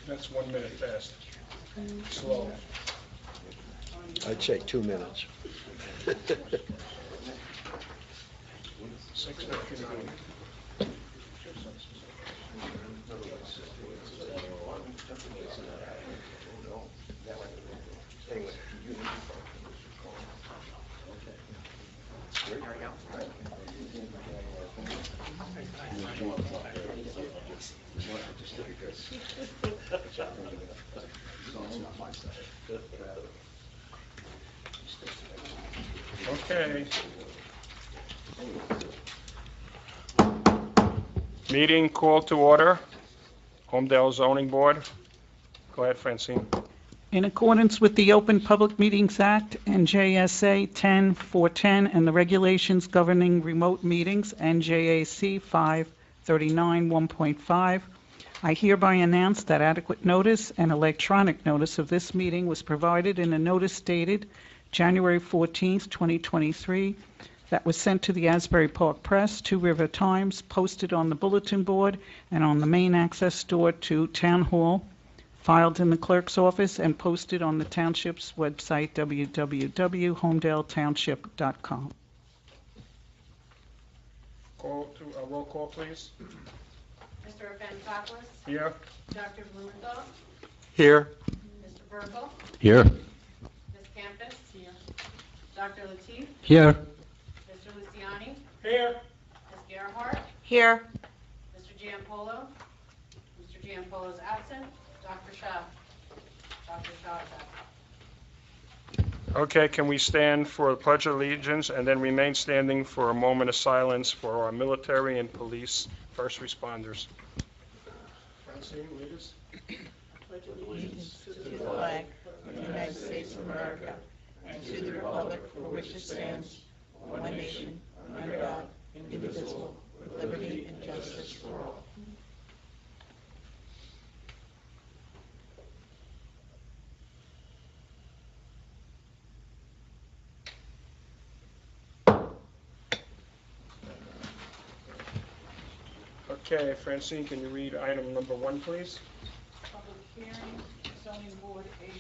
That's 1 minute fast. Slow. I'd say 2 minutes. 6:59. Okay. Meeting called to order. Holmdel Zoning Board. Go ahead, Francine. In accordance with the Open Public Meetings Act, NJSA 10-410, and the regulations governing remote meetings, NJAC 539 1.5, I hereby announce that adequate notice and electronic notice of this meeting was provided in a notice dated January 14th, 2023, that was sent to the Asbury Park Press, Two River Times, posted on the bulletin board and on the main access door to Town Hall, filed in the clerk's office, and posted on the township's website, www.holmdeltownship.com. Roll call, please. Mr. Evangelopoulos? Here. Dr. Blumenthal? Here. Mr. Burkle? Here. Ms. Campus? Here. Dr. Lateef? Here. Mr. Luciani? Here. Ms. Gerhart? Here. Mr. Giampolo? Mr. Giampolo is absent. Dr. Shaw? Dr. Shaw is absent. Okay, can we stand for the Pledge of Allegiance and then remain standing for a moment of silence for our military and police first responders? Francine, lead us. Allegiance to the flag of the United States of America and to the republic for which it stands, one nation, under God, indivisible, with liberty and justice for all. Okay, Francine, can you read item number 1, please? Public hearing, zoning board A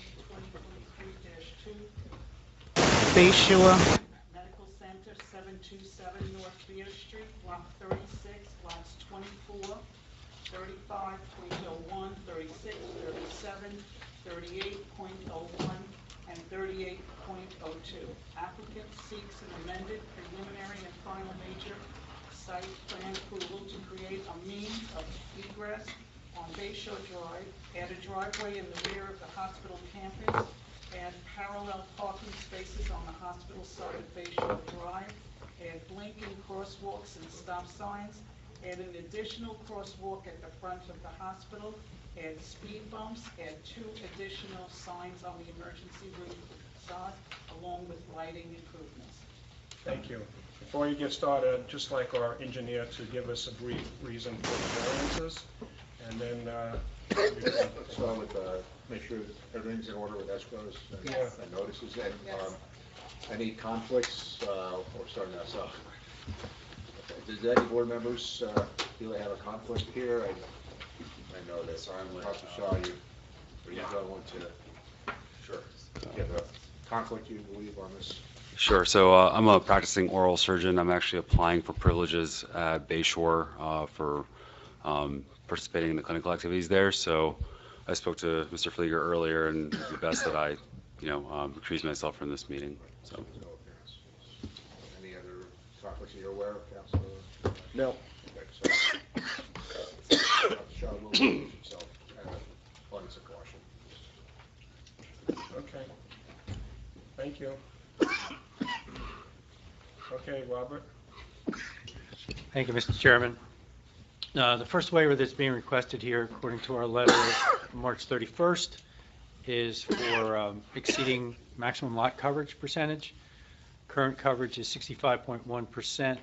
2023-2. Bay Shore Medical Center, 727 North Beer Street, Block 36, lots 24, 35.01, 36, 37, 38.01, and 38.02. Applicant seeks an amended preliminary and final major site plan approval to create a means of egress on Bay Shore Drive, add a driveway in the rear of the hospital campus, add parallel parking spaces on the hospital side of Bay Shore Drive, add blinking crosswalks and stop signs, add an additional crosswalk at the front of the hospital, add speed bumps, add 2 additional signs on the emergency room facade, along with lighting improvements. Thank you. Before you get started, I'd just like our engineer to give us a brief reason for the variances, and then we can Start with, make sure everything's in order with escrows and notices, and any conflicts, or starting us off. Okay. Does any board members feel they have a conflict here? I know that Dr. Shaw, you don't want to. Sure. Do you have a conflict you believe on this? Sure. So I'm a practicing oral surgeon. I'm actually applying for privileges at Bay Shore for participating in the clinical activities there. So I spoke to Mr. Flieger earlier, and it's the best that I, recuse myself from this meeting. So. Any other conflicts you're aware of, Councilor? No. Okay, so Dr. Shaw will recuse himself abundance of caution. Okay. Thank you. Okay, Robert. Thank you, Mr. Chairman. The first waiver that's being requested here, according to our letter of March 31st, is for exceeding maximum lot coverage percentage. Current coverage is 65.1%.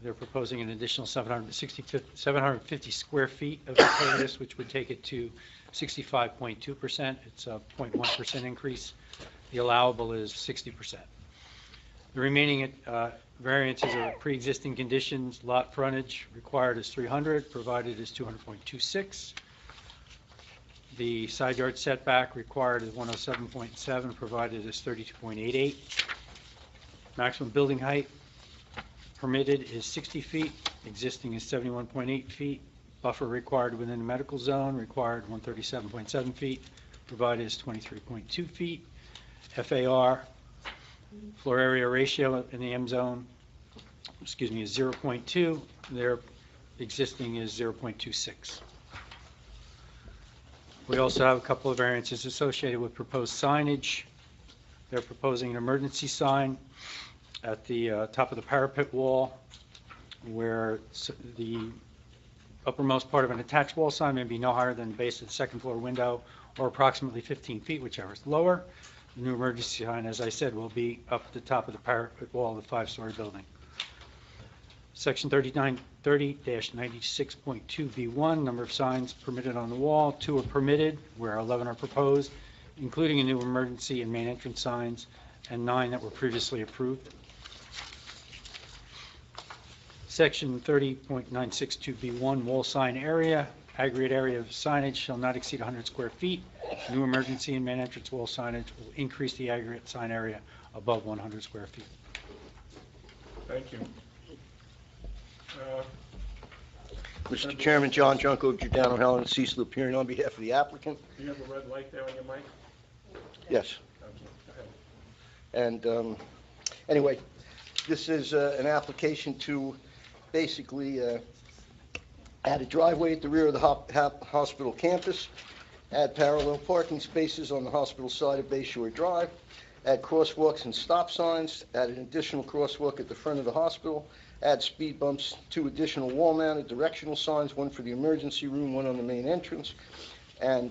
They're proposing an additional 750 square feet of impervious, which would take it to 65.2%. It's a 0.1% increase. The allowable is 60%. The remaining variances are pre-existing conditions. Lot frontage required is 300, provided is 200.26. The side yard setback required is 107.7, provided is 32.88. Maximum building height permitted is 60 feet, existing is 71.8 feet. Buffer required within the medical zone required 137.7 feet, provided is 23.2 feet. FAR, floor area ratio in the M zone, is 0.2. Their existing is 0.26. We also have a couple of variances associated with proposed signage. They're proposing an emergency sign at the top of the parapet wall, where the uppermost part of an attached wall sign may be no higher than the base of the second floor window, or approximately 15 feet, whichever is lower. The new emergency sign, as I said, will be up at the top of the parapet wall of the 5-story building. Section 3930-96.2B1, number of signs permitted on the wall. 2 are permitted, where 11 are proposed, including a new emergency and main entrance signs, and 9 that were previously approved. Section 30.962B1, wall sign area. Aggregate area of signage shall not exceed 100 square feet. New emergency and main entrance wall signage will increase the aggregate sign area above 100 square feet. Thank you. Mr. Chairman, John Junko, Giordano, Helen, and Cecil appearing on behalf of the applicant. Do you have a red light there on your mic? Yes. Okay, go ahead. And anyway, this is an application to basically add a driveway at the rear of the hospital campus, add parallel parking spaces on the hospital side of Bayshore Drive, add crosswalks and stop signs, add an additional crosswalk at the front of the hospital, add speed bumps, 2 additional wall-mounted directional signs, 1 for the emergency room, 1 on the main entrance, and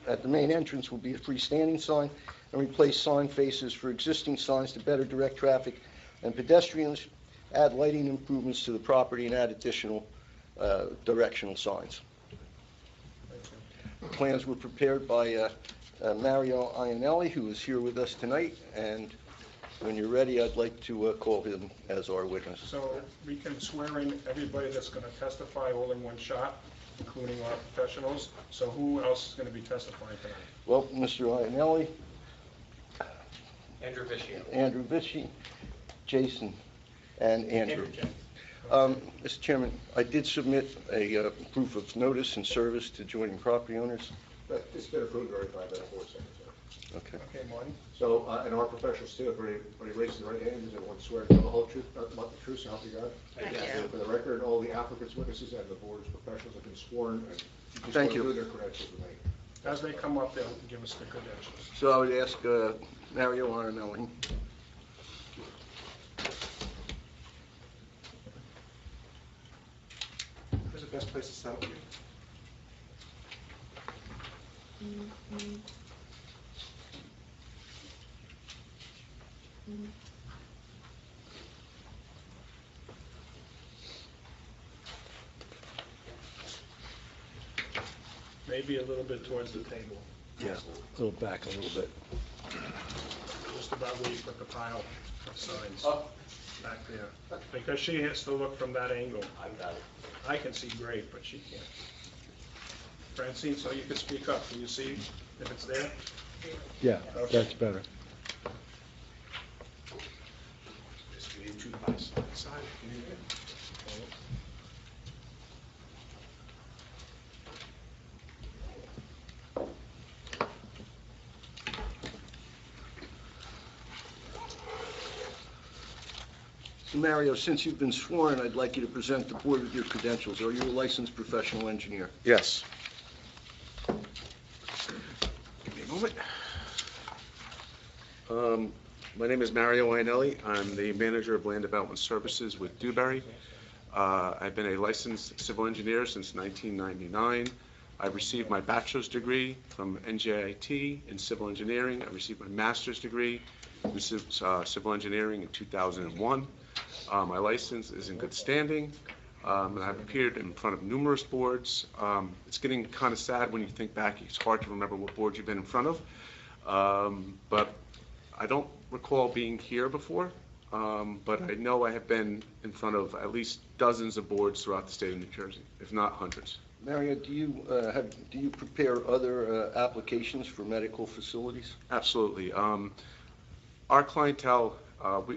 at the main entrance will be a freestanding sign, and replace sign faces for existing signs to better direct traffic and pedestrians, add lighting improvements to the property, and add additional directional signs. The plans were prepared by Mario Iannelli, who is here with us tonight, and when you're ready, I'd like to call him as our witness. So we can swear in everybody that's going to testify all in one shot, including our professionals. So who else is going to be testifying tonight? Well, Mr. Iannelli, Andrew Vichy. Andrew Vichy, Jason, and Andrew. Mr. Chairman, I did submit a proof of notice and service to joining property owners. But it's been approved already by the board secretary. Okay. Okay, Martin? So, and our professionals too, if everybody raises the right hand, does everyone swear to tell the whole truth, nothing but the truth, so help you God? Yes. For the record, all the applicants, witnesses, and the board's professionals have been sworn, and you just Thank go you. through their credentials with me. As they come up, they'll give us the credentials. So I would ask Mario Iannelli. Where's the best place to settle here? Maybe a little bit towards the table, Yeah, a little back a little bit. just about where you put the pile of signs, Oh, back there. Because she has to look from that angle. I've got it. I can see great, but she can't. Francine, so you can speak up. Can you see if it's there? Yeah, Okay. that's better. Just need two by side. So Mario, since you've been sworn, I'd like you to present the board with your credentials. Are you a licensed professional engineer? Yes. Give me a moment. My name is Mario Iannelli. I'm the manager of land development services with Dewberry. I've been a licensed civil engineer since 1999. I received my bachelor's degree from NJIT in civil engineering. I received my master's degree in civil engineering in 2001. My license is in good standing. And I've appeared in front of numerous boards. It's getting kind of sad when you think back. It's hard to remember what boards you've been in front of. But I don't recall being here before, but I know I have been in front of at least dozens of boards throughout the state of New Jersey, if not hundreds. Mario, do you prepare other applications for medical facilities? Absolutely. Our clientele,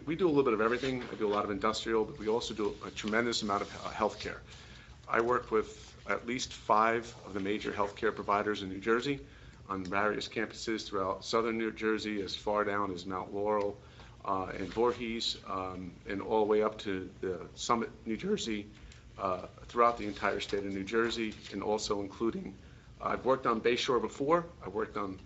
we do a little bit of everything. I do a lot of industrial, but we also do a tremendous amount of healthcare. I work with at least 5 of the major healthcare providers in New Jersey on various campuses throughout southern New Jersey, as far down as Mount Laurel and Voorhees, and all the way up to the Summit, New Jersey, throughout the entire state of New Jersey, and also including, I've worked on Bayshore before, I've worked on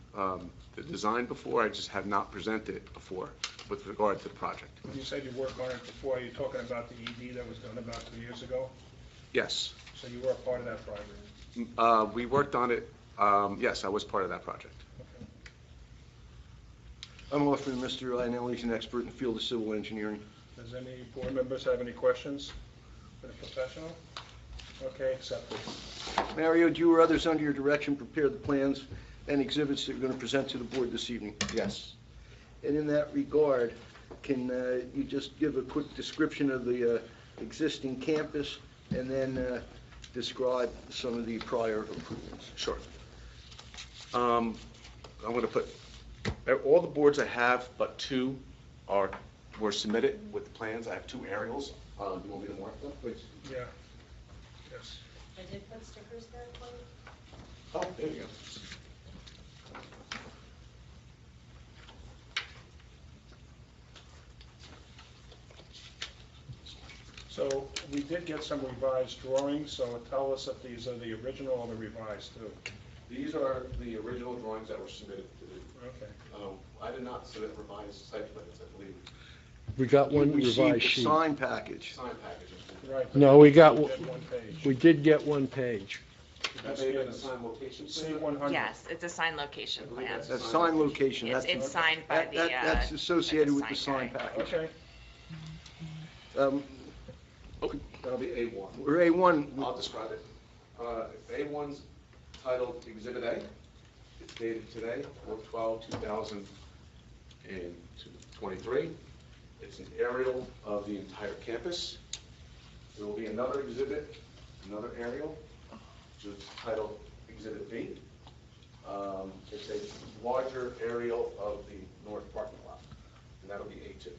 the design before, I just have not presented it before with regard to the project. When you said you worked on it before, are you talking about the ED that was done about 2 years ago? Yes. So you were a part of that project? We worked on it, yes, I was part of that project. Okay. I'm offering Mr. Ionelli, he's an expert in the field of civil engineering. Does any board members have any questions for the professional? Okay, accepted. Mario, do you or others under your direction prepare the plans and exhibits that you're going to present to the board this evening? Yes. And in that regard, can you just give a quick description of the existing campus and then describe some of the prior improvements? Sure. I'm going to put, all the boards I have, but 2 were submitted with the plans. I have 2 aerials. You want me to mark them, please? Yeah. Yes. I did put stickers there for you. Oh, there you go. So we did get some revised drawings, so tell us if these are the original or the revised too. These are the original drawings that were submitted to the, Okay. I did not submit revised site plans, I believe. We got one You received a revised sheet. sign package. Sign packages. Right. but No, we got, did get one page. we did get one page. That may have been a sign location plan. C100. Yes, it's a sign location I believe plan. that's That's sign location. It's, That's- it's signed by the, That's associated with the sign guy. package. Okay. That'll be A1. Or A1, I'll describe it. A1's titled Exhibit A. It's dated today, 4/12/2023. It's an aerial of the entire campus. There will be another exhibit, another aerial, which is titled Exhibit B. It's a larger aerial of the north parking lot, and that'll be A2.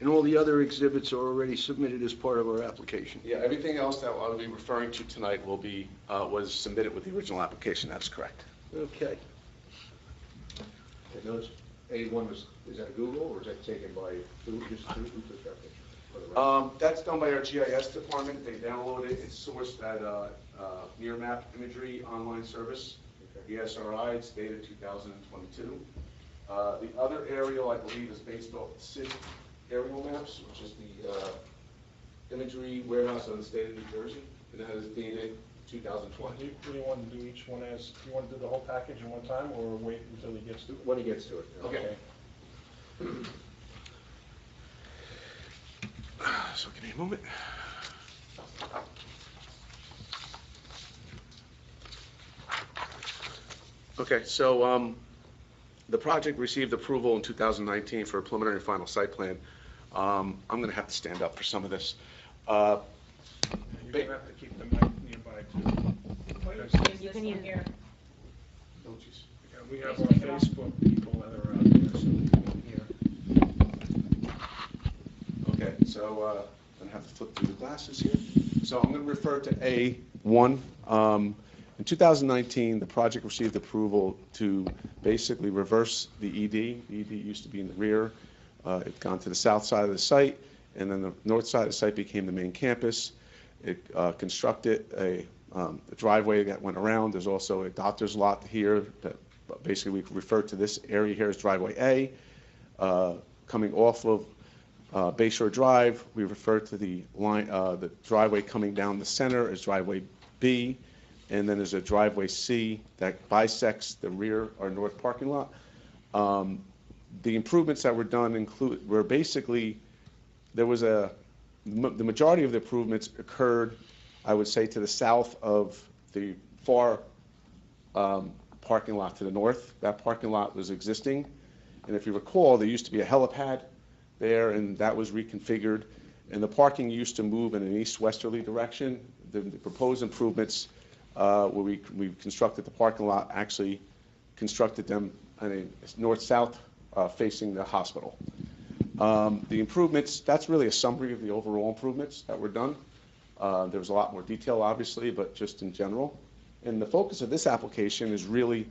and all the other exhibits are already submitted as part of our application. Yeah, everything else that I'll be referring to tonight will be, was submitted with the original application, that's correct. Okay. And those, A1 is that Google or is that taken by, who took that picture? For the record? That's done by our GIS department, they download it, it's sourced at Near Map Imagery online service, the SRI, it's dated 2022. The other aerial, I believe, is based off CID aerial maps, which is the imagery warehouse of the state of New Jersey, and that is dated 2020. Do you want to do each one as, do you want to do the whole package in one time, or wait until he gets to it? When he gets to it. Okay. So give me a moment. Okay, so the project received approval in 2019 for a preliminary final site plan. I'm going to have to stand up for some of this. You're going to have to keep the mic nearby too. Because, You can use here. Oh, jeez. yeah, we have our Facebook people that are out there, so we can hear. Okay, so I'm going to have to flip through the glasses here. So I'm going to refer to A1. In 2019, the project received approval to basically reverse the ED. The ED used to be in the rear. It gone to the south side of the site, and then the north side of the site became the main campus. It constructed a driveway that went around. There's also a doctor's lot here that basically we refer to this area here as driveway A. Coming off of Bayshore Drive, we refer to the line, the driveway coming down the center as driveway B, and then there's a driveway C that bisects the rear or north parking lot. The improvements that were done were basically, there was the majority of the improvements occurred, I would say, to the south of the far parking lot to the north. That parking lot was existing, and if you recall, there used to be a helipad there, and that was reconfigured, and the parking used to move in an east-westerly direction. The proposed improvements where we constructed the parking lot, actually constructed them on a north-south facing the hospital. The improvements, that's really a summary of the overall improvements that were done. There was a lot more detail, obviously, but just in general. And the focus of this application is really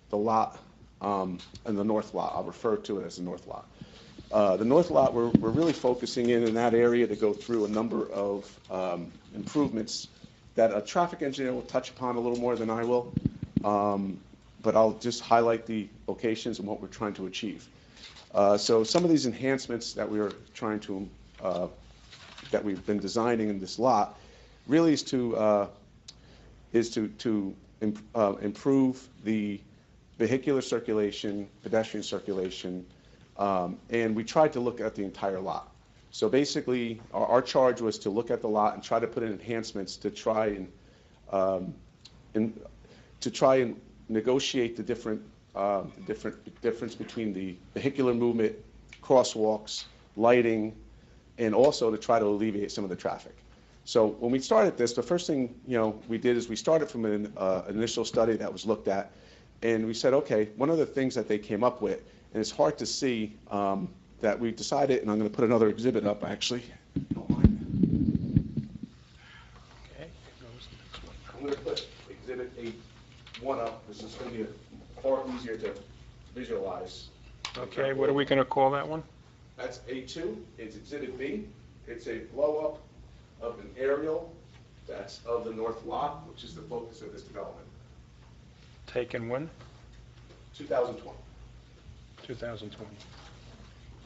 the lot and the north lot. I'll refer to it as the north lot. The north lot, we're really focusing in that area to go through a number of improvements that a traffic engineer will touch upon a little more than I will. But I'll just highlight the locations and what we're trying to achieve. So some of these enhancements that we are trying to, that we've been designing in this lot, really is to improve the vehicular circulation, pedestrian circulation, and we tried to look at the entire lot. So basically, our charge was to look at the lot and try to put in enhancements to try and negotiate the difference between the vehicular movement, crosswalks, lighting, and also to try to alleviate some of the traffic. So when we started this, the first thing we did is we started from an initial study that was looked at, and we said, okay, one of the things that they came up with, and it's hard to see, that we decided, and I'm going to put another exhibit up actually. Don't mind. Okay. I'm going to put exhibit 1 up. This is going to be far easier to visualize. Okay, what are we going to call that one? That's A2. It's exhibit B. It's a blow-up of an aerial that's of the north lot, which is the focus of this development. Taken when? 2020. 2020.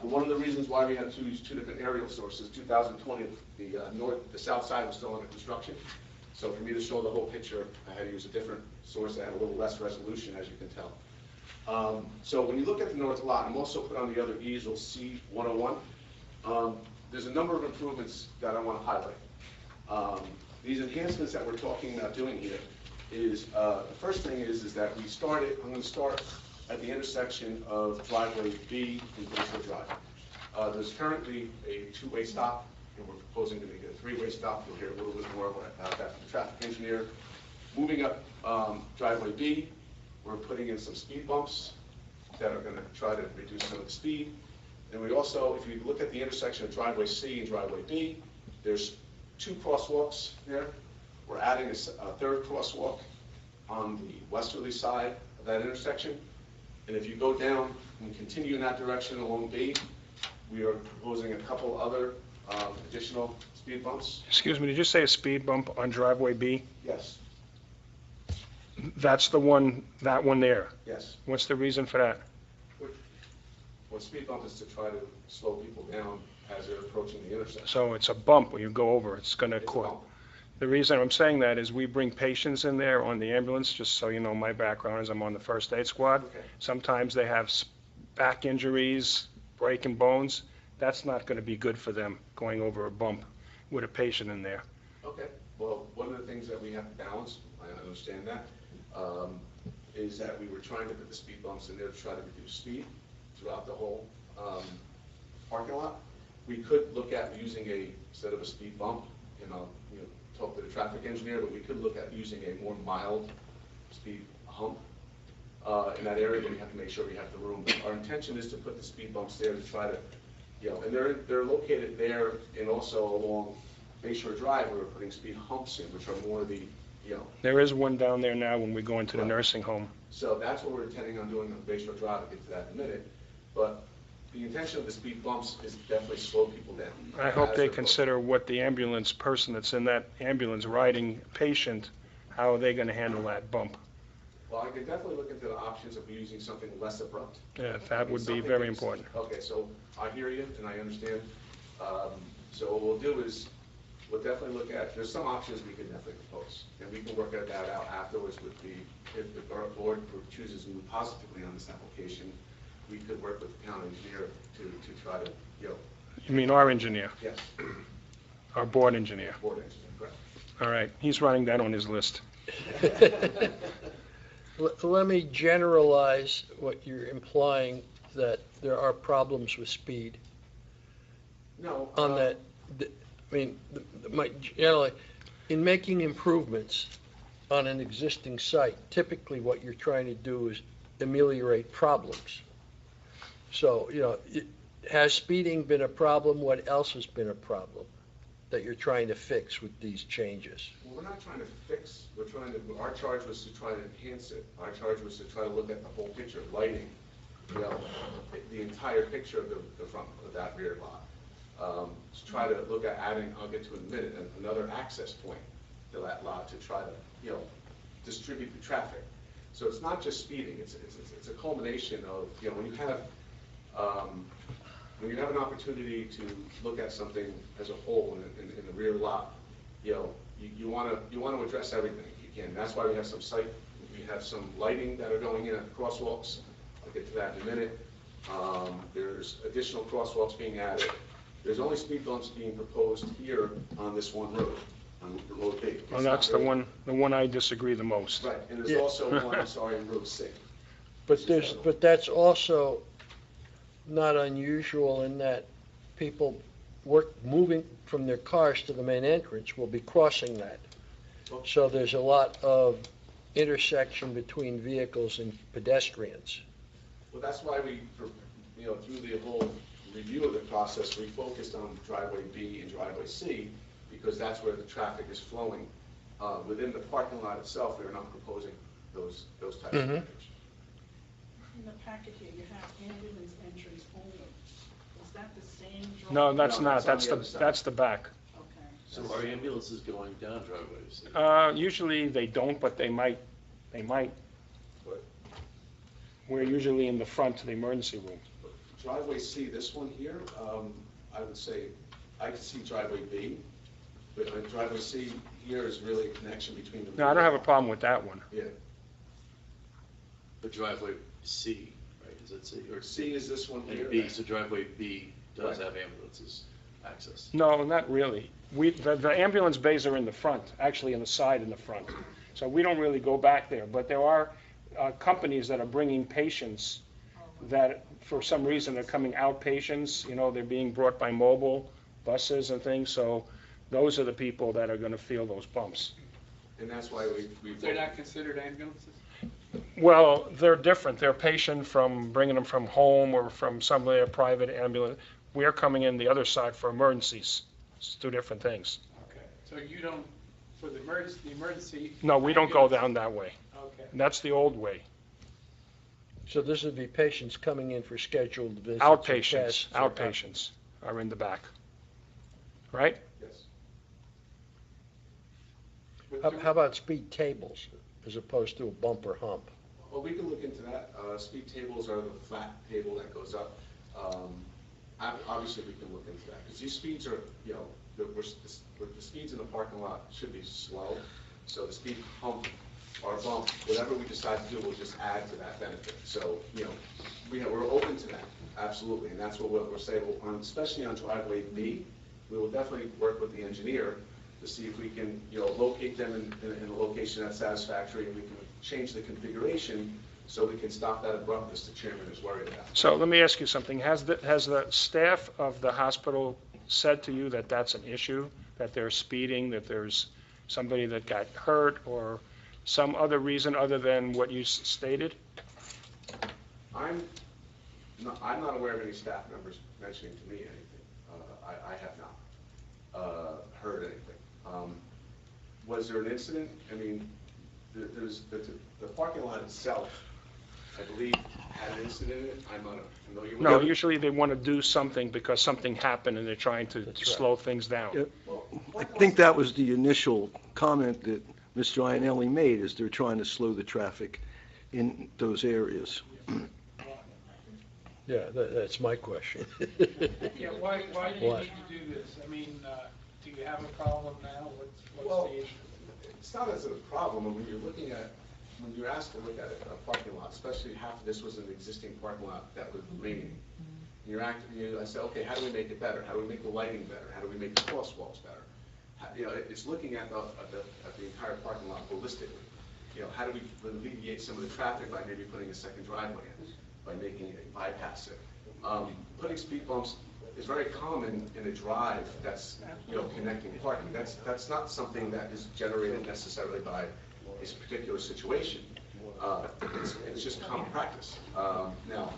And one of the reasons why we had to use 2 different aerial sources, 2020, the south side was still under construction. So for me to show the whole picture, I had to use a different source that had a little less resolution, as you can tell. So when you look at the north lot, I'm also put on the other easel C101. There's a number of improvements that I want to highlight. These enhancements that we're talking about doing here is, the first thing is that I'm going to start at the intersection of driveway B and Bayshore Drive. There's currently a 2-way stop, and we're proposing to make it a 3-way stop. You'll hear a little bit more about that from the traffic engineer. Moving up driveway B, we're putting in some speed bumps that are going to try to reduce some of the speed. And we also, if you look at the intersection of driveway C and driveway B, there's 2 crosswalks there. We're adding a 3rd crosswalk on the westerly side of that intersection. And if you go down and continue in that direction along B, we are proposing a couple other additional speed bumps. Excuse me, did you say a speed bump on driveway B? Yes, That's the one, that one there. yes. What's the reason for that? Well, speed bump is to try to slow people down as they're approaching the intersection. So it's a bump when you go over, it's going to It's a cause. bump. The reason I'm saying that is we bring patients in there on the ambulance, just so you know, my background is I'm on the first aid squad. Okay. Sometimes they have back injuries, breaking bones. That's not going to be good for them, going over a bump with a patient in there. Okay, well, one of the things that we have to balance, I understand that, is that we were trying to put the speed bumps in there to try to reduce speed throughout the whole parking lot. We could look at using instead of a speed bump, and I'll talk to the traffic engineer, but we could look at using a more mild speed hump in that area, but we have to make sure we have the room. But our intention is to put the speed bumps there to try to, and they're located there and also along Bayshore Drive, we're putting speed humps in, which are more the, There is one down there now when we go into the Right. nursing home. So that's what we're intending on doing on Bayshore Drive. I'll get to that in a minute. But the intention of the speed bumps is definitely slow people down. I hope As they they're consider what the ambulance person that's in that ambulance riding patient, how are they going to handle that bump? Well, I can definitely look into the options of using something less abrupt. Yeah, that would be Something very that's- important. Okay, so I hear you and I understand. So what we'll do is, we'll definitely look at, there's some options we can definitely propose. And we can work that out afterwards with if the board chooses to move positively on this application, we could work with the town engineer to try to, You mean our engineer, yes, our board engineer? board engineer, correct. All right, he's writing that on his list. Let me generalize what you're implying, that there are problems with speed No. on that. Generally, in making improvements, on an existing site, typically what you're trying to do is ameliorate problems. So, has speeding been a problem? What else has been a problem that you're trying to fix with these changes? Well, we're not trying to fix, our charge was to try to enhance it. Our charge was to try to look at the whole picture, lighting, the entire picture of the front of that rear lot. To try to look at adding, I'll get to in a minute, another access point to that lot to try to, distribute the traffic. So it's not just speeding, it's a culmination of, when you have an opportunity to look at something as a whole in the rear lot, you want to address everything if you can. That's why we have some lighting that are going in at the crosswalks. I'll get to that in a minute. There's additional crosswalks being added. There's only speed bumps being proposed here on this one road, on Road B. Well, that's the one I disagree the most. Right, and there's Yeah. also one, I'm sorry, in Road C. But that's also not unusual in that people moving from their cars to the main entrance will be crossing that. So there's a lot of intersection between vehicles and pedestrians. Well, that's why we, through the whole review of the process, we focused on driveway B and driveway C, because that's where the traffic is flowing. Within the parking lot itself, we are not proposing those types of measures. In the packet here, you have ambulance entrance only. Is that the same drawing? No, that's No, not, that's on the other side. that's the back. Okay. So are ambulances going down driveways? Usually they don't, but they might. But We're usually in the front to the emergency room. driveway C, this one here, I would say, I could see driveway B, but driveway C here is really a connection between the. No, I don't have a problem with that one. Yeah. But driveway C, right, is it C? Or C is this one here. And B, so driveway B does Right. have ambulances access. No, not really. The ambulance bays are in the front, actually in the side in the front. So we don't really go back there, but there are companies that are bringing patients that, for some reason, are coming outpatients, they're being brought by mobile buses and things, so those are the people that are gonna feel those bumps. And that's why we. They're not considered ambulances? Well, they're different. They're patient from bringing them from home or from somewhere, a private ambulance. We're coming in the other side for emergencies. It's two different things. Okay, so you don't, for the emergency? No, we don't go ambulance- down that way. Okay. That's the old way. So this would be patients coming in for scheduled visits. or Outpatients, tests or- outpatients are in the back. Right? Yes. How about speed tables as opposed to a bumper hump? Well, we can look into that. Speed tables are the flat table that goes up. Obviously, we can look into that, because these speeds are, the speeds in the parking lot should be slow, so the speed hump or bump, whatever we decide to do, will just add to that benefit. So, we're open to that, absolutely, and that's what we're saying, especially on driveway B, we will definitely work with the engineer to see if we can, locate them in a location that's satisfactory, and we can change the configuration so we can stop that abruptness the chairman is worried about. So let me ask you something. Has the staff of the hospital said to you that that's an issue, that they're speeding, that there's somebody that got hurt, or some other reason other than what you stated? I'm not aware of any staff members mentioning to me anything. I have not heard anything. Was there an incident? I mean, there's the parking lot itself, I believe, had an incident in it. I'm not familiar with it. No, usually they want to do something because something happened and they're trying to That's right. slow things down. Yep. I think that was the initial comment that Mr. Ionelli made, is they're trying to slow the traffic in those areas. Yeah, that's my question. Yeah, why do you Why? need to do this? I mean, do you have a problem now? What's Well, the issue? it's not as a problem, when you're asked to look at a parking lot, especially half of this was an existing parking lot that was remaining. I say, okay, how do we make it better? How do we make the lighting better? How do we make the crosswalks better? It's looking at the entire parking lot holistically. How do we alleviate some of the traffic by maybe putting a second driveway in, by making it bypass it? Putting speed bumps is very common in a drive that's, connecting parking. That's not something that is generated necessarily by a particular situation. It's just common practice. Now,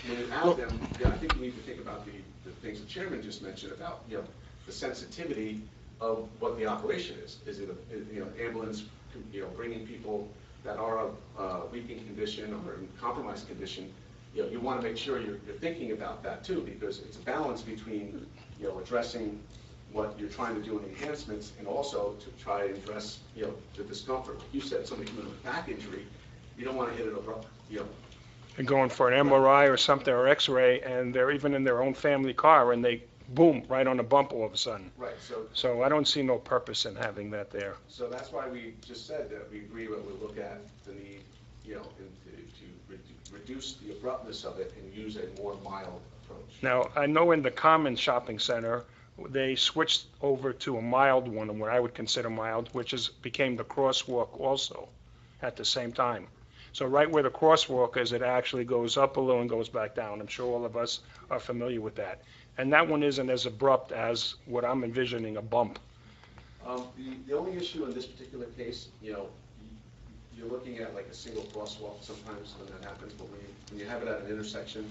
when you add them, yeah, I think you need to think about the things the chairman just mentioned about, the sensitivity of what the operation is. Is it ambulance, bringing people that are of weakened condition or in compromised condition? You want to make sure you're thinking about that too, because it's a balance between, addressing what you're trying to do in enhancements and also to try and address, the discomfort. Like you said, somebody coming with a back injury, you don't want to hit it abrupt, And going for an MRI or something, or X-ray, and they're even in their own family car, and they, boom, right on the bump all of a sudden. Right, So I don't see no purpose in having that there. so that's why we just said that we agree that we look at the need, to reduce the abruptness of it and use a more mild approach. Now, I know in the Common Shopping Center, they switched over to a mild one, what I would consider mild, which became the crosswalk also at the same time. So right where the crosswalk is, it actually goes up a little and goes back down. I'm sure all of us are familiar with that. And that one isn't as abrupt as what I'm envisioning, a bump. The only issue in this particular case, you're looking at like a single crosswalk sometimes when that happens, but when you have it at an intersection,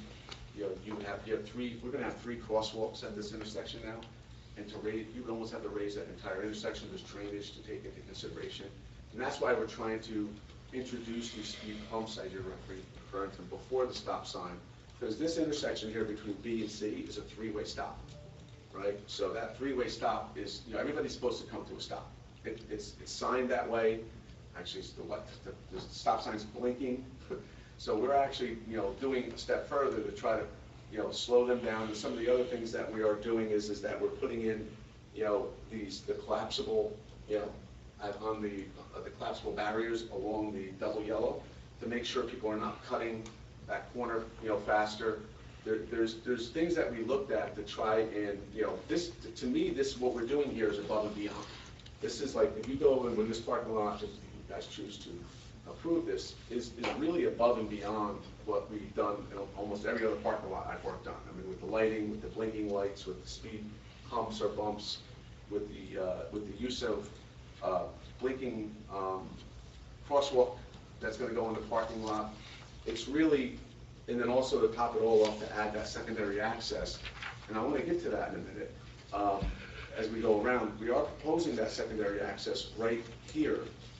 you have three, we're gonna have 3 crosswalks at this intersection now, and you would almost have to raise that entire intersection. There's drainage to take into consideration, and that's why we're trying to introduce these speed bumps, as you're referring to, before the stop sign, because this intersection here between B and C is a 3-way stop, right? So that 3-way stop is, everybody's supposed to come to a stop. It's signed that way. Actually, it's the stop sign's blinking. So we're actually, doing a step further to try to, slow them down. And some of the other things that we are doing is that we're putting in, the collapsible, on the collapsible barriers along the double yellow to make sure people are not cutting that corner, faster. There's things that we looked at to try and, this, to me, what we're doing here is above and beyond. This is like, if you go in with this parking lot, if you guys choose to approve this, is really above and beyond what we've done in almost every other parking lot I've worked on. I mean, with the lighting, with the blinking lights, with the speed humps or bumps, with the use of blinking crosswalk that's going to go in the parking lot. It's really, and then also to top it all off, to add that secondary access. And I want to get to that in a minute. As we go around, we are proposing that secondary access right here.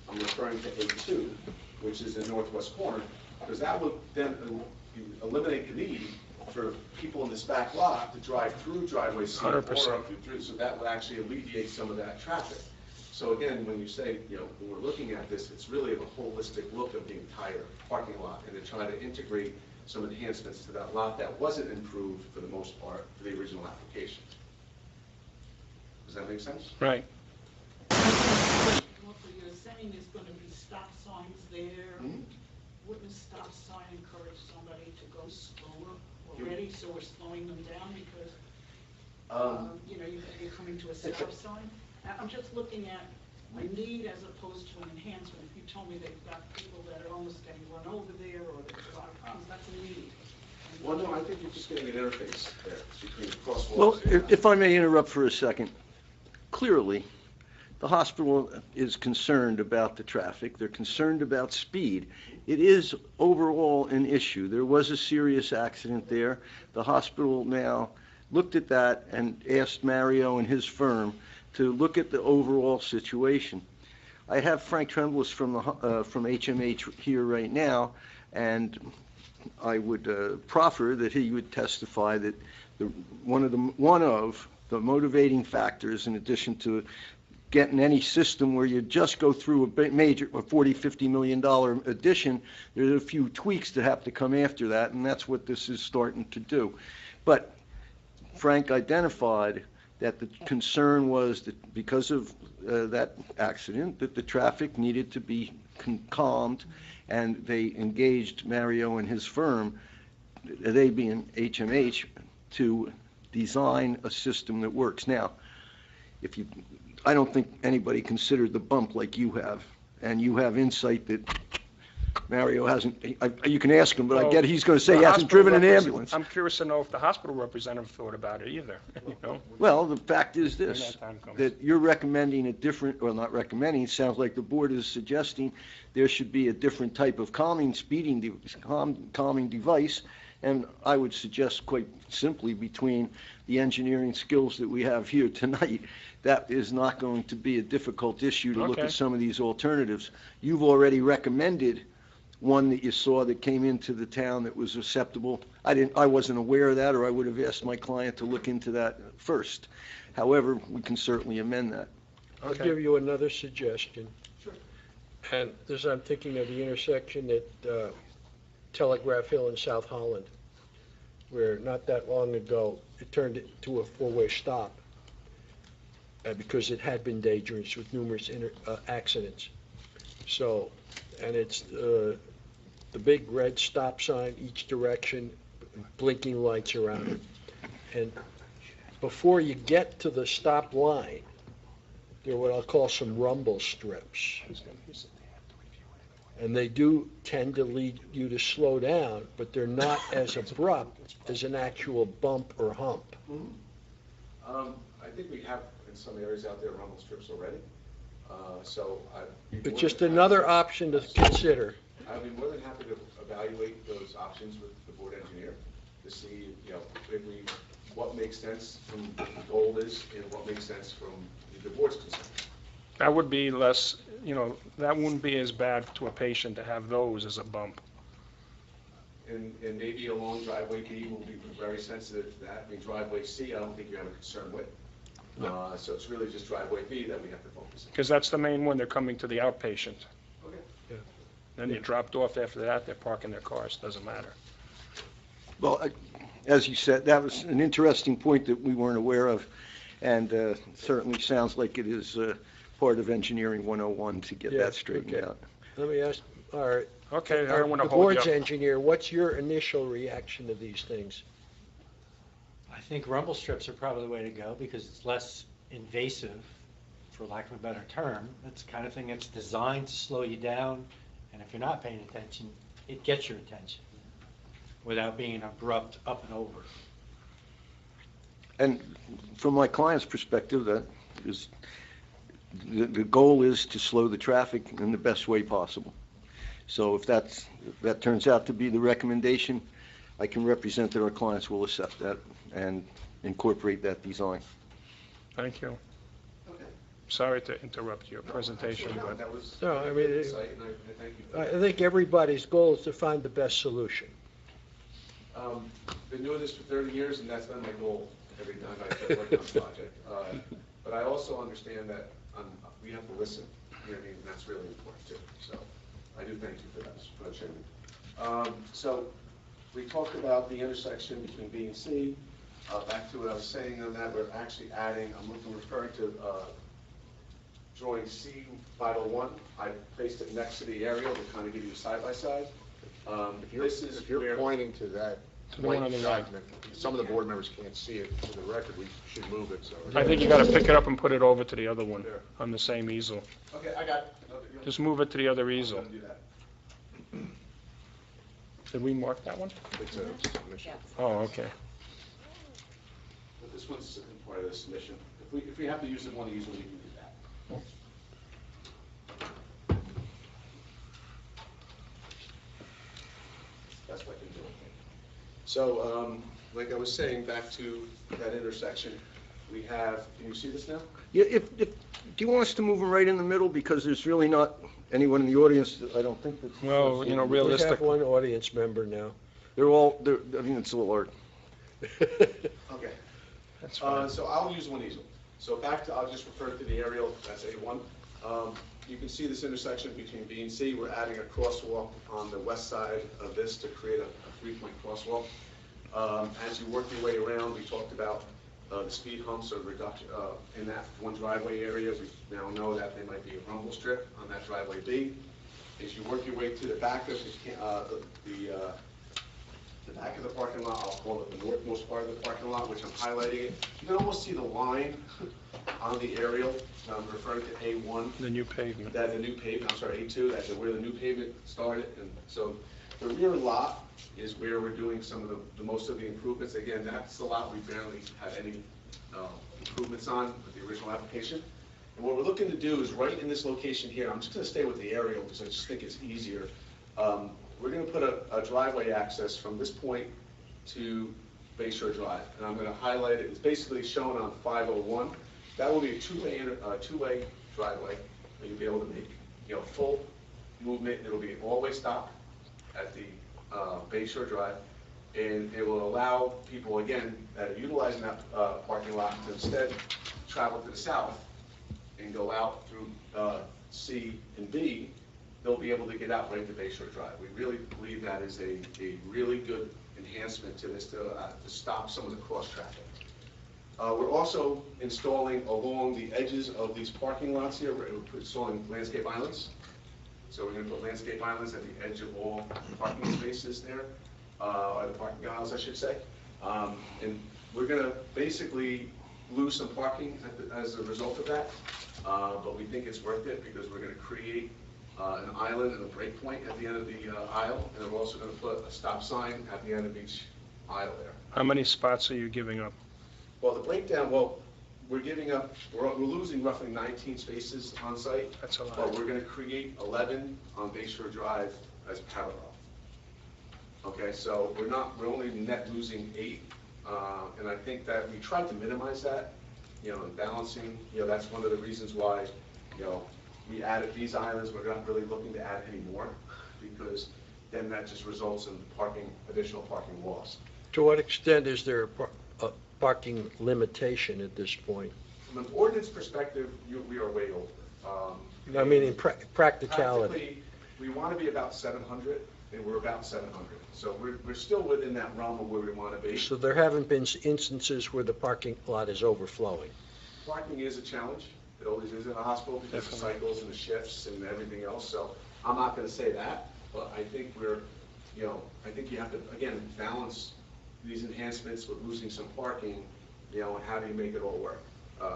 I'm referring to A2, which is the northwest corner, because that would then eliminate the need for people in this back lot to drive through driveway C or 100%. through, so that would actually alleviate some of that traffic. So again, when you say, when we're looking at this, it's really a holistic look of the entire parking lot, and to try to integrate some enhancements to that lot that wasn't improved for the most part for the original application. Does that make sense? Right. What you're saying is going to be stop signs there. Wouldn't a stop sign encourage somebody to go slower already, so we're slowing them down because, you're coming to a stop sign? I'm just looking at a need as opposed to an enhancement. If you told me they've got people that are almost getting run over there, or there's a lot of problems, that's a need. Well, no, I think you're just getting an interface there between the crosswalks. Well, if I may interrupt for a second. Clearly, the hospital is concerned about the traffic. They're concerned about speed. It is overall an issue. There was a serious accident there. The hospital now looked at that and asked Mario and his firm to look at the overall situation. I have Frank Tremblis from HMH here right now, and I would proffer that he would testify that one of the motivating factors, in addition to getting any system where you just go through a major $40–50 million addition, there's a few tweaks that have to come after that, and that's what this is starting to do. But Frank identified that the concern was that because of that accident, that the traffic needed to be calmed, and they engaged Mario and his firm, they being HMH, to design a system that works. Now, I don't think anybody considered the bump like you have, and you have insight that Mario hasn't, you can ask him, but I Well, get he's going to say he the hasn't hospital driven an represent- ambulance. I'm curious to know if the hospital representative thought about it either, you know? Well, the fact is When this, that time comes. that you're recommending a different, or not recommending, it sounds like the board is suggesting there should be a different type of calming device, and I would suggest quite simply between the engineering skills that we have here tonight, that is not going to be a difficult issue to look Okay. at some of these alternatives. You've already recommended one that you saw that came into the town that was acceptable. I wasn't aware of that, or I would have asked my client to look into that first. However, we can certainly amend that. I'll Okay. give you another suggestion. And this, I'm thinking of the intersection at Telegraph Hill in South Holland, where not that long ago, it turned into a four-way stop because it had been dangerous with numerous accidents. So, and it's the big red stop sign each direction, blinking lights around it. And before you get to the stop line, there are what I'll call some rumble strips. And they do tend to lead you to slow down, but they're not as abrupt as an actual bump or hump. I think we have in some areas out there rumble strips already, so But just another option to consider. I'd be more than happy to evaluate those options with the board engineer to see, you know, what makes sense from what the goal is and what makes sense from the board's concern. That would be less, you know, that wouldn't be as bad to a patient to have those as a bump. And maybe along driveway B will be very sensitive to that. I mean, driveway C, I don't think you have a concern with. So it's really just driveway B that we have to focus on. Because that's the main one, they're coming to the outpatient. Okay. Then you dropped off after that, they're parking their cars, doesn't matter. Well, as you said, that was an interesting point that we weren't aware of, and certainly sounds like it is part of Engineering 101 to get Yeah, that straightened okay. out. Let me ask, all right. Okay, I don't want to The hold you board's up. engineer, what's your initial reaction to these things? I think rumble strips are probably the way to go because it's less invasive, for lack of a better term. It's the kind of thing that's designed to slow you down, and if you're not paying attention, it gets your attention without being abrupt up and over. And from my client's perspective, that is, the goal is to slow the traffic in the best way possible. So if that turns out to be the recommendation, I can represent that our clients will accept that and incorporate that design. Thank you. Okay. Sorry to interrupt your presentation, No, but that was No, I mean, insight, and I thank you for that. I think everybody's goal is to find the best solution. Been doing this for 30 years, and that's been my goal every time I work on a project. But I also understand that we have to listen, you know what I mean, and that's really important too. So I do thank you for that, Mr. Chairman. So we talked about the intersection between B and C. Back to what I was saying on that, we're actually adding, I'm referring to drawing C501. I placed it next to the aerial to kind of give you a side-by-side. If you're pointing to that To the one on white the right. document, some of the board members can't see it. For the record, we should move it, so. I think you got to pick it up and put it over to the other one There. on the same easel. Okay, I got it. Just move it to the other easel. I'm gonna do that. Did we mark that one? It's a submission. Oh, okay. But this one's part of the submission. If we have to use the one easel, we can do that. That's what I can do. So, like I was saying, back to that intersection, we have, can you see this now? Yeah, do you want us to move them right in the middle, because there's really not anyone in the audience, that I don't think that's... Well, you know, We have realistic. one audience member now. I mean, it's a little hard. Okay. That's fine. So I'll use one easel. So back to, I'll just refer to the aerial, that's A1. You can see this intersection between B and C. We're adding a crosswalk on the west side of this to create a three-point crosswalk. As you work your way around, we talked about the speed humps or reduction in that one driveway area. We now know that there might be a rumble strip on that driveway B. As you work your way to the back of the the back of the parking lot, I'll call it the northmost part of the parking lot, which I'm highlighting it. You can almost see the line on the aerial, I'm referring to A1. The new pavement. That the new pavement, I'm sorry, A2, that's where the new pavement started. And so the rear lot is where we're doing some of the most of the improvements. Again, that's the lot we barely had any improvements on with the original application. And what we're looking to do is right in this location here, I'm just going to stay with the aerial because I just think it's easier. We're going to put a driveway access from this point to Bayshore Drive. And I'm going to highlight it. It's basically shown on 501. That will be a two-way driveway. You'll be able to make, full movement. It'll be all-way stop at the Bayshore Drive. And it will allow people, again, that are utilizing that parking lot to instead travel to the south and go out through C and B. They'll be able to get out right to Bayshore Drive. We really believe that is a really good enhancement to this to stop some of the cross traffic. We're also installing along the edges of these parking lots here, we're installing landscape islands. So we're going to put landscape islands at the edge of all parking spaces there, or the parking aisles, I should say. And we're going to basically lose some parking as a result of that, but we think it's worth it because we're going to create an island and a break point at the end of the aisle, and we're also going to put a stop sign at the end of each aisle there. How many spots are you giving up? Well, the breakdown, we're giving up, we're losing roughly 19 spaces on site. That's a lot. But we're going to create 11 on Bayshore Drive as parallel. Okay, so we're only net losing 8, and I think that we tried to minimize that, and balancing, that's one of the reasons why, we added these islands. We're not really looking to add any more because then that just results in additional parking loss. To what extent is there a parking limitation at this point? From an ordinance perspective, we are way over. I mean, in practicality. Practically, we want to be about 700, and we're about 700. So we're still within that realm of where we want to be. So there haven't been instances where the parking lot is overflowing? Parking is a challenge. It always is in a hospital because of cycles and the shifts and everything else. So I'm not going to say that, but I think I think you have to, again, balance these enhancements with losing some parking, and how do you make it all work?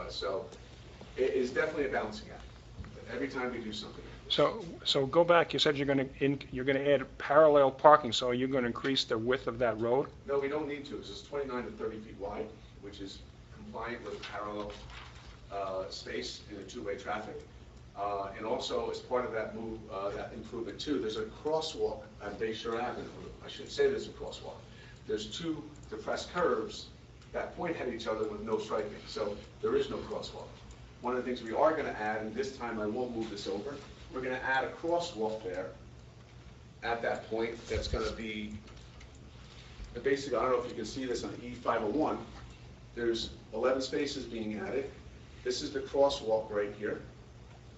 So it is definitely a balancing act every time we do something. So go back, you said you're going to add parallel parking, so you're going to increase the width of that road? No, we don't need to. It's 29 to 30 feet wide, which is compliant with parallel space in a two-way traffic. And also, as part of that move, that improvement too, there's a crosswalk on Bayshore Avenue. I should say there's a crosswalk. There's 2 depressed curves that point at each other with no striping, so there is no crosswalk. One of the things we are going to add, and this time I will move this over, we're going to add a crosswalk there at that point that's going to be, basically, I don't know if you can see this on E501, there's 11 spaces being added. This is the crosswalk right here.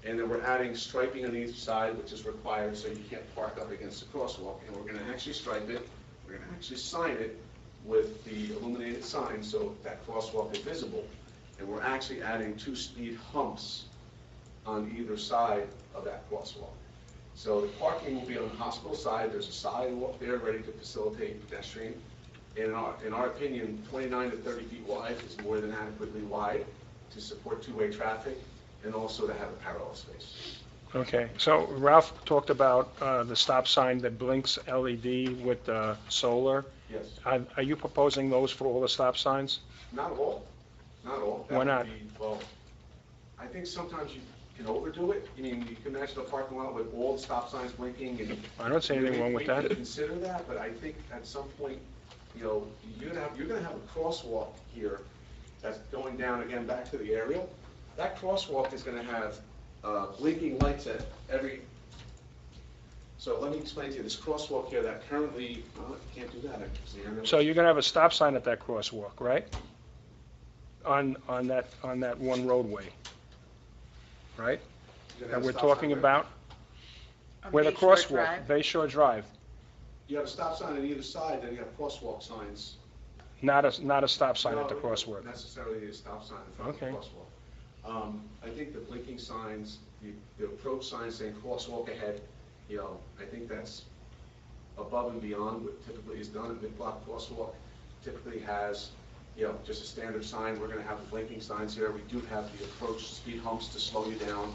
And then we're adding striping on each side, which is required so you can't park up against the crosswalk. And we're going to actually stripe it. We're going to actually sign it with the illuminated sign so that crosswalk is visible. And we're actually adding 2 speed humps on either side of that crosswalk. So the parking will be on the hospital side. There's a sidewalk there ready to facilitate pedestrian. And in our opinion, 29 to 30 feet wide is more than adequately wide to support two-way traffic and also to have a parallel space. Okay, so Ralph talked about the stop sign that blinks LED with solar. Yes. Are you proposing those for all the stop signs? Not all. Not all. That Why would not? be- Well, I think sometimes you can overdo it. I mean, you can imagine a parking lot with all the stop signs blinking and. I don't see anything wrong with We that. could consider that, but I think at some point, you're gonna have a crosswalk here that's going down again back to the aerial. That crosswalk is gonna have blinking lights at every. So let me explain to you, this crosswalk here that currently, well, you can't do that. So you're going to have a stop sign at that crosswalk, right? On that one roadway, right? That we're talking about? Where the crosswalk, Bayshore Drive, You have a stop sign on either side, then you have crosswalk signs. not a stop sign at the No, crosswalk. not necessarily a stop sign in front of the Okay. crosswalk. I think the blinking signs, the approach signs saying crosswalk ahead, I think that's above and beyond what typically is done. A mid-block crosswalk typically has, just a standard sign. We're going to have the blinking signs here. We do have the approach speed humps to slow you down.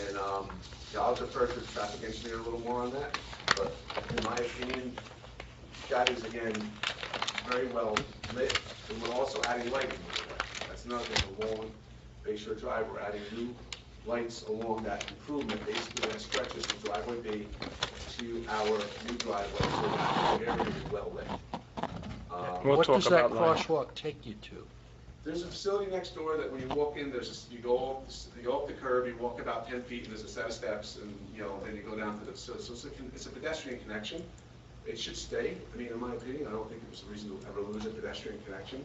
And I'll defer to the traffic engineer a little more on that. But in my opinion, that is, again, very well lit. And we're also adding lighting. That's another thing. Along Bayshore Drive, we're adding new lights along that improvement. Basically, that stretches from driveway B to our new driveway, so that area is well lit. We'll What talk does that about lighting. crosswalk take you to? There's a facility next door that when you walk in, you go up the curb, you walk about 10 feet, and there's a set of steps, and, then you go down to the, so it's a pedestrian connection. It should stay. I mean, in my opinion, I don't think there's a reason to ever lose a pedestrian connection.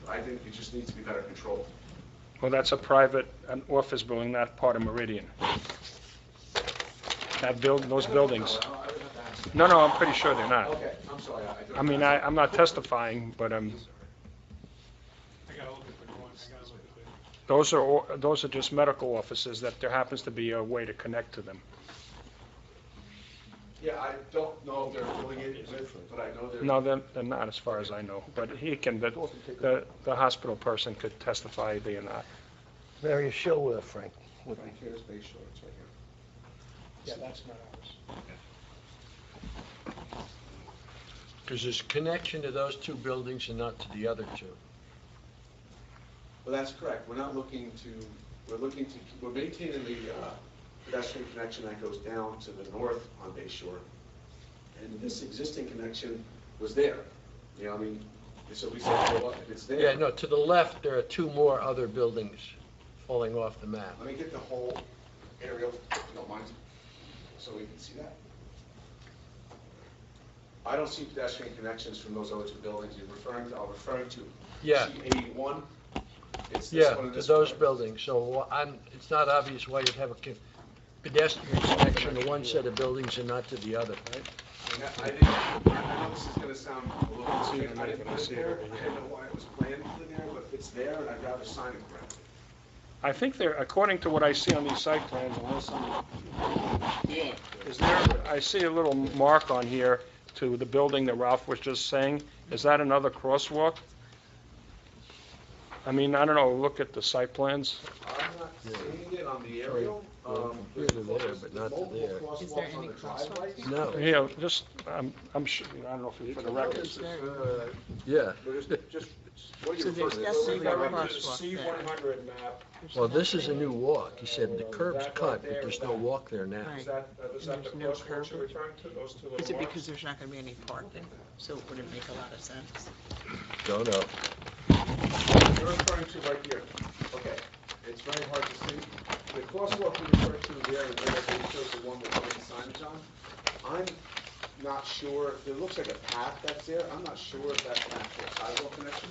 I think it just needs to be better controlled. Well, that's an office building, not part of Meridian. Those buildings. I would have to ask. No, I'm pretty sure they're not. Okay, I'm sorry. I mean, I'm not testifying, but I gotta look at the one, I gotta look at it. those are just medical offices that there happens to be a way to connect to them. Yeah, I don't know if they're affiliated with, but I know they're. No, they're not, as far as I know, but the hospital person could testify they are not. Various show, Frank. Right here's Bayshore, it's right here. Yeah, that's not ours. Because there's a connection to those two buildings and not to the other two. Well, that's correct. We're maintaining the pedestrian connection that goes down to the north on Bayshore. And this existing connection was there. I mean, so we said, well, if it's there. Yeah, no, to the left, there are two more other buildings falling off the map. Let me get the whole aerial, if you don't mind, so we can see that. I don't see pedestrian connections from those other two buildings. I'm referring to Yeah. C81. It's this Yeah, one and to this those one. buildings. So it's not obvious why you'd have a pedestrian connection to one set of buildings and not to the other, right? I know this is gonna sound a little confusing. I didn't put it there. I didn't know why it was planned for there, but it's there, and I'd rather sign it correctly. I think there, according to what I see on these site plans, I see a little mark on here to the building that Ralph was just saying. Is that another crosswalk? I mean, I don't know, look at the site plans. I'm not seeing it on the aerial. From here to there, but not to there. Is there any crosswalks? No, Yeah, just, I'm sure, I don't know if it's for the record. yeah. What do So you there's refer to? definitely a crosswalk there. C100 map, Well, this is a new walk. He said the curb's cut, but there's no walk there now. Right. is that the There's no crosswalk curb. you're referring to, those two little Is it marks? because there's not gonna be any parking? So it wouldn't make a lot of sense? Don't know. You're referring to right here. Okay, it's very hard to see. The crosswalk you refer to there, and there shows the one with the signage on. I'm not sure, it looks like a path that's there. I'm not sure if that's an actual sidewalk connection.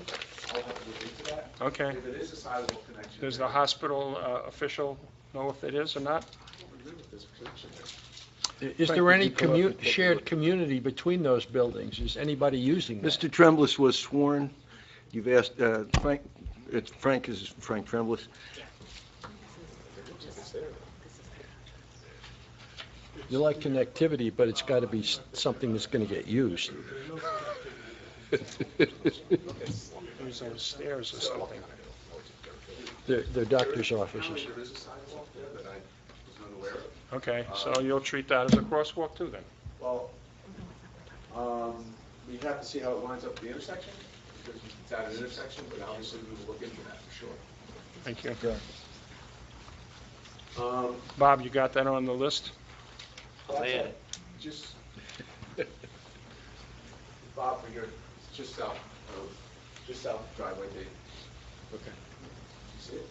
I'll have to look into that. Okay. If it is a sidewalk connection. Does the hospital official know if it is or not? I don't remember if there's a connection there. Is there any shared community between those buildings? Is anybody using that? Mr. Trembless was sworn. You've asked, Frank, Frank Trembless. You like connectivity, but it's got to be something that's going to get used. There's stairs or something. They're doctor's offices. There is a sidewalk there that I was unaware of. Okay, so you'll treat that as a crosswalk too then? Well, we have to see how it lines up with the intersection, because it's at an intersection, but obviously we will look into that for sure. Thank you. Um, Bob, you got that on the list? Just, Bob, for your, just south of driveway D. Okay. You see it?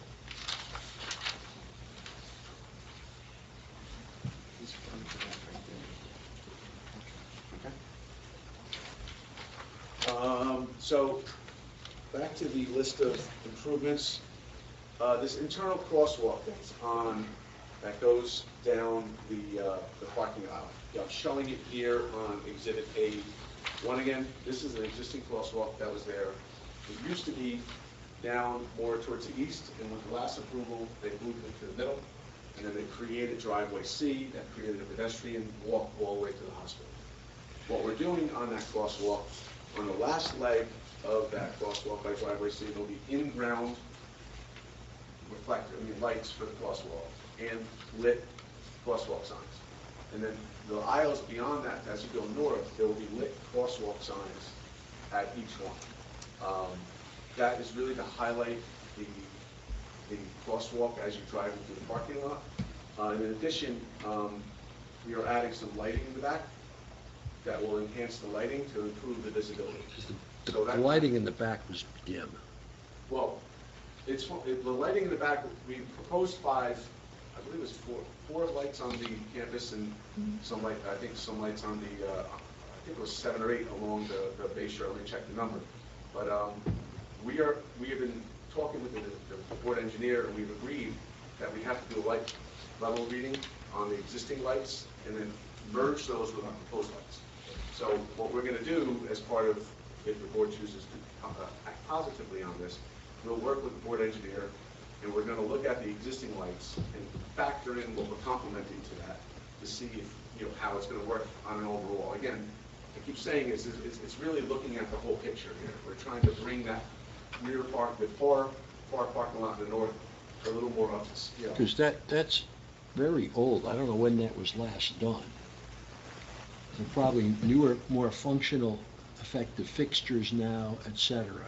So, back to the list of improvements. This internal crosswalk that goes down the parking aisle. Yeah, I'm showing it here on Exhibit A1 again. This is an existing crosswalk that was there. It used to be down more towards the east, and with the last approval, they moved it to the middle, and then they created driveway C, that created a pedestrian walk all the way to the hospital. What we're doing on that crosswalk, on the last leg of that crosswalk by driveway C, there'll be in-ground lights for the crosswalk and lit crosswalk signs. And then the aisles beyond that, as you go north, there will be lit crosswalk signs at each one. That is really to highlight the crosswalk as you drive into the parking lot. In addition, we are adding some lighting in the back that will enhance the lighting to improve the visibility. So The lighting in the back was dim. Well, the lighting in the back, we proposed 5, I believe it was four lights on the campus and some light, I think some lights on the, I think it was 7 or 8 along the Bay Shore. Let me check the number. But we have been talking with the board engineer, and we've agreed that we have to do a light level reading on the existing lights and then merge those with our proposed lights. So what we're going to do as part of, if the board chooses to act positively on this, we'll work with the board engineer, and we're going to look at the existing lights and factor in what we're complementing to that to see if, how it's going to work on an overall. Again, I keep saying it's really looking at the whole picture here. We're trying to bring that rear park, the far parking lot in the north, a little more up to scale. Because that's very old. I don't know when that was last done. They're probably newer, more functional, effective fixtures now, et cetera.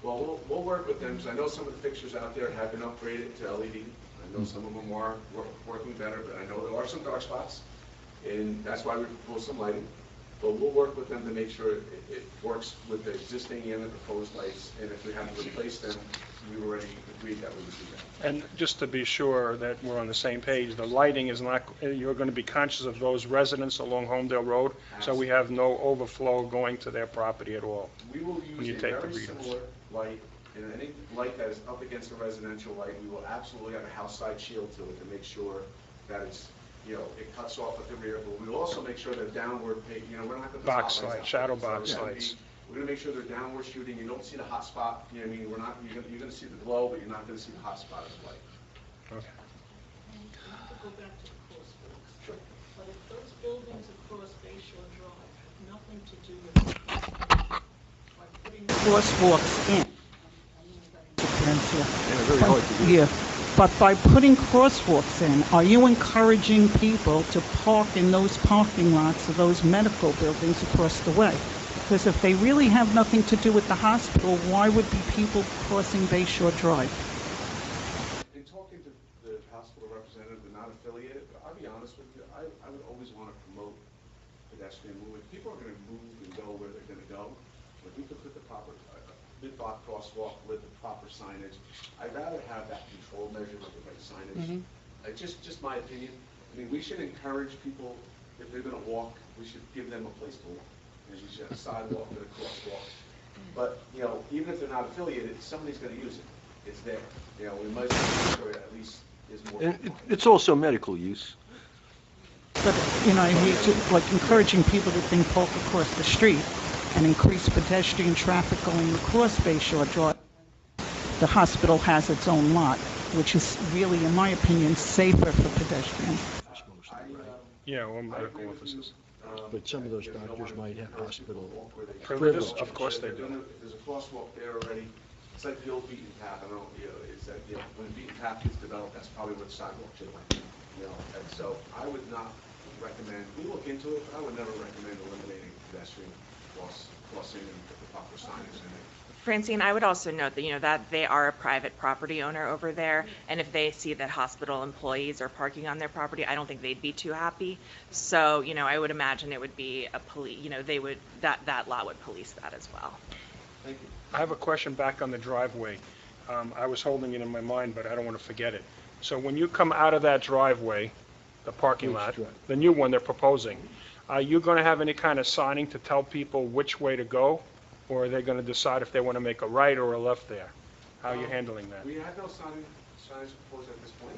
Well, we'll work with them, because I know some of the fixtures out there have been upgraded to LED. I know some of them are working better, but I know there are some dark spots, and that's why we propose some lighting. But we'll work with them to make sure it works with the existing and the proposed lights, and if we have to replace them, we already agreed that we would do that. And just to be sure that we're on the same page, the lighting is not, you're going to be conscious of those residents along Holmdel Road, so we have no overflow going to their property at all. We will when you use a take the very readings. similar light, and any light that is up against a residential light, we will absolutely have a house side shield to it to make sure that it's, it cuts off at the rear, but we will also make sure they're downward, we're not going to put Box spotlights lights, out shadow there. So box it's gonna lights. we're going to make sure they're downward shooting, you don't see the hot spot, you're going to see the glow, but you're not going to see the hot spot of the light. Okay. Not to go back to the crosswalks. Sure. But if those buildings across Bay Shore Drive have nothing to do with by putting crosswalks in. Yeah, but by putting crosswalks in, are you encouraging people to park in those parking lots of those medical buildings across the way? Because if they really have nothing to do with the hospital, why would be people crossing Bay Shore Drive? In talking to the hospital representative, they're not affiliated, but I'll be honest with you, I would always want to promote pedestrian movement. People are going to move and go where they're going to go. If we could put the proper mid-block crosswalk with the proper signage, I'd rather have that control measure with the right signage. Just my opinion. I mean, we should encourage people, if they're going to walk, we should give them a place to walk. You should have a sidewalk and a crosswalk. But, even if they're not affiliated, somebody's going to use it. It's there. We might as well make sure it at least is more. And it's also medical use. But, I hate to, encouraging people to think park across the street and increase pedestrian traffic going across Bay Shore Drive. The hospital has its own lot, which is really, in my opinion, safer for pedestrians. Yeah, or medical offices. But some of those doctors might have hospital Privileges, of course they do. There's a crosswalk there already. It's like the old beaten path. I don't know, it's that, when the beaten path gets developed, that's probably where the sidewalk should have went. And so I would not recommend, we look into it, but I would never recommend eliminating pedestrian crossing and the proper signage in it. Francine, I would also note that, that they are a private property owner over there, and if they see that hospital employees are parking on their property, I don't think they'd be too happy. So, I would imagine it would be a police, they would, that lot would police that as well. Thank you. I have a question back on the driveway. I was holding it in my mind, but I don't want to forget it. So when you come out of that driveway, the parking lot, the new one they're proposing, are you going to have any kind of signing to tell people which way to go? Or are they going to decide if they want to make a right or a left there? How are you handling that? We have no signs proposed at this point.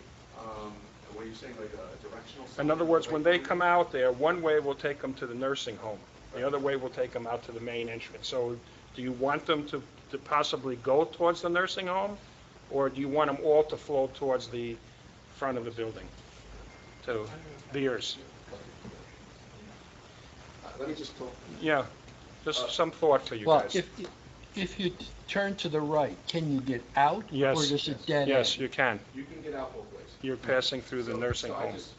What are you saying, like a directional sign? In other words, when they come out there, one way will take them to the nursing home. The other way will take them out to the main entrance. So do you want them to possibly go towards the nursing home? Or do you want them all to flow towards the front of the building, to Beers? let me just talk. Yeah, just some thought for you Well, guys. if you turn to the right, can you get out? Yes. Or is it dead end? Yes, you can. You can get out both ways. You're passing through the nursing So I home. just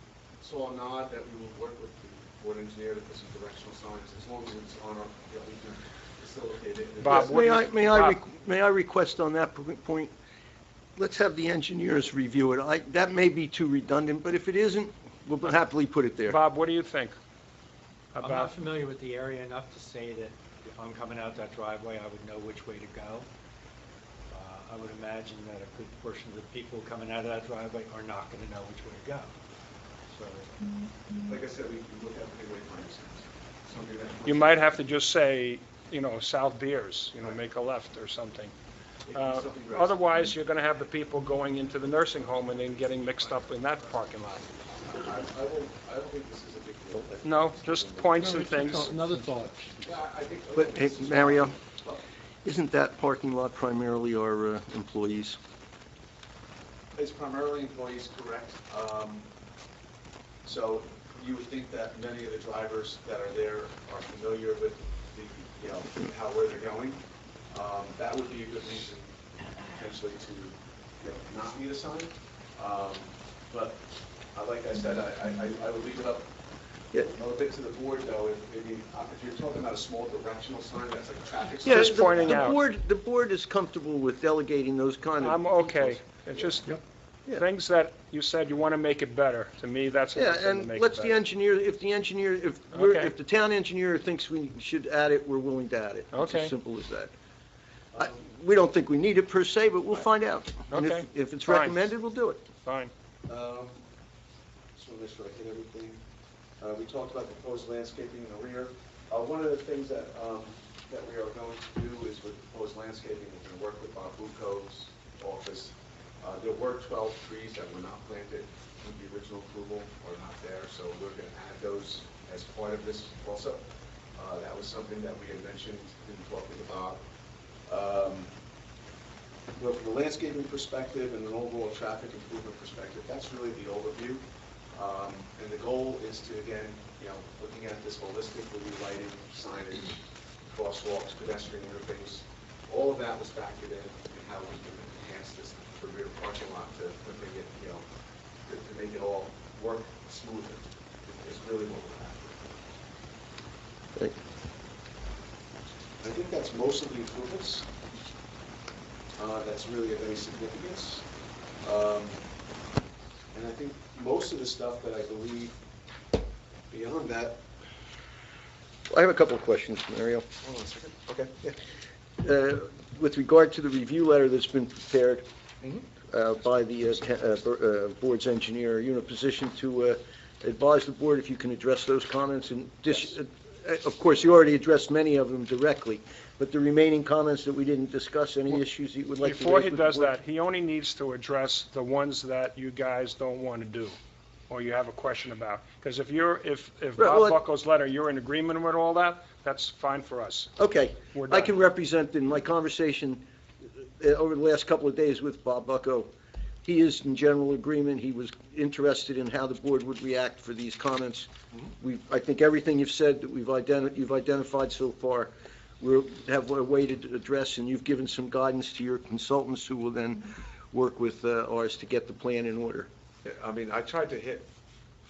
saw a nod that we will work with the board engineer to put some directional signs, as long as it's on our, we can facilitate it. Bob, what do you- Bob. May I request on that point, let's have the engineers review it. That may be too redundant, but if it isn't, we'll happily put it there. Bob, what do you think I'm not about, familiar with the area enough to say that if I'm coming out that driveway, I would know which way to go. I would imagine that a good portion of the people coming out of that driveway are not going to know which way to go. So, Like I said, we can look at the wayfinding signs. Something that- you might have to just say, South Beers, make a left or something. Something very- Otherwise, you're going to have the people going into the nursing home and then getting mixed up in that parking lot. I don't think this is a big deal. No, just points and things. Another thought. Yeah, I think. But, hey, Mario, isn't that parking lot primarily our employees? It's primarily employees, correct. So you would think that many of the drivers that are there are familiar with the, where they're going. That would be a good reason potentially to not need a sign. But like I said, I would leave it up a little bit to the board though. If you're talking about a small directional sign, that's like a traffic sign. Yeah, Just pointing out. The board is comfortable with delegating those kind of. I'm okay. It's just Yeah. things that you said you want to make it better. To me, that's a Yeah, good thing to and make it let's the better. engineer, if Okay. the town engineer thinks we should add it, we're willing to add it. It's Okay. as simple as that. We don't think we need it per se, but we'll find out. And Okay. if it's Fine. recommended, we'll do it. Fine. Just want to make sure I hit everything. We talked about the proposed landscaping in the rear. One of the things that we are going to do is with proposed landscaping, we're going to work with Bob Buco's office. There were 12 trees that were not planted in the original approval or not there, so we're going to add those as part of this also. That was something that we had mentioned in talking to Bob. From a landscaping perspective and an overall traffic improvement perspective, that's really the overview. And the goal is to, again, looking at this holistically, lighting, signage, crosswalks, pedestrian interface, all of that was factored in how we can enhance this rear parking lot to make it, to make it all work smoother. Is really what we're after. I think that's most of the improvements. That's really of any significance. And I think most of the stuff that I believe beyond that. I have a couple of questions, Mario. Hold on a second. Okay. Yeah. With regard to the review letter that's been prepared by the board's engineer, are you in a position to advise the board if you can address those comments? And of course, you already addressed many of them directly, but the remaining comments that we didn't discuss, any issues you would like to raise Before he with the does board? that, he only needs to address the ones that you guys don't want to do, or you have a question about. Because if Right, Bob well, Bucko's letter, you're in agreement with all that, that's fine for us. Okay, We're I done. can represent in my conversation over the last couple of days with Bob Bucko. He is in general agreement. He was interested in how the board would react for these comments. I think everything you've said that you've identified so far, we'll have a way to address, and you've given some guidance to your consultants who will then work with ours to get the plan in order. Yeah, I mean, I tried to hit,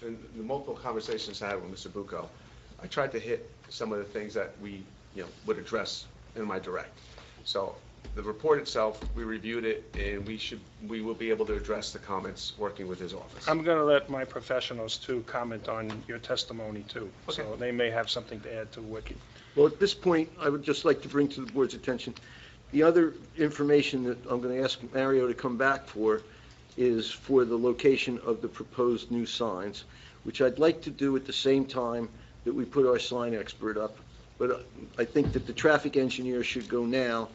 in the multiple conversations I had with Mr. Bucco, I tried to hit some of the things that we, would address in my direct. So the report itself, we reviewed it, and we will be able to address the comments working with his office. I'm going to let my professionals too comment on your testimony too. Okay. So they may have something to add to what you. Well, at this point, I would just like to bring to the board's attention, the other information that I'm going to ask Mario to come back for is for the location of the proposed new signs, which I'd like to do at the same time that we put our sign expert up. But I think that the traffic engineer should go now,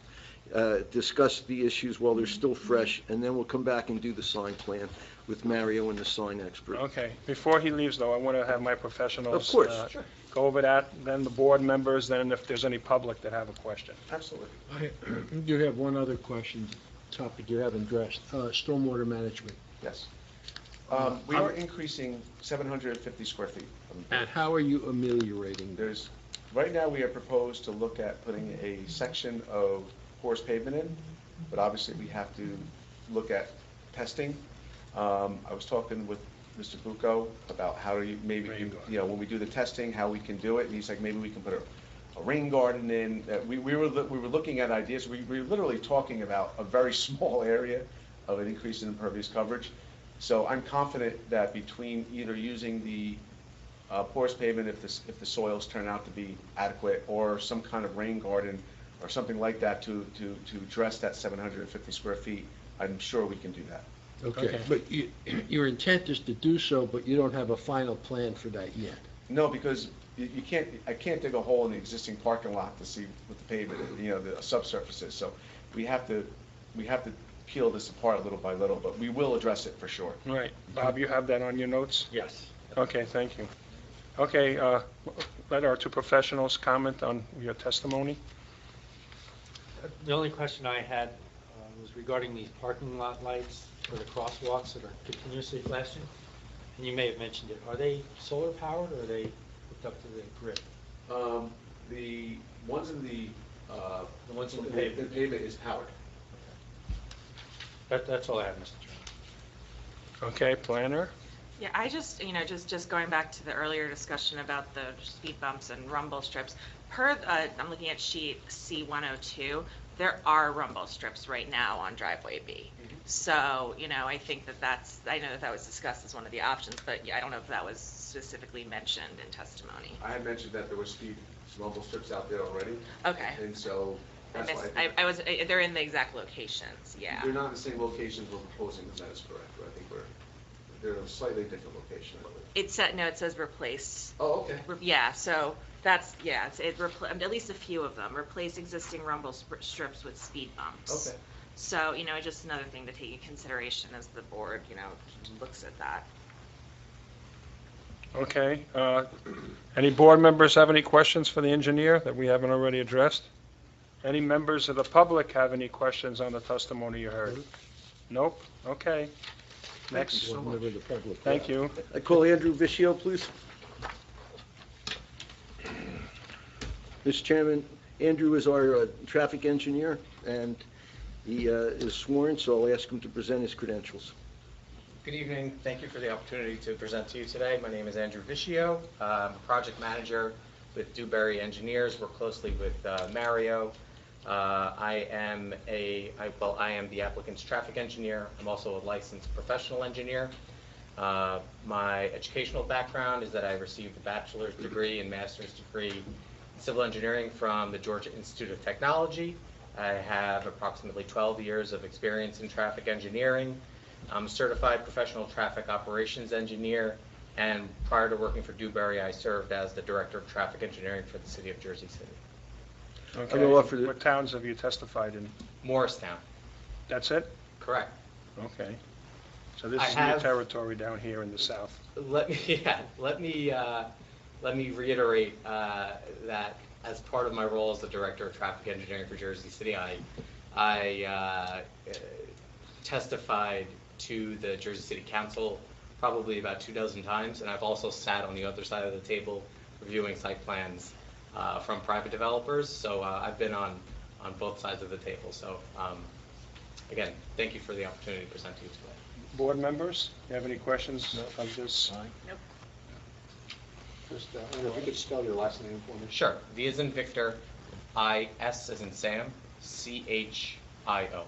discuss the issues while they're still fresh, and then we'll come back and do the sign plan with Mario and the sign expert. Okay. Before he leaves though, I want to have my professionals. Of course, sure. Go over that, then the board members, then if there's any public that have a question. Absolutely. I do have one other question, topic you haven't addressed, stormwater management. Yes. We are increasing 750 square feet. And how are you ameliorating that? There's Right now, we have proposed to look at putting a section of porous pavement in, but obviously we have to look at testing. I was talking with Mr. Bucco about how do you, maybe, when we do the testing, how we can do it, and he's like, maybe we can put a rain garden in. We were looking at ideas, we were literally talking about a very small area of an increase in impervious coverage. So I'm confident that between either using the porous pavement if the soils turn out to be adequate, or some kind of rain garden or something like that to address that 750 square feet, I'm sure we can do that. Okay, but your intent is to do so, but you don't have a final plan for that yet? No, because I can't dig a hole in the existing parking lot to see what the pavement, the subsurface is. So we have to peel this apart little by little, but we will address it for sure. Right. Bob, you have that on your notes? Yes. Okay, thank you. Okay, let our two professionals comment on your testimony. The only question I had was regarding these parking lot lights for the crosswalks that are continuously flashing. And you may have mentioned it. Are they solar powered, or are they hooked up to the grid? The ones in the the pavement is powered. That's all I have, Mr. Chairman. Okay, planner? Yeah, I just, just going back to the earlier discussion about the speed bumps and rumble strips, I'm looking at sheet C102, there are rumble strips right now on driveway B. So, I think I know that was discussed as one of the options, but I don't know if that was specifically mentioned in testimony. I had mentioned that there were rumble strips out there already. Okay. And so that's why they're in the exact locations, yeah. they're not in the same locations we're proposing, that is correct. I think they're in a slightly different location, I believe. No, it says replace. Oh, okay. Yeah, so that's, at least a few of them, replace existing rumble strips with speed bumps. Okay. So, just another thing to take into consideration as the board, looks at that. Okay. Any board members have any questions for the engineer that we haven't already addressed? Any members of the public have any questions on the testimony you heard? Nope? Okay. Next. Thank you. I call Andrew Vischio, please. Mr. Chairman, Andrew is our traffic engineer, and he is sworn, so I'll ask him to present his credentials. Good evening. Thank you for the opportunity to present to you today. My name is Andrew Vischio. I'm a project manager with Dewberry Engineers. Work closely with Mario. I am the applicant's traffic engineer. I'm also a licensed professional engineer. My educational background is that I received a bachelor's degree and master's degree in civil engineering from the Georgia Institute of Technology. I have approximately 12 years of experience in traffic engineering. I'm a certified professional traffic operations engineer, and prior to working for Dewberry, I served as the director of traffic engineering for the city of Jersey City. Okay. What towns have you testified in? Morristown. That's it? Correct. Okay. So this is new territory down here in the south. Let me reiterate that as part of my role as the director of traffic engineering for Jersey City, I testified to the Jersey City Council probably about 24 times, and I've also sat on the other side of the table reviewing site plans from private developers. So I've been on both sides of the table. So again, thank you for the opportunity to present to you today. Board members, you have any questions of this? Nope. Just, if you could spell your last name for me. Sure. V as in Victor, I-S as in Sam, C-H-I-O.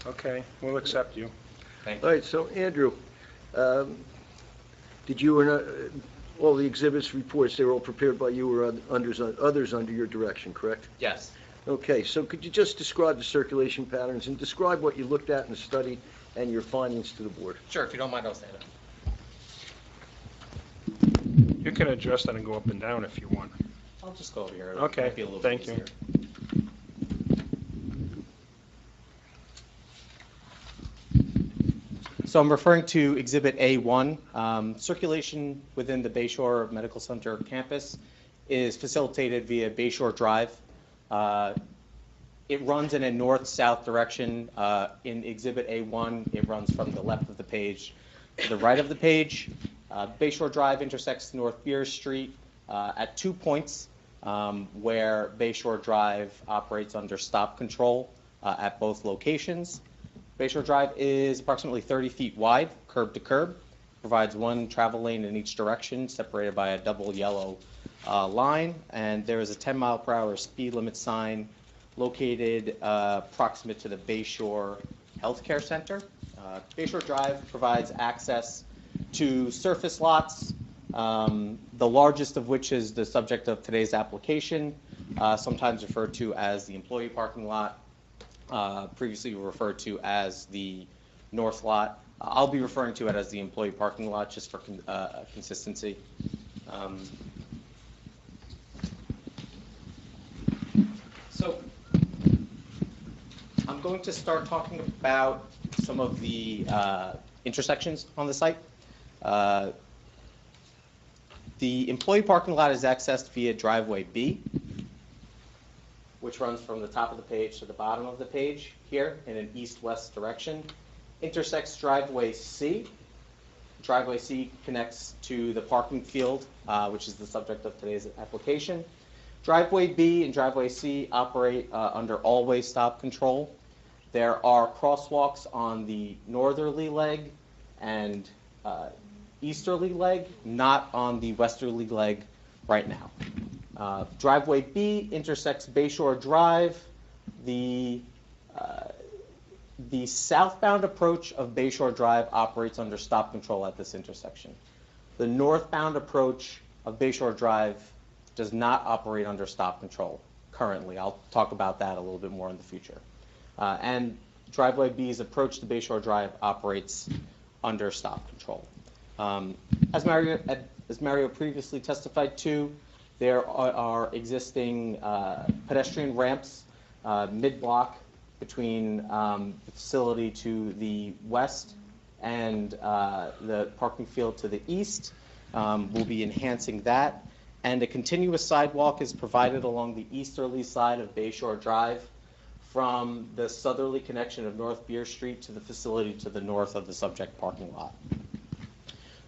Okay, we'll accept you. Thank you. All right, so Andrew, did you, all the exhibits, reports, they were all prepared by you or others under your direction, correct? Yes. Okay, so could you just describe the circulation patterns and describe what you looked at in the study and your findings to the board? Sure. If you don't mind, I'll stand up. You can adjust that and go up and down if you want. I'll just go over here. Okay, Might be a little thank bit you. So I'm referring to Exhibit A1. Circulation within the Bayshore Medical Center campus is facilitated via Bayshore Drive. It runs in a north-south direction. In Exhibit A1, it runs from the left of the page to the right of the page. Bayshore Drive intersects North Beers Street at 2 points where Bayshore Drive operates under stop control at both locations. Bayshore Drive is approximately 30 feet wide, curb to curb, provides one travel lane in each direction, separated by a double yellow line, and there is a 10-mile-per-hour speed limit sign located proximate to the Bayshore Healthcare Center. Bayshore Drive provides access to surface lots, the largest of which is the subject of today's application, sometimes referred to as the employee parking lot, previously referred to as the north lot. I'll be referring to it as the employee parking lot just for consistency. So I'm going to start talking about some of the intersections on the site. The employee parking lot is accessed via driveway B, which runs from the top of the page to the bottom of the page here in an east-west direction. Intersects driveway C. Driveway C connects to the parking field, which is the subject of today's application. Driveway B and driveway C operate under always stop control. There are crosswalks on the northerly leg and easterly leg, not on the westerly leg right now. Driveway B intersects Bayshore Drive. The southbound approach of Bayshore Drive operates under stop control at this intersection. The northbound approach of Bayshore Drive does not operate under stop control currently. I'll talk about that a little bit more in the future. And driveway B's approach to Bayshore Drive operates under stop control. As Mario previously testified to, there are existing pedestrian ramps mid-block between the facility to the west and the parking field to the east. We'll be enhancing that. And a continuous sidewalk is provided along the easterly side of Bayshore Drive from the southerly connection of North Beer Street to the facility to the north of the subject parking lot.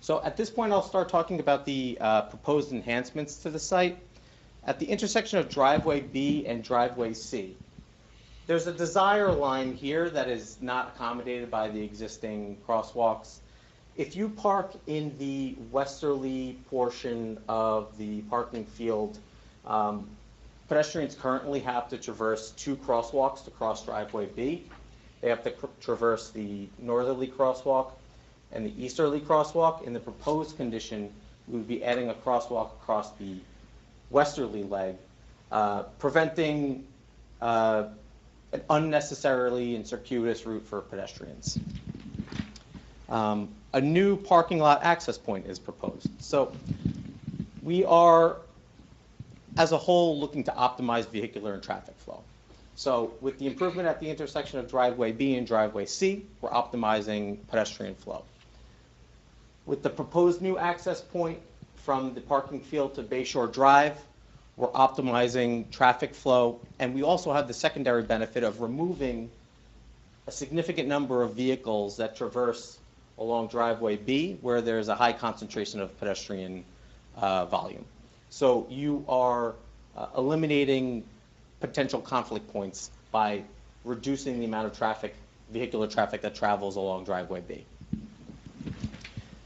So at this point, I'll start talking about the proposed enhancements to the site. At the intersection of driveway B and driveway C, there's a desire line here that is not accommodated by the existing crosswalks. If you park in the westerly portion of the parking field, pedestrians currently have to traverse 2 crosswalks to cross driveway B. They have to traverse the northerly crosswalk and the easterly crosswalk. In the proposed condition, we would be adding a crosswalk across the westerly leg, preventing an unnecessarily and circuitous route for pedestrians. A new parking lot access point is proposed. So we are, as a whole, looking to optimize vehicular and traffic flow. So with the improvement at the intersection of driveway B and driveway C, we're optimizing pedestrian flow. With the proposed new access point from the parking field to Bayshore Drive, we're optimizing traffic flow, and we also have the secondary benefit of removing a significant number of vehicles that traverse along driveway B, where there's a high concentration of pedestrian volume. So you are eliminating potential conflict points by reducing the amount of traffic, vehicular traffic that travels along driveway B.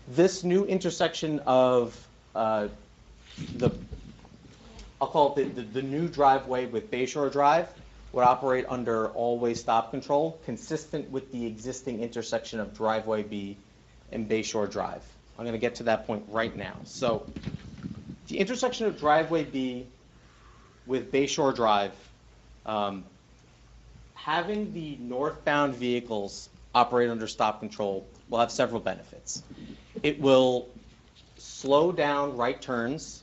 This new intersection of I'll call it the new driveway with Bayshore Drive would operate under always stop control, consistent with the existing intersection of driveway B and Bayshore Drive. I'm going to get to that point right now. So the intersection of driveway B with Bayshore Drive, having the northbound vehicles operate under stop control will have several benefits. It will slow down right turns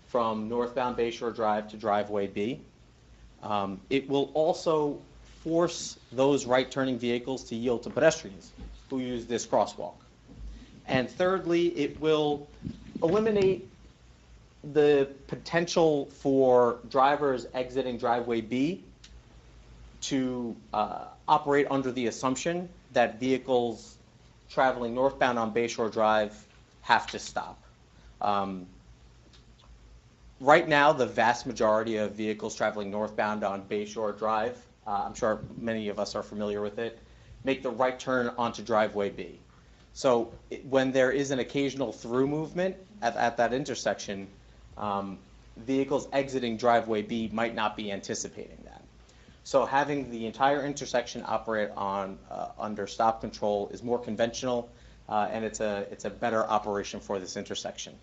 from northbound Bayshore Drive to driveway B. It will also force those right-turning vehicles to yield to pedestrians who use this crosswalk. And thirdly, it will eliminate the potential for drivers exiting driveway B to operate under the assumption that vehicles traveling northbound on Bayshore Drive have to stop. Right now, the vast majority of vehicles traveling northbound on Bayshore Drive, I'm sure many of us are familiar with it, make the right turn onto driveway B. So when there is an occasional through movement at that intersection, vehicles exiting driveway B might not be anticipating that. So having the entire intersection operate on under stop control is more conventional, and it's a better operation for this intersection.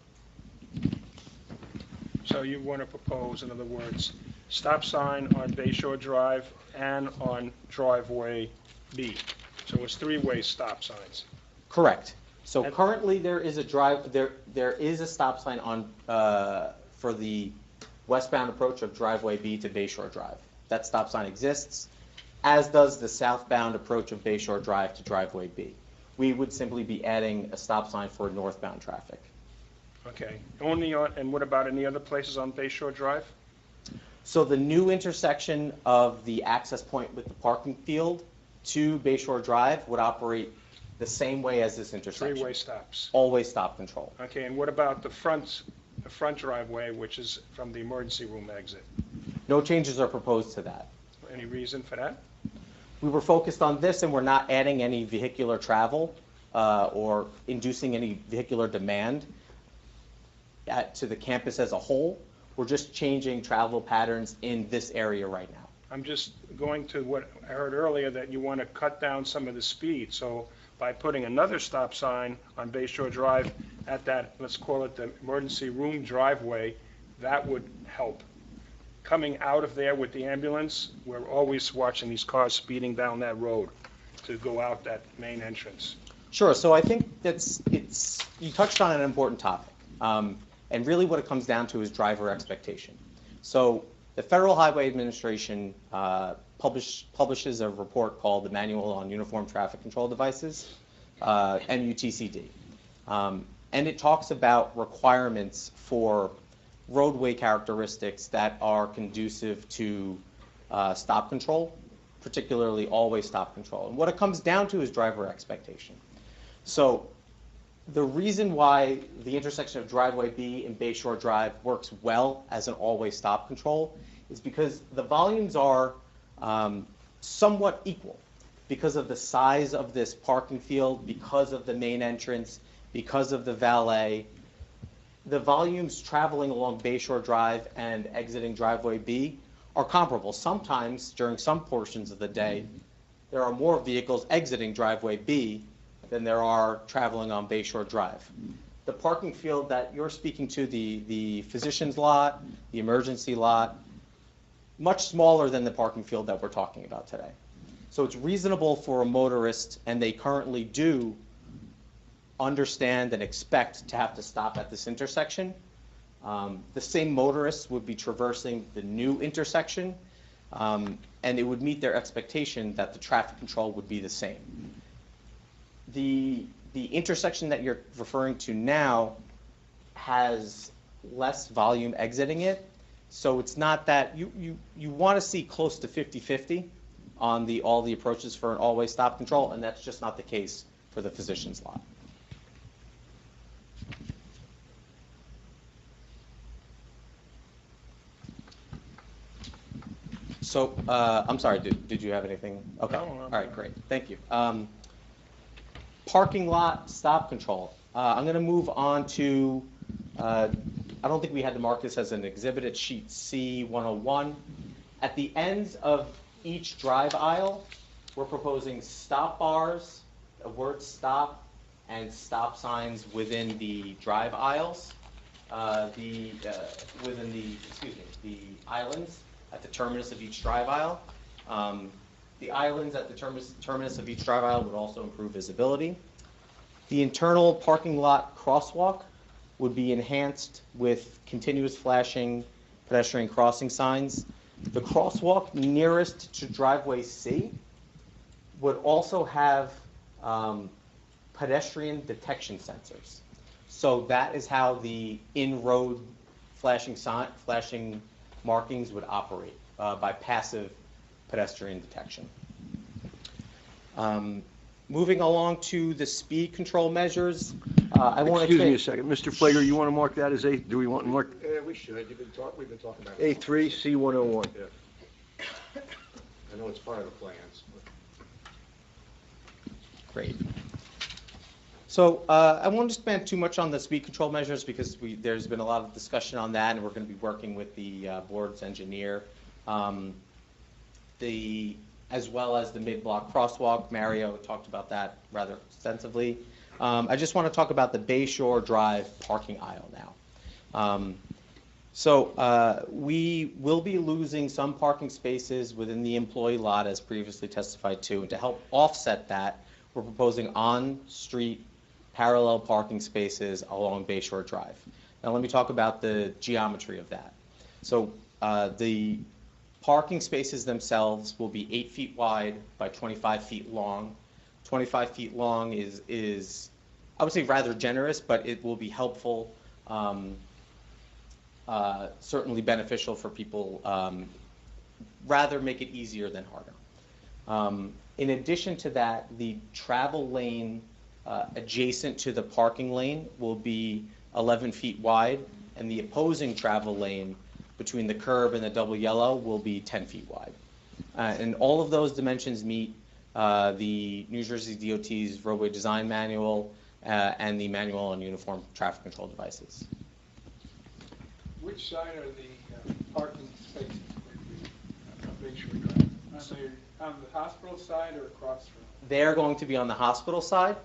So you want to propose, in other words, stop sign on Bayshore Drive and on driveway B. So it's three-way stop signs. Correct. So And- currently there is a stop sign on for the westbound approach of driveway B to Bayshore Drive. That stop sign exists, as does the southbound approach of Bayshore Drive to driveway B. We would simply be adding a stop sign for northbound traffic. Okay. Only on, and what about any other places on Bayshore Drive? So the new intersection of the access point with the parking field to Bayshore Drive would operate the same way as this intersection. Three-way stops. Always stop control. Okay, and what about the front driveway, which is from the emergency room exit? No changes are proposed to that. Any reason for that? We were focused on this, and we're not adding any vehicular travel or inducing any vehicular demand to the campus as a whole. We're just changing travel patterns in this area right now. I'm just going to what I heard earlier, that you want to cut down some of the speed. So by putting another stop sign on Bayshore Drive at that, let's call it the emergency room driveway, that would help. Coming out of there with the ambulance, we're always watching these cars speeding down that road to go out that main entrance. Sure. So I think you touched on an important topic. And really what it comes down to is driver expectation. So the Federal Highway Administration publishes a report called the Manual on Uniform Traffic Control Devices, MUTCD. And it talks about requirements for roadway characteristics that are conducive to stop control, particularly always stop control. And what it comes down to is driver expectation. So the reason why the intersection of driveway B and Bayshore Drive works well as an always stop control is because the volumes are somewhat equal because of the size of this parking field, because of the main entrance, because of the valet. The volumes traveling along Bayshore Drive and exiting driveway B are comparable. Sometimes, during some portions of the day, there are more vehicles exiting driveway B than there are traveling on Bayshore Drive. The parking field that you're speaking to, the physician's lot, the emergency lot, much smaller than the parking field that we're talking about today. So it's reasonable for a motorist, and they currently do understand and expect to have to stop at this intersection. The same motorists would be traversing the new intersection, and it would meet their expectation that the traffic control would be the same. The intersection that you're referring to now has less volume exiting it, so it's not that you want to see close to 50-50 on all the approaches for an always stop control, and that's just not the case for the physician's lot. So, I'm sorry, did you have anything? Okay, all right, great, thank you. Parking lot stop control. I'm going to move on to, I don't think we had to mark this as an exhibit, it's sheet C101. At the ends of each drive aisle, we're proposing stop bars, a word stop, and stop signs within the drive aisles, within the islands at the terminus of each drive aisle. The islands at the terminus of each drive aisle would also improve visibility. The internal parking lot crosswalk would be enhanced with continuous flashing pedestrian crossing signs. The crosswalk nearest to driveway C would also have pedestrian detection sensors. So that is how the in-road flashing markings would operate by passive pedestrian detection. Moving along to the speed control measures, I want to... Excuse me a second. Mr. Flager, you want to mark that as A? Do we want to mark? should, we've been talking about. A3, C101. Yeah. I know it's part of the plans, but. Great. So I won't spend too much on the speed control measures because there's been a lot of discussion on that, and we're going to be working with the board's engineer. As well as the mid-block crosswalk. Mario talked about that rather extensively. I just want to talk about the Bayshore Drive parking aisle now. We will be losing some parking spaces within the employee lot as previously testified to, and to help offset that, we're proposing on-street parallel parking spaces along Bayshore Drive. Now let me talk about the geometry of that. So the parking spaces themselves will be 8 feet wide by 25 feet long. 25 feet long is I would say rather generous, but it will be helpful, certainly beneficial for people, rather make it easier than harder. In addition to that, the travel lane adjacent to the parking lane will be 11 feet wide, and the opposing travel lane between the curb and the double yellow will be 10 feet wide. And all of those dimensions meet the New Jersey DOT's roadway design manual and the manual on uniform traffic control devices. Which side are the parking spaces on Bayshore Drive? On the hospital side or across from? They're going to be on the hospital side,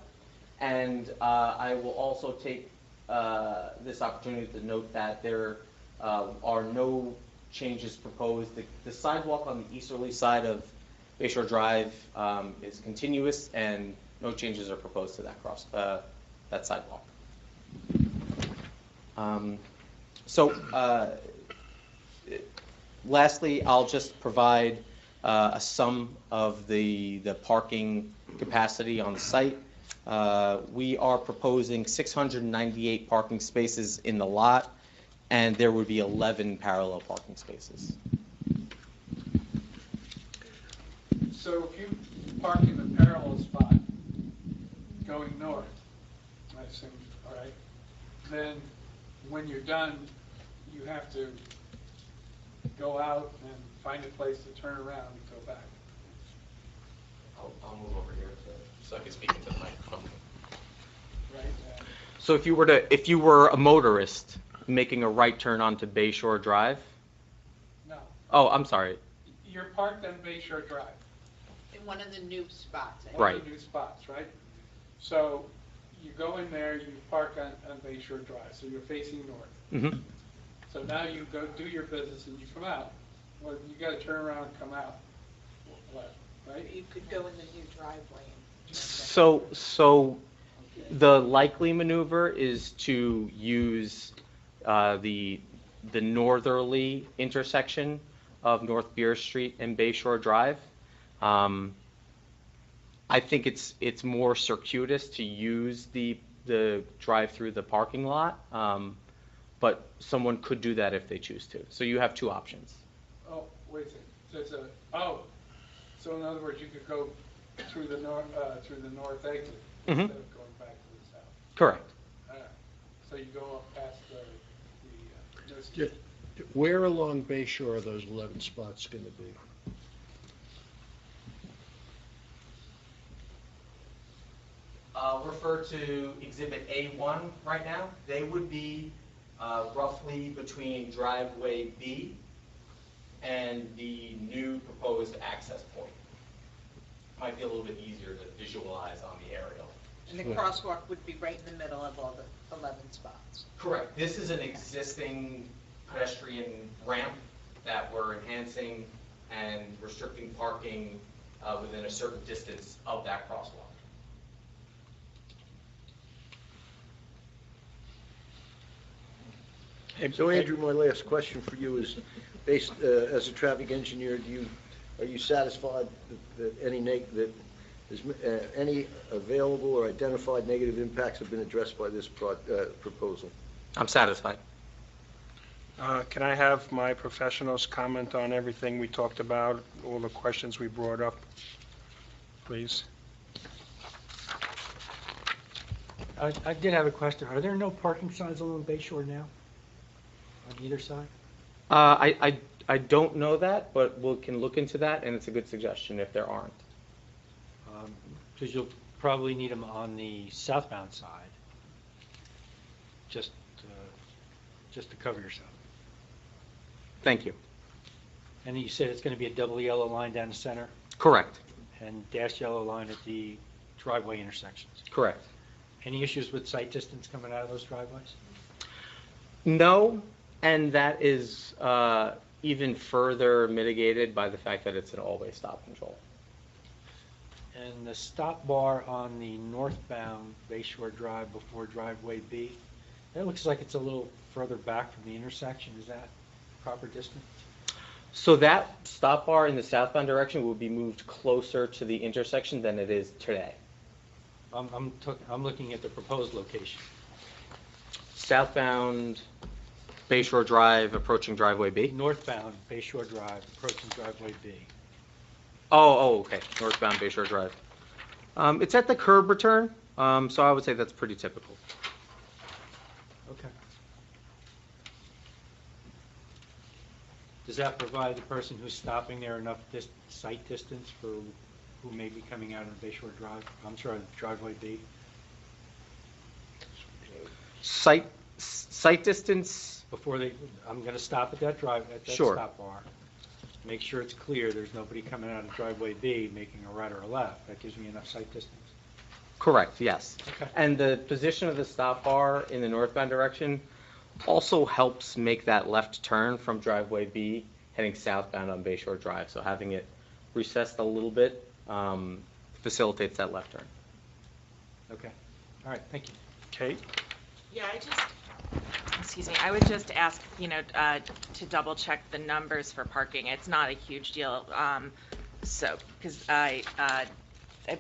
and I will also take this opportunity to note that there are no changes proposed. The sidewalk on the easterly side of Bayshore Drive is continuous, and no changes are proposed to that sidewalk. Lastly, I'll just provide a sum of the parking capacity on the site. We are proposing 698 parking spaces in the lot, and there would be 11 parallel parking spaces. So if you park in the parallel spot going north, I assume, all right, then when you're done, you have to go out and find a place to turn around and go back. I'll move over here so I can speak into the microphone. Right? So if you were a motorist making a right turn onto Bayshore Drive? No. Oh, I'm sorry. You're parked on Bayshore Drive. In one of the new spots. Right. One of the new spots, right? So you go in there, you park on Bayshore Drive, so you're facing north. Mm-hmm. So now you go do your business and you come out. Well, you got to turn around and come out left, right? You could go in the new driveway. So the likely maneuver is to use the northerly intersection of North Beer Street and Bayshore Drive. I think it's more circuitous to use the drive through the parking lot, but someone could do that if they choose to. So you have two options. Oh, wait a second. So in other words, you could go through the north exit Mm-hmm. instead of going back to the south. Correct. All right. So you go up past the nursery. Where along Bayshore are those 11 spots going to be? I'll refer to Exhibit A1 right now. They would be roughly between driveway B and the new proposed access point. Might be a little bit easier to visualize on the aerial. And the crosswalk would be right in the middle of all the 11 spots. Correct. This is an existing pedestrian ramp that we're enhancing and restricting parking within a certain distance of that crosswalk. So Andrew, my last question for you is, based as a traffic engineer, are you satisfied that any available or identified negative impacts have been addressed by this proposal? I'm satisfied. Can I have my professionals comment on everything we talked about, all the questions we brought up, please? I did have a question. Are there no parking signs along Bayshore now? on either side? I don't know that, but we can look into that, and it's a good suggestion if there aren't. Because you'll probably need them on the southbound side, just to cover yourself. Thank you. And you said it's going to be a double yellow line down the center Correct. and dash yellow line at the driveway intersections. Correct. Any issues with sight distance coming out of those driveways? No, and that is even further mitigated by the fact that it's an all-way stop control. And the stop bar on the northbound Bayshore Drive before driveway B, that looks like it's a little further back from the intersection. Is that proper distance? So that stop bar in the southbound direction will be moved closer to the intersection than it is today. I'm looking at the proposed location. Southbound Bayshore Drive approaching driveway B? Northbound Bayshore Drive approaching driveway B. Oh, okay, northbound Bayshore Drive. It's at the curb return, so I would say that's pretty typical. Okay. Does that provide the person who's stopping there enough sight distance for who may be coming out on Bayshore Drive? I'm sorry, driveway B? Sight distance? Before I'm going to stop at that Sure. stop bar. Make sure it's clear there's nobody coming out of driveway B making a right or a left. That gives me enough sight distance. Correct, yes. Okay. And the position of the stop bar in the northbound direction also helps make that left turn from driveway B heading southbound on Bayshore Drive. So having it recessed a little bit facilitates that left turn. Okay. All right, thank you. Kate? Yeah, excuse me, I would just ask, to double check the numbers for parking. It's not a huge deal. Because I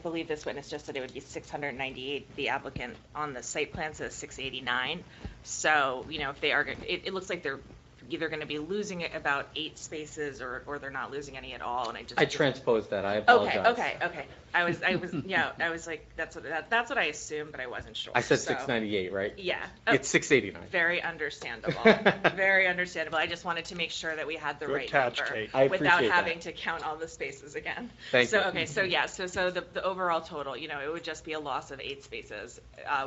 believe this witness just said it would be 698. The applicant on the site plan says 689. So, if they are, it looks like they're either going to be losing about 8 spaces or they're not losing any at all. And I transposed that, I apologize. Okay. I was like, that's what I assumed, but I wasn't sure. I said So, 698, right? Yeah. It's 689. Very understandable. Very understandable. I just wanted to make sure that we had the Good right catch, number Kate. I without appreciate having that. to count all the spaces again. Thank you. Okay, so the overall total, it would just be a loss of 8 spaces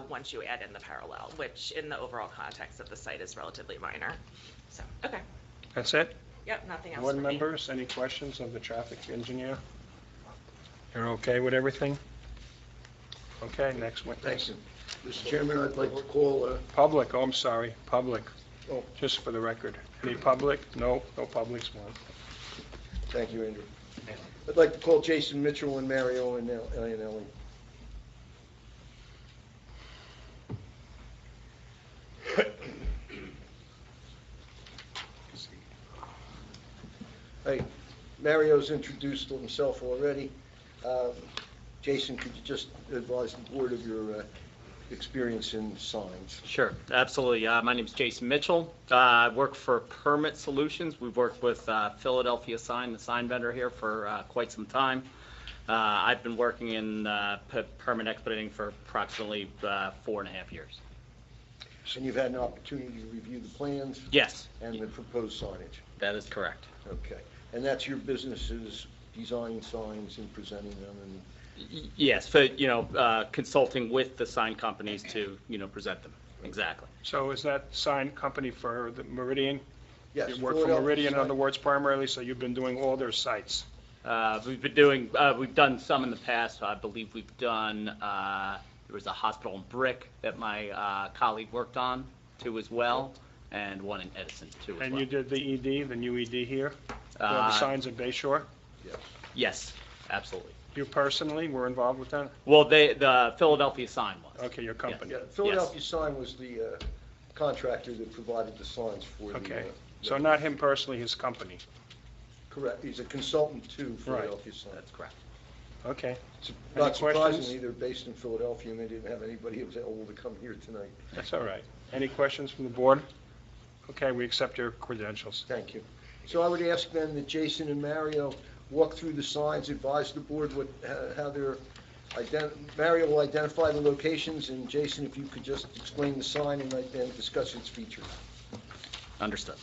once you add in the parallel, which in the overall context of the site is relatively minor. So, okay. That's it? Yep, nothing else Board for me. members, any questions of the traffic engineer? You're okay with everything? Okay, next witness. Thank you. Mr. Chairman, I'd like to call, Public, I'm sorry, public, oh, just for the record. Any public? No public's one. thank you, Andrew. I'd like to call Jason Mitchell and Mario and Ellie. Hey, Mario's introduced himself already. Jason, could you just advise the board of your experience in signs? Sure, absolutely. My name is Jason Mitchell. I work for Permit Solutions. We've worked with Philadelphia Sign, the sign vendor here, for quite some time. I've been working in permit expediting for approximately 4.5 years. And you've had an opportunity to review the plans? Yes. And the proposed signage? That is correct. Okay. And that's your business, is designing signs and presenting them and... Yes, for, consulting with the sign companies to, present them. Exactly. So is that sign company for the Meridian? Yes. You work for Philadelphia Meridian, in Sign. other words, primarily, so you've been doing all their sites? We've done some in the past. I believe we've done, there was a hospital in Brick that my colleague worked on too as well, and one in Edison too as well. And you did the ED, the new ED here? The signs at Bayshore? Yes. Yes, absolutely. You personally were involved with that? Well, the Philadelphia Sign was. Okay, your company. Yeah, Philadelphia Sign was the contractor that provided the signs for the... Okay, so not him personally, his company? Correct. He's a consultant to Right. Philadelphia Sign. That's correct. Okay. Any Not surprisingly, questions? they're based in Philadelphia, and they didn't have anybody who was able to come here tonight. That's all right. Any questions from the board? Okay, we accept your credentials. Thank you. So I would ask then that Jason and Mario walk through the signs, advise the board how they're, Mario will identify the locations, and Jason, if you could just explain the sign and then discuss its features. Understood.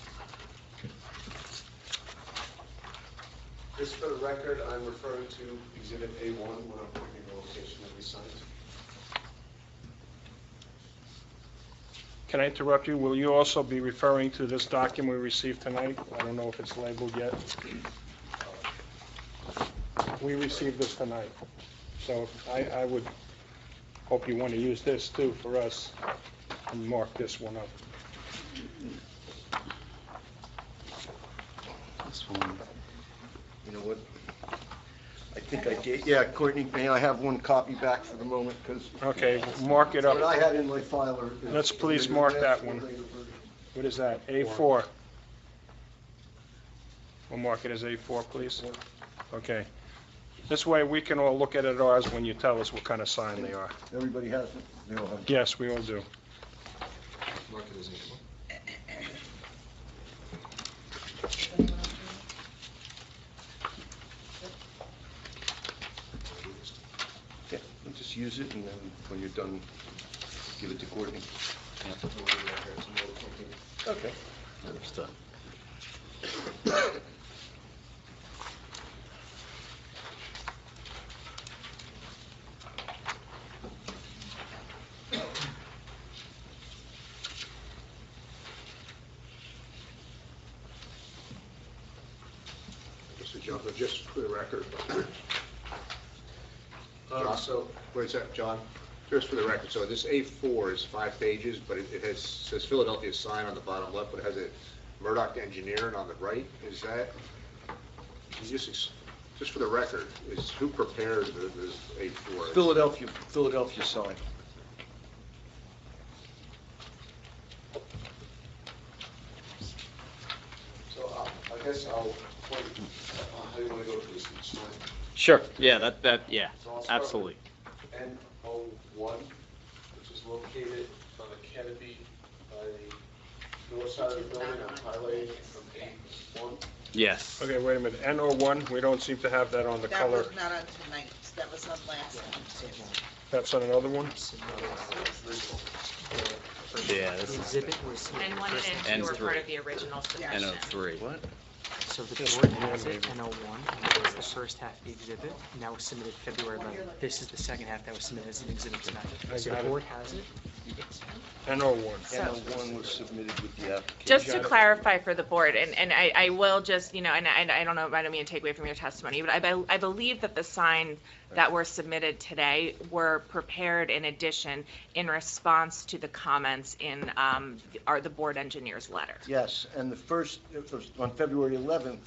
Just for the record, I'm referring to Exhibit A1 when I'm pointing the location of these signs. Can I interrupt you? Will you also be referring to this document we received tonight? I don't know if it's labeled yet. We received this tonight, so I would hope you want to use this too for us and mark this one up. This one. You know what? I think I gave, yeah, Courtney, may I have one copy back for the moment, because Okay, mark it up. what I had in my file are... Let's please mark that one. What is that? A4. We'll mark it as A4, please. Okay. This way we can all look at it ours when you tell us what kind of sign they are. Everybody has it? They all have it. Yes, we all do. Mark it as A1. Yeah, we'll just use it, and then when you're done, give it to Courtney. Okay. Understood. Mr. John, just for the record. So, Wait a sec, John, just for the record, so this A4 is 5 pages, but it has, says Philadelphia sign on the bottom left, but it has a Murdoch Engineering on the right. Is that, can you just for the record, is who prepared the A4? Philadelphia sign. so I guess I'll point, how you want to go for this each time. Sure, yeah, yeah, So I'll start absolutely. with N01, which is located on the canopy by the north side of the building, I'm highlighting it from A1. Yes. Okay, wait a minute. N01, we don't seem to have that on the That color. was not on tonight, that was on last time. That's on another one? Yeah, this is Exhibit was And 1 and 2 were part of the original submission. N03. What? So the board has it, N01, and that was the first half of the exhibit, and that was submitted February 11th. This is the second half that was submitted as an exhibit tonight. I So got the it. board has it. N01. N01 was submitted with the application. Just to clarify for the board, and I will just, and I don't know, I don't mean to take away from your testimony, but I believe that the signs that were submitted today were prepared in addition in response to the comments in the board engineer's letter. Yes, and the first, it was on February 11th,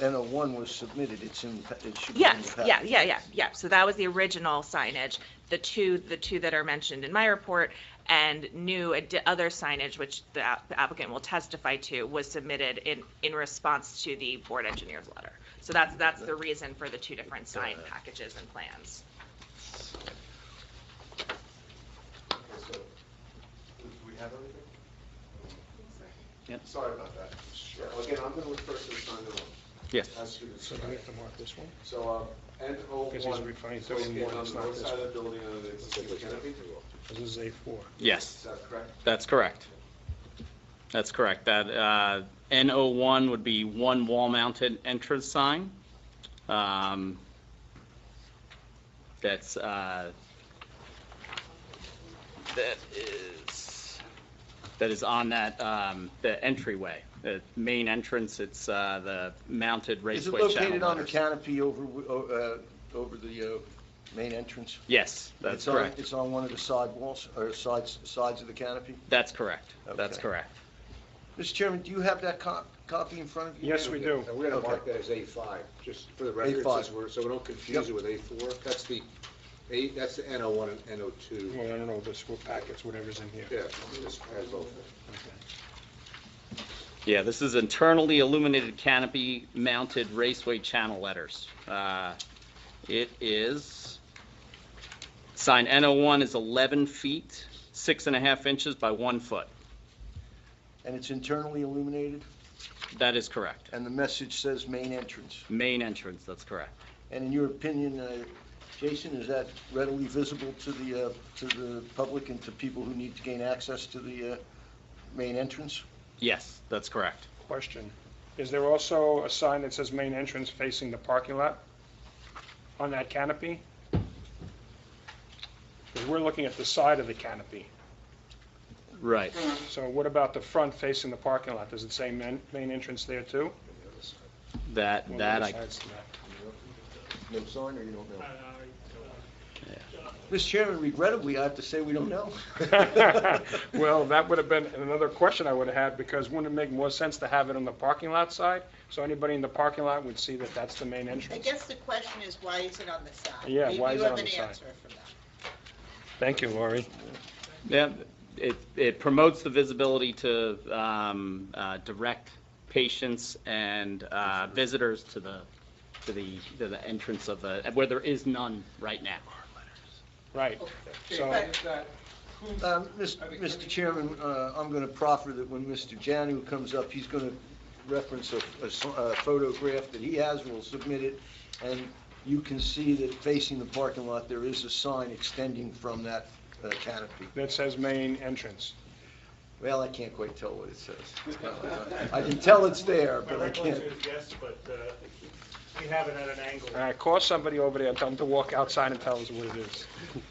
N01 was submitted. It should be in the Yes, package. yeah. So that was the original signage. The two that are mentioned in my report and new other signage, which the applicant will testify to, was submitted in response to the board engineer's letter. So that's the reason for the two different sign packages and plans. Okay, so, do we have everything? Yep. Sorry about that. Yeah, well, again, I'm going to refer to the sign that Yes. as to the So do we have to mark this one? So, N01. Because he's referring to located N1, on it's the not north this side one. of the building under the existing canopy. This is A4. Yes, Is that correct? that's correct. That's correct. That N01 would be one wall-mounted entrance sign. That's that is on that the entryway, the main entrance. It's the mounted Is it raceway channel located on the letters. canopy over the main entrance? Yes, that's It's correct. It's on one of the side walls, or sides of the canopy? That's correct. That's Okay. correct. Mr. Chairman, do you have that copy in front of you? Yes, we do. And we're going to Okay. mark that as A5, just for the record, A5. so we don't confuse it with A4. That's the N01 and N02. Well, I don't know, this, what packets, whatever's in here. Yeah, this has both. Yeah, this is internally illuminated canopy mounted raceway channel letters. It is, sign N01 is 11 feet, 6.5 inches by 1 foot. And it's internally illuminated, That is correct. and the message says main entrance. Main entrance, that's correct. And in your opinion, Jason, is that readily visible to the public and to people who need to gain access to the main entrance? Yes, that's correct. Question, is there also a sign that says main entrance facing the parking lot on that canopy? Because we're looking at the side of the canopy. Right. So what about the front facing the parking lot? Does it say main entrance there too? That Well, that the I other side's that. No sign, or you don't know? Mr. Chairman, regrettably, I have to say we don't know. Well, that would have been another question I would have had, because wouldn't it make more sense to have it on the parking lot side? So anybody in the parking lot would see that that's the main I entrance? guess the question is, why is it on the side? Yeah, Maybe why is you it have on an the side? answer for that. Thank you, Laurie. Yeah, it promotes the visibility to direct patients and visitors to the entrance of the, where there is none right now. Right. So, Mr. Chairman, I'm going to proffer that when Mr. Janu comes up, he's going to reference a photograph that he has, we'll submit it, and you can see that facing the parking lot, there is a sign extending from that canopy. that says main entrance. Well, I can't quite tell what it says. I can tell it's there, but I can't. Yes, but we have it at an angle. All right, call somebody over there and tell them to walk outside and tell us what it is.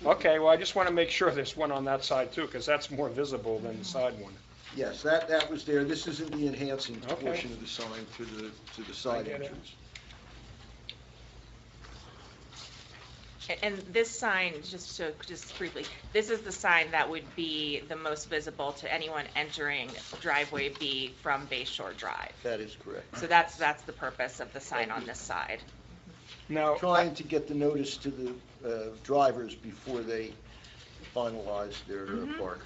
Okay, well, I just want to make sure there's one on that side too, because that's more visible than the side one. Yes, that was there. This isn't the enhancing Okay. portion of the sign to the side get it. entrance. And this sign, just briefly, this is the sign that would be the most visible to anyone entering driveway B from Bay Shore Drive. That is correct. So that's the purpose of the sign on this side. Now, Trying to get the notice to the drivers before they finalize their park.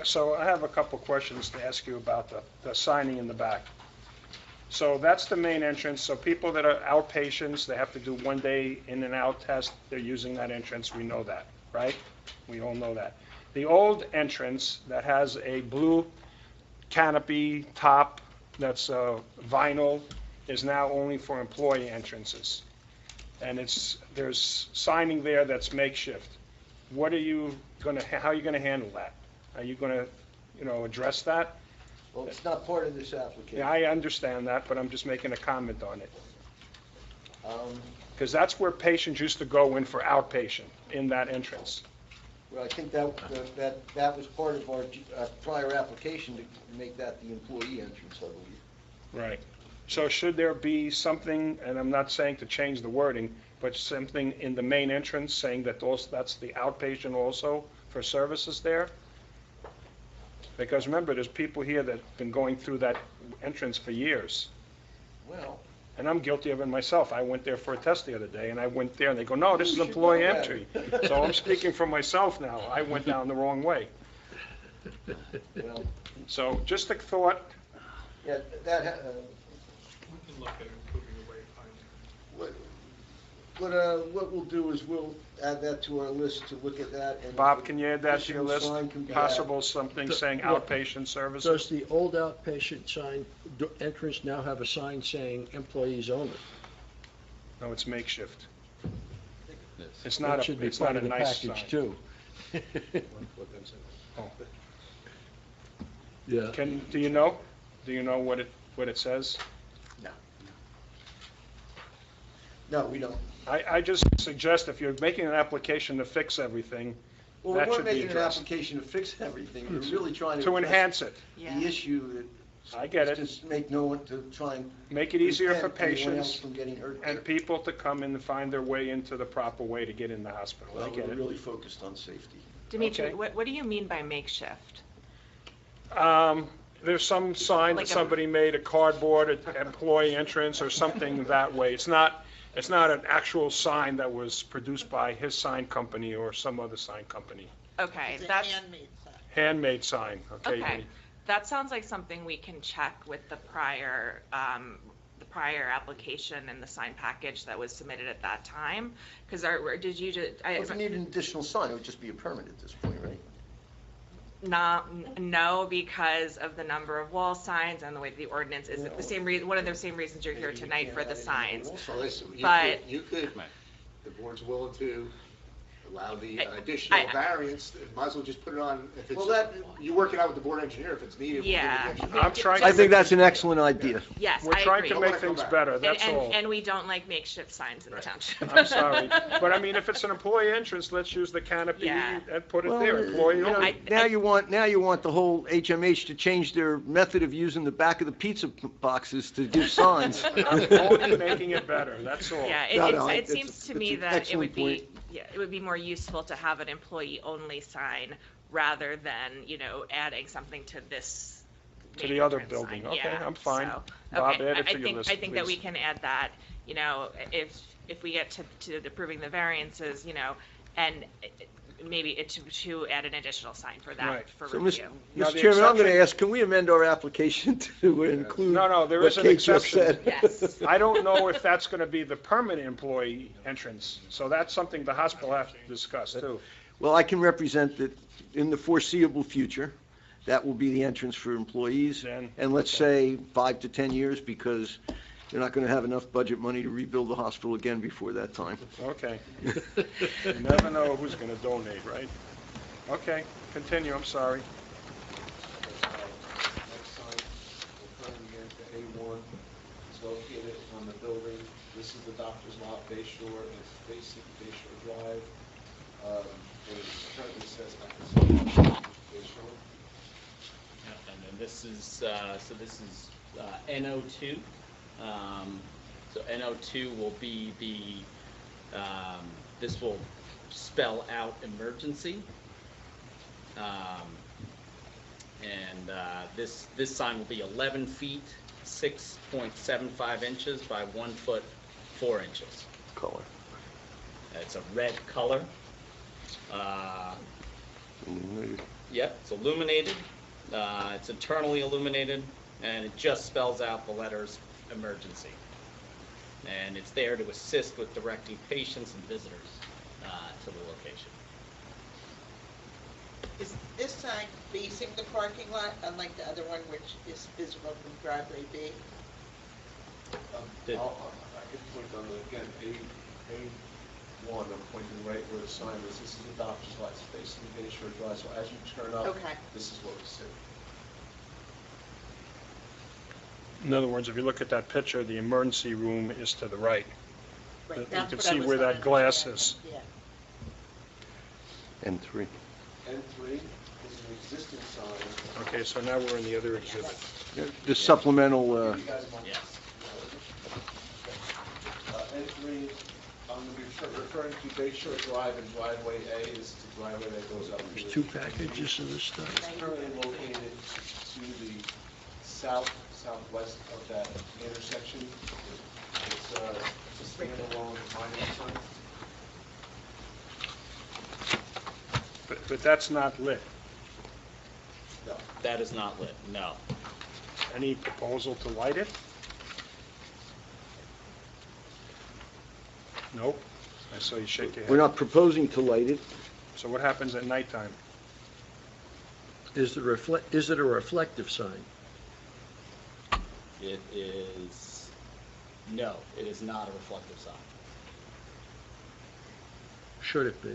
so I have a couple questions to ask you about the signing in the back. So that's the main entrance, so people that are outpatients, they have to do 1 day in and out test, they're using that entrance, we know that, right? We all know that. The old entrance that has a blue canopy top that's vinyl is now only for employee entrances. And there's signing there that's makeshift. How are you gonna handle that? Are you gonna, address that? Well, it's not part of this application. Yeah, I understand that, but I'm just making a comment on it. Um, Because that's where patients used to go in for outpatient, in that entrance. Well, I think that was part of our prior application to make that the employee entrance, I believe. Right. So should there be something, and I'm not saying to change the wording, but something in the main entrance saying that that's the outpatient also for services there? Because remember, there's people here that have been going through that entrance for years. Well, And I'm guilty of it myself. I went there for a test the other day, and I went there, and they go, no, this is employee entry. So I'm speaking for myself now. I went down the wrong way. well, So just a thought. yeah, We can look at improving the wayfinding. what we'll do is we'll add that to our list to look at that. And Bob, can you add that to your list? Additional sign can be Possible something saying Look, outpatient Does services? the old outpatient sign, entrance now have a sign saying employees only? No, it's makeshift. It's That not should a, be it's part not of a the nice package sign. too. Oh. Yeah. Do you know? Do you know what it says? No, we don't. I just suggest if you're making an application to fix everything, Well, we that weren't should be making an addressed. application to fix everything. We're really trying to. To address enhance it. Yeah. The issue that. I get it. Just make no one to try and. Make it easier for prevent anyone else patients from getting hurt and there. people to come in and find their way into the proper way to get in the hospital. I Well, get we're it. really focused on safety. Dimitri, Okay. what do you mean by makeshift? There's some sign Like that a- somebody made, a cardboard employee entrance or something that way. It's not an actual sign that was produced by his sign company or some other sign company. Okay, It's a that's, handmade sign. Handmade sign, okay? okay. That sounds like something we can check with the prior application and the sign package that was submitted at that time. Because did you just, Well, if you need an additional sign, it would just be a permit at this point, right? no, because of the number of wall signs and the way the ordinance is the same reason, one of the same reasons you're here tonight for the signs. So listen, But- you could, the board's willing to allow the additional variance, might as well just put it on, if it's, you work it out with the board engineer if it's needed. Yeah. I'm trying I to think make, that's an excellent idea. Yes, we're I trying agree. to make things better, that's and, all. and we don't like makeshift signs in the township. I'm sorry, but I mean, if it's an employee entrance, let's use the canopy Yeah. and put it Well, there, employee you know, only. now you want the whole HMH to change their method of using the back of the pizza boxes to do signs. I'm only making it better, that's all. Yeah, it seems to me that it would be, it would be more useful to have an employee-only sign rather than, adding something to this. To main the other entrance sign. building, okay, Yeah, I'm fine. so, Bob, okay, add it I to your think, list, I think that we please. can add that, if we get to approving the variances, and maybe to add an additional sign for that, Right. for So, review. Now, Mr. the Chairman, I'm going to exception- ask, can we amend our application to include No, there what is an Kate just exception. said? Yes. I don't know if that's gonna be the permanent employee entrance, so that's something the hospital have to discuss too. Well, I can represent that in the foreseeable future, that will be the entrance for employees. Then- And let's say 5 to 10 years, because they're not going to have enough budget money to rebuild the hospital again before that time. Okay. You never know who's gonna donate, right? Okay, continue, I'm sorry. Next sign, we're turning into A1. It's located on the building. This is the doctor's lot, Bay Shore. It's facing Bay Shore Drive. And it currently says Bay Shore. And then this is, this is NO2. So NO2 will be this will spell out emergency. And this sign will be 11 feet, 6.75 inches by 1 foot, 4 inches. Color. It's a red color. Yep, it's illuminated. It's internally illuminated, and it just spells out the letters emergency. And it's there to assist with directing patients and visitors to the location. Is this sign facing the parking lot, unlike the other one, which is visible from driveway B? Did- I can point on the, again, A1, I'm pointing right where the sign is. This is the doctor's lot, it's facing Bay Shore Drive. So as you turn up, Okay. this is what we see. In other words, if you look at that picture, the emergency room is to the right. Right, You that's can what I see was where that trying to glass understand. is. Yeah. And 3. N3 is an existing sign. Okay, so now we're in the other exhibit. The supplemental, You guys want- Yes. N3, I'm going to be referring to Bay Shore Drive and driveway A. This is the driveway that goes up. There's 2 packages of this stuff. It's currently located to the southwest of that intersection. It's a standalone minor sign. But that's not lit. No. That is not lit, no. Any proposal to light it? Nope. I saw you shake your we're head. not proposing to light it. So what happens at nighttime? Is it a reflective sign? It is, no, it is not a reflective sign. Should it be?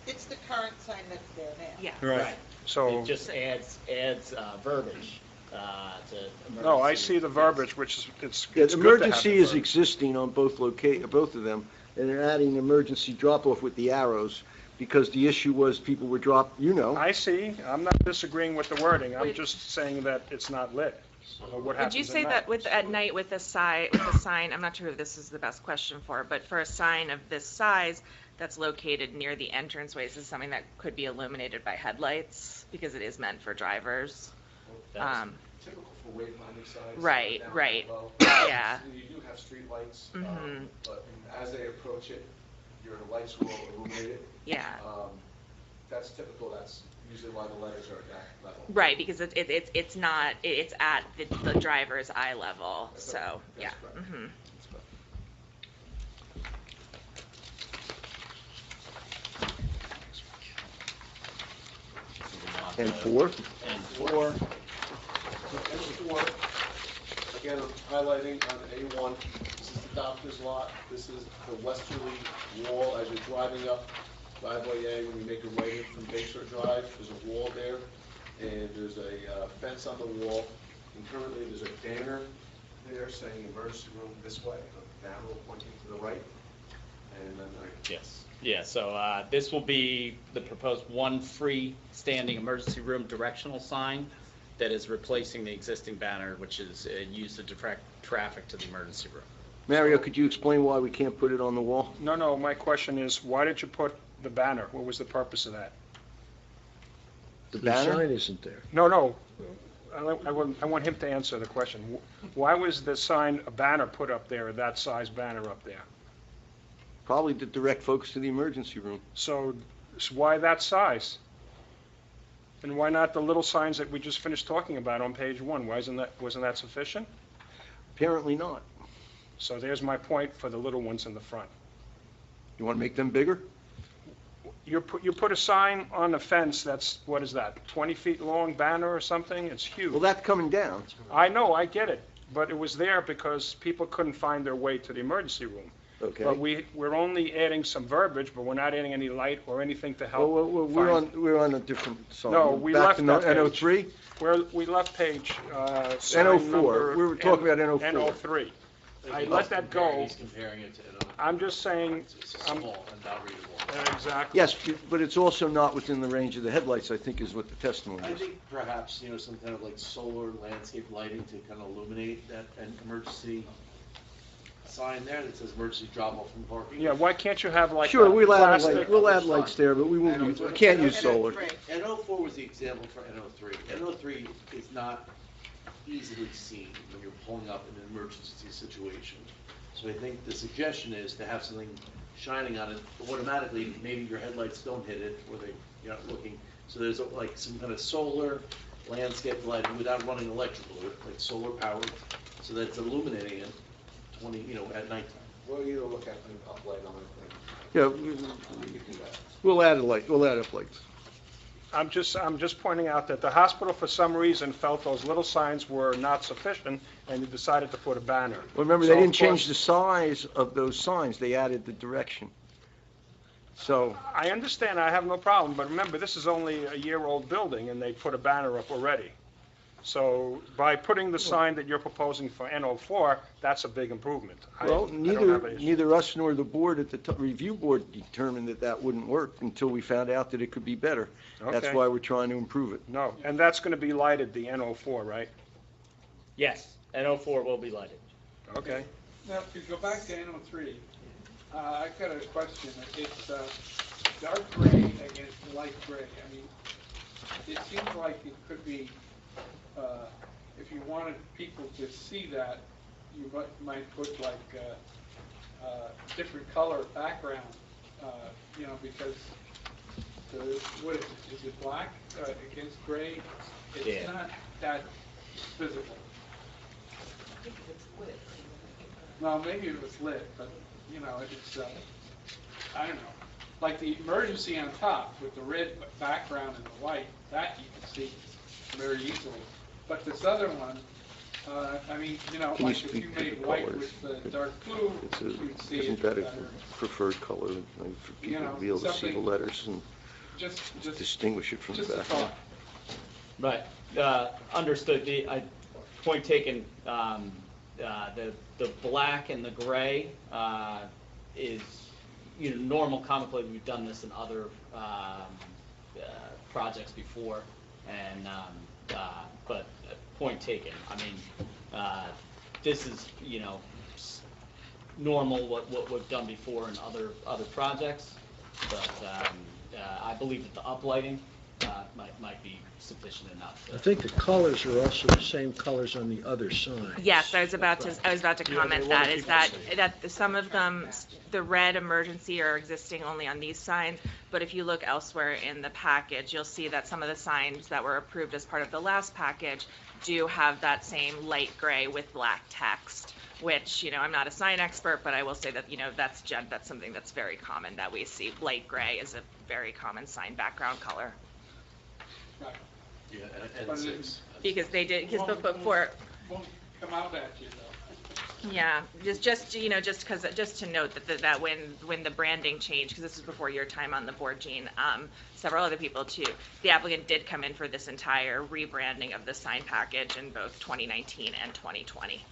It's the current sign that's there now. Yeah. Right. So, It just adds verbiage to emergency. no, I see the Yes. verbiage, which is, it's Yeah, it's good to have emergency the is verbiage. existing on both of them, and they're adding emergency drop-off with the arrows, because the issue was people were I see. I'm not disagreeing with the wording. I'm Would- just saying that it's not lit. So what happens Would you at say night? that at night with a sign, I'm not sure if this is the best question for, but for a sign of this size that's located near the entranceways, is something that could be illuminated by headlights, because it is meant for drivers? That's- Typical for wayfinding signs. Right, down right. below. Yeah. You do have street lights, Mhm. but as they approach it, your lights will illuminate it. Yeah. That's typical, that's usually why the letters are at that level. Right, because it's not, it's at the driver's eye level, That's so, correct. yeah. That's correct. Mhm. And 4? And 4, So N4, again, I'm highlighting on A1, this is the doctor's lot, this is the westerly wall as you're driving up driveway A, when you make a right in from Bayshore Drive, there's a wall there, and there's a fence on the wall, and currently there's a banner there saying emergency room this way, a arrow pointing to the right, and then Yes. Yeah, so this will be the proposed one freestanding emergency room directional sign that is replacing the existing banner, which is used to direct traffic to the emergency room. Mario, could you explain why we can't put it on the wall? No, my question is, why did you put the banner? What was the purpose of that? The The banner? sign isn't there. No, I want him to answer the question. Why was the sign, a banner put up there, that size banner up there? Probably to direct folks to the emergency room. So why that size? And why not the little signs that we just finished talking about on page 1? Wasn't that sufficient? Apparently not. So there's my point for the little ones in the front. You want to make them bigger? You put a sign on the fence that's, what is that, 20 feet long banner or something? It's huge. Well, that's coming down. I know, I get it, but it was there because people couldn't find their way to the emergency room. Okay. But we're only adding some verbiage, but we're not adding any light or anything to help. Well, we're on a different sign. No, we Back left to that page. N03? We left page, sign N04. number We were talking about N04. N03. I let that go. he's comparing it to another. I'm just saying, It's small and not readable. exactly. Yes, but it's also not within the range of the headlights, I think is what the testimony I is. think perhaps, some kind of like solar landscape lighting to kind of illuminate that, an emergency sign there that says emergency drop-off from parking. Yeah, why can't you have like Sure, a we'll plastic? add lights there, but we can't use solar. N04 was the example for N03. N03 is not easily seen when you're pulling up in an emergency situation. So I think the suggestion is to have something shining on it, automatically, maybe your headlights don't hit it, or you're not looking. So there's like some kind of solar landscape lighting without running electrical, like solar powered, so that it's illuminating it at nighttime. We'll either look at an uplight on it. Yeah, We could do that. we'll add up lights. I'm just pointing out that the hospital, for some reason, felt those little signs were not sufficient, and they decided to put a banner. Well, remember, So, they of didn't change course, the size of those signs, they added the direction. So, I understand, I have no problem, but remember, this is only a year-old building, and they put a banner up already. So by putting the sign that you're proposing for N04, that's a big improvement. well, I don't have an issue. neither us nor the board at the review board determined that wouldn't work until we found out that it could be better. That's Okay. why we're trying to improve it. No, and that's going to be lighted, the N04, right? Yes, N04 will be lighted. Okay. Now, to go back to N03, I've got a question. It's dark gray against light gray. I mean, it seems like it could be, if you wanted people to see that, you might put like different color background, because what is it black against gray? Yeah. It's not that visible. Well, maybe it was lit, but, it's, I don't know. Like the emergency on top with the red background and the white, that you can see very easily. But this other one, Can you like if speak you to made the white colors? with the dark blue, you'd see Isn't it that a better. preferred color, like, for people to be able to see the something- letters and Just distinguish it from the just a background? thought. Right, understood. Point taken, the black and the gray is, normal comically, we've done this in other projects before, and, but point taken. I mean, this is, normal, what we've done before in other projects, but I believe that the uplighting might be sufficient enough. I think the colors are also the same colors on the other sign. Yes, I was about to comment that, is that some of them, the red emergency are existing only on these signs, but if you look elsewhere in the package, you'll see that some of the signs that were approved as part of the last package do have that same light gray with black text, which, I'm not a sign expert, but I will say that, that's something that's very common that we see. Light gray is a very common sign background color. Right. Yeah, and 6. Because they did, because before, Won't come out at you though. Yeah, just to note that when the branding changed, because this is before your time on the board, Gene, several other people too, the applicant did come in for this entire rebranding of the sign package in both 2019 and 2020.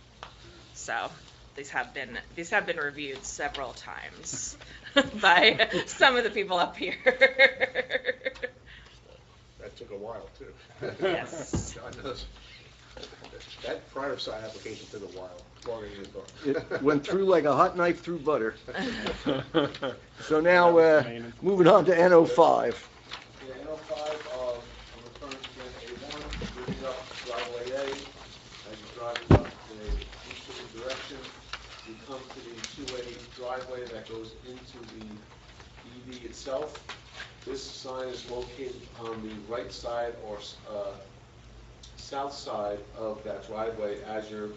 So these have been reviewed several times by some of the people up here. That took a while, too. Yes. That prior sign application took a while, longer than you thought. It went through like a hot knife through butter. So now, moving on to N05. Yeah, N05, I'm referring to A1, moving up driveway A. As you drive up the easterly direction, you come to the two-way driveway that goes into the ED itself. This sign is located on the right side or south side of that driveway as you're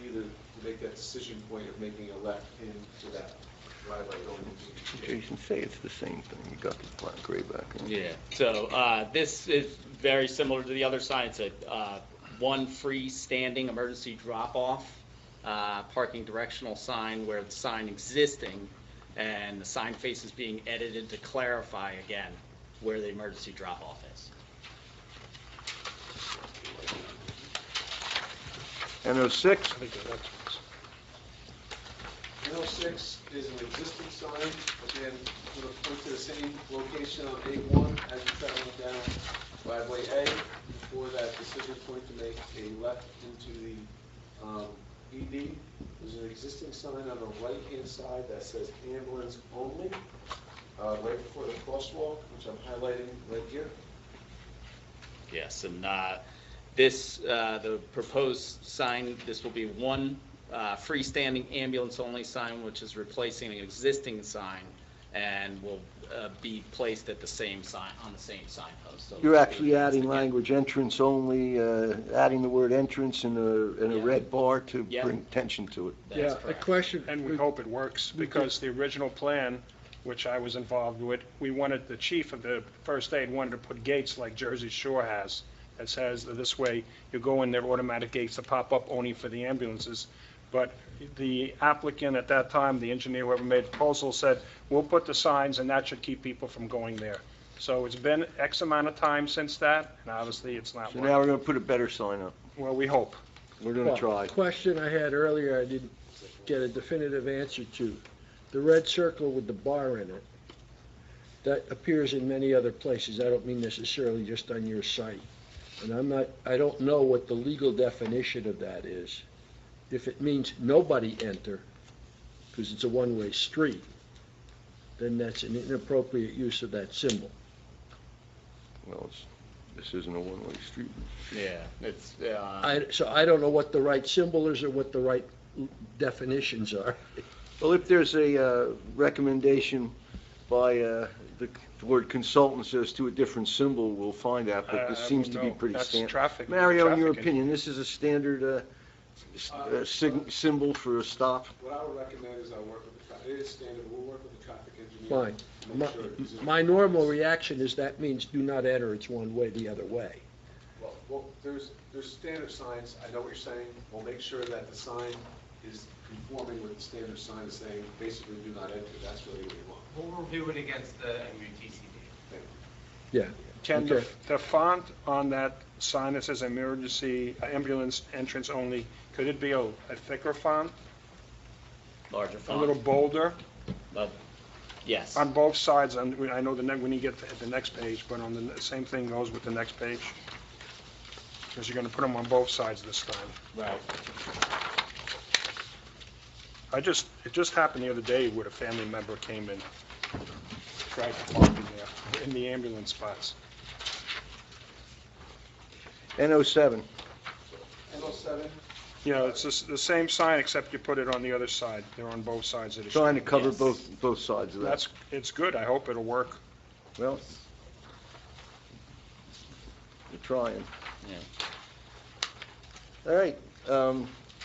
either to make that decision point of making a left into that driveway going into the Jason, say it's the same thing. You got the black gray back. Yeah, so this is very similar to the other sign. It's a one freestanding emergency drop-off parking directional sign where the sign existing and the sign face is being edited to clarify again where the emergency drop-off is. N06. N06 is an existing sign, again, going to point to the same location on A1 as you're traveling down driveway A. Before that decision point to make a left into the ED, there's an existing sign on the right-hand side that says ambulance only, right before the crosswalk, which I'm highlighting right here. Yes, and the proposed sign, this will be one freestanding ambulance-only sign, which is replacing an existing sign and will be placed at the same sign, on the same signpost. So You're actually adding language entrance only, adding the word entrance in a red bar to bring attention to it. Yeah, a question. And we hope it works, because the original plan, which I was involved with, we wanted, the chief of the first aid wanted to put gates like Jersey Shore has, that says that this way you go in there, automatic gates that pop up only for the ambulances. But the applicant at that time, the engineer, whoever made the proposal, said, we'll put the signs and that should keep people from going there. So it's been X amount of time since that, and obviously it's not So working. now we're going to put a better sign up. Well, we hope. We're going to try. Question I had earlier, I didn't get a definitive answer to. The red circle with the bar in it, that appears in many other places. I don't mean necessarily just on your site. And I don't know what the legal definition of that is. If it means nobody enter, because it's a one-way street, then that's an inappropriate use of that symbol. Well, this isn't a one-way street. Yeah, it's. So I don't know what the right symbol is or what the right definitions are. Well, if there's a recommendation by the word consultants as to a different symbol, we'll find out, but this seems to be pretty That's standard. traffic. Mario, in your traffic opinion, this is a standard symbol for a stop? What I would recommend is I work with the traffic, it is standard, we'll work with the traffic engineer. Fine. to make sure it's- My normal reaction is that means do not enter, it's one way the other way. Well, there's standard signs, I know what you're saying, we'll make sure that the sign is conforming with the standard sign saying basically do not enter, that's really what we want. We'll review it against the MUTCD. Yeah. Can Okay. the font on that sign that says emergency ambulance entrance only, could it be a thicker font? Larger A font. little bolder? Yes. On both sides, I know when you get to the next page, but on the same thing goes with the next page? Because you're going to put them on both sides this time. Right. It just happened the other day where a family member came in, tried to park in there, in the ambulance spots. N07. N07, You know, it's the same sign, except you put it on the other side. They're on both sides of the street. Trying to cover Yes. both sides of that. It's good. I hope it'll work. Well, we're trying. Yeah. All right,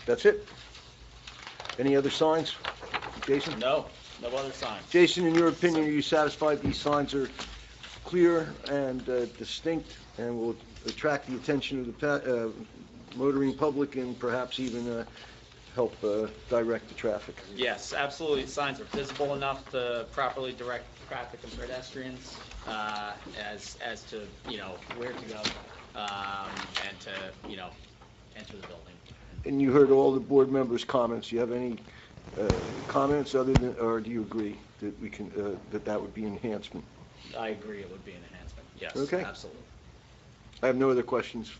that's it. Any other signs? Jason? No other signs. Jason, in your opinion, are you satisfied these signs are clear and distinct and will attract the attention of the motoring public and perhaps even help direct the traffic. Yes, absolutely. Signs are visible enough to properly direct traffic and pedestrians as to, where to go and to, enter the building. And you heard all the board members' comments. Do you have any comments other than, or do you agree that we can, that would be enhancement? I agree it would be an enhancement. Yes, Okay. absolutely. I have no other questions.